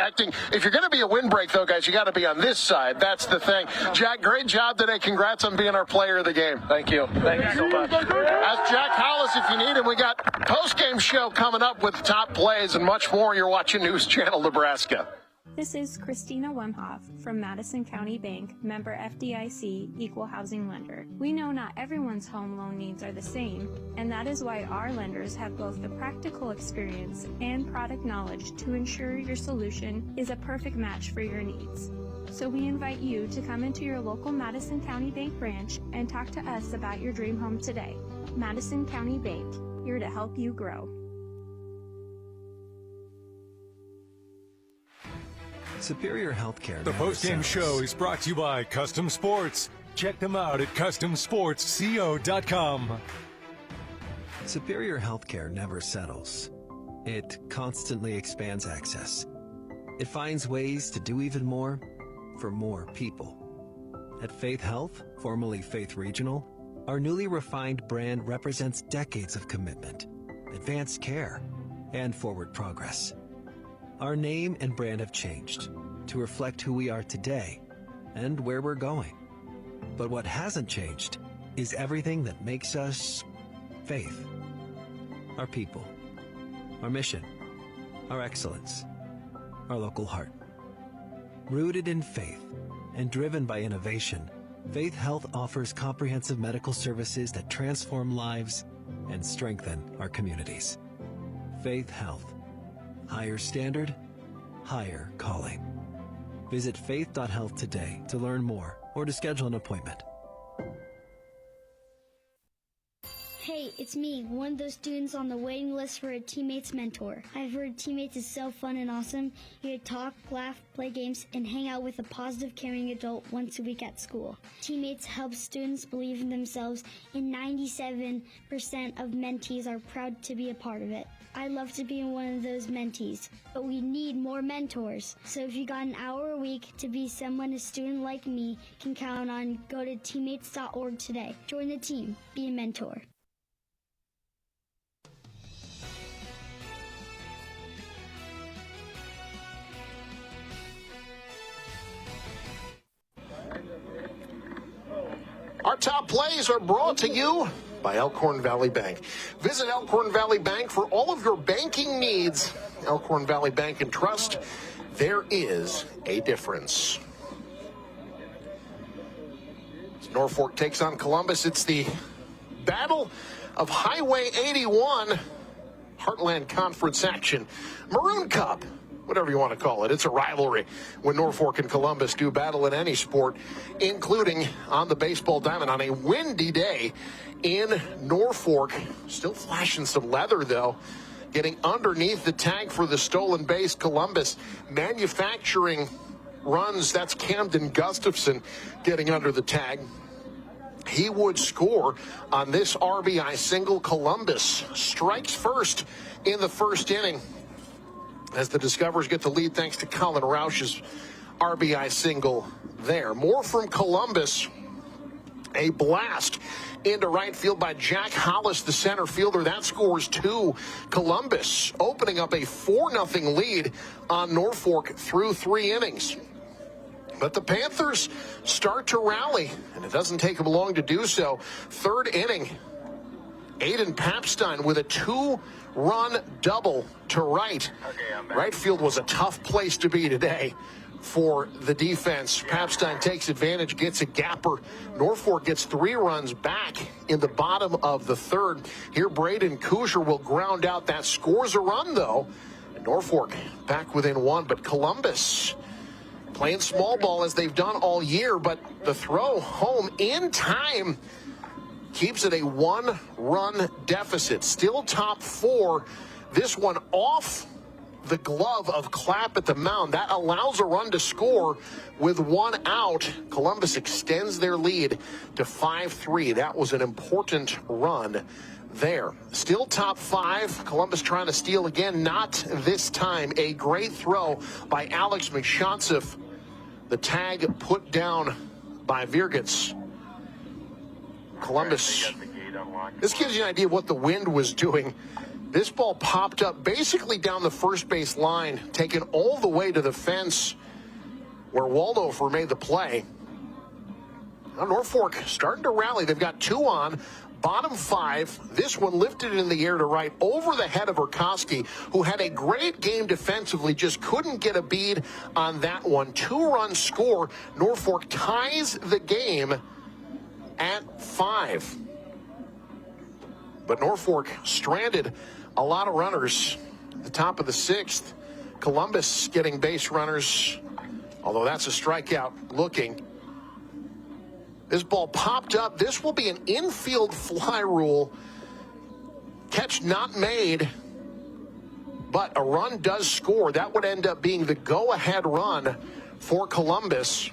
if you're going to be a windbreak, though, guys, you got to be on this side. That's the thing. Jack, great job today. Congrats on being our player of the game. Thank you. Thank you so much. Ask Jack Hollis if you need him. We got post-game show coming up with top plays and much more. You're watching News Channel Nebraska. This is Christina Wemhoff from Madison County Bank, member FDIC, equal housing lender. We know not everyone's home loan needs are the same, and that is why our lenders have both the practical experience and product knowledge to ensure your solution is a perfect match for your needs. So we invite you to come into your local Madison County Bank branch and talk to us about your dream home today. Madison County Bank, here to help you grow. Superior Healthcare. The post-game show is brought to you by Custom Sports. Check them out at CustomSportsCO.com. Superior Healthcare never settles. It constantly expands access. It finds ways to do even more for more people. At Faith Health, formerly Faith Regional, our newly refined brand represents decades of commitment, advanced care, and forward progress. Our name and brand have changed to reflect who we are today and where we're going. But what hasn't changed is everything that makes us Faith. Our people, our mission, our excellence, our local heart. Rooted in faith and driven by innovation, Faith Health offers comprehensive medical services that transform lives and strengthen our communities. Faith Health. Higher standard, higher calling. Visit faith.health today to learn more or to schedule an appointment. Hey, it's me, one of those students on the waiting list for a teammate's mentor. I've heard teammates is so fun and awesome. You talk, laugh, play games, and hang out with a positive, caring adult once a week at school. Teammates help students believe in themselves, and 97% of mentees are proud to be a part of it. I love to be one of those mentees, but we need more mentors. So if you got an hour a week to be someone a student like me can count on, go to teammates.org today. Join the team. Be a mentor. Our top plays are brought to you by Elkhorn Valley Bank. Visit Elkhorn Valley Bank for all of your banking needs. Elkhorn Valley Bank and Trust, there is a difference. As Norfolk takes on Columbus, it's the Battle of Highway 81, Heartland Conference action. Maroon Cup, whatever you want to call it. It's a rivalry when Norfolk and Columbus do battle in any sport, including on the baseball diamond on a windy day in Norfolk. Still flashing some leather, though, getting underneath the tag for the stolen base. Columbus manufacturing runs. That's Camden Gustafson getting under the tag. He would score on this RBI single. Columbus strikes first in the first inning as the Discoverers get the lead thanks to Colin Roush's RBI single there. More from Columbus. A blast into right field by Jack Hollis, the center fielder. That scores 2. Columbus opening up a 4-0 lead on Norfolk through 3 innings. But the Panthers start to rally, and it doesn't take them long to do so. Third inning, Aiden Papstein with a 2-run double to right. Right field was a tough place to be today for the defense. Papstein takes advantage, gets a gapper. Norfolk gets 3 runs back in the bottom of the third. Here, Braden Kuchar will ground out. That scores a run, though. And Norfolk back within 1, but Columbus playing small ball as they've done all year, but the throw home in time keeps it a 1-run deficit. Still top 4. This one off the glove of Clapp at the mound. That allows a run to score with 1 out. Columbus extends their lead to 5-3. That was an important run there. Still top 5. Columbus trying to steal again. Not this time. A great throw by Alex McShontsif. The tag put down by Virgits. Columbus. This gives you an idea of what the wind was doing. This ball popped up basically down the first base line, taken all the way to the fence where Waldhofer made the play. Now Norfolk starting to rally. They've got 2 on. Bottom 5, this one lifted in the air to right over the head of Urkowski, who had a great game defensively, just couldn't get a bead on that one. 2-run score. Norfolk ties the game at 5. But Norfolk stranded a lot of runners at the top of the 6th. Columbus getting base runners, although that's a strikeout looking. This ball popped up. This will be an infield fly rule. Catch not made, but a run does score. That would end up being the go-ahead run for Columbus.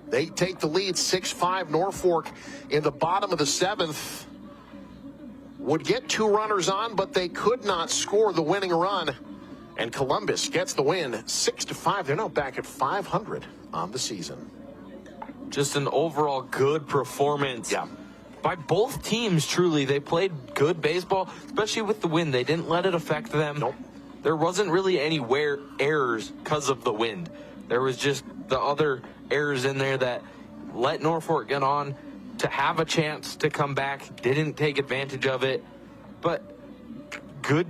They take the lead 6-5. Norfolk in the bottom of the 7th would get 2 runners on, but they could not score the winning run. And Columbus gets the win 6-5. They're now back at 500 on the season. Just an overall good performance by both teams, truly. They played good baseball, especially with the wind. They didn't let it affect them. Nope. There wasn't really any errors because of the wind. There was just the other errors in there that let Norfolk get on to have a chance to come back. Didn't take advantage of it. But good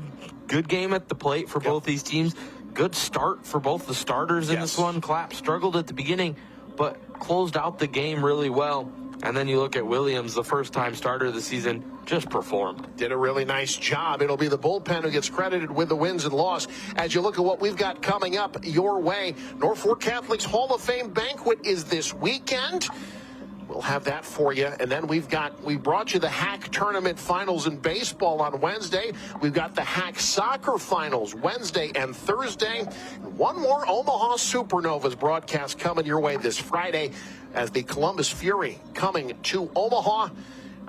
game at the plate for both these teams. Good start for both the starters in this one. Clapp struggled at the beginning, but closed out the game really well. And then you look at Williams, the first-time starter of the season, just performed. Did a really nice job. It'll be the bullpen who gets credited with the wins and loss. As you look at what we've got coming up your way, Norfolk Catholic's Hall of Fame banquet is this weekend. We'll have that for you. And then we brought you the Hack Tournament Finals in baseball on Wednesday. We've got the Hack Soccer Finals Wednesday and Thursday. One more Omaha Supernovas broadcast coming your way this Friday as the Columbus Fury coming to Omaha.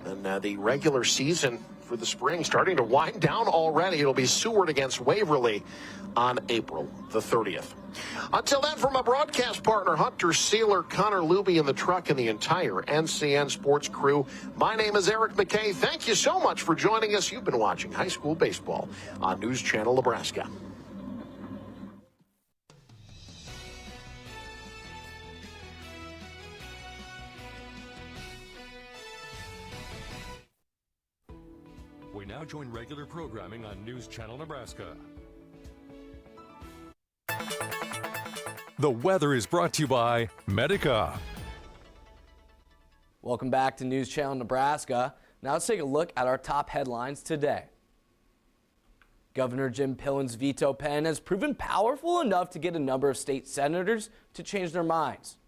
And the regular season for the spring starting to wind down already. It'll be Seward against Waverly on April the 30th. Until then, from my broadcast partner, Hunter Sealer, Connor Luby in the truck, and the entire NCN Sports crew, my name is Eric McKay. Thank you so much for joining us. You've been watching high school baseball on News Channel Nebraska. We now join regular programming on News Channel Nebraska. The weather is brought to you by Medica. Welcome back to News Channel Nebraska. Now let's take a look at our top headlines today. Governor Jim Pillen's veto pen has proven powerful enough to get a number of state senators to change their minds.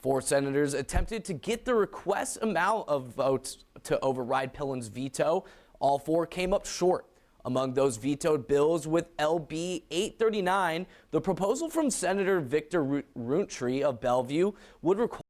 4 senators attempted to get the request amount of votes to override Pillen's veto. All 4 came up short. Among those vetoed bills with LB 839, the proposal from Senator Victor Rountree of Bellevue would require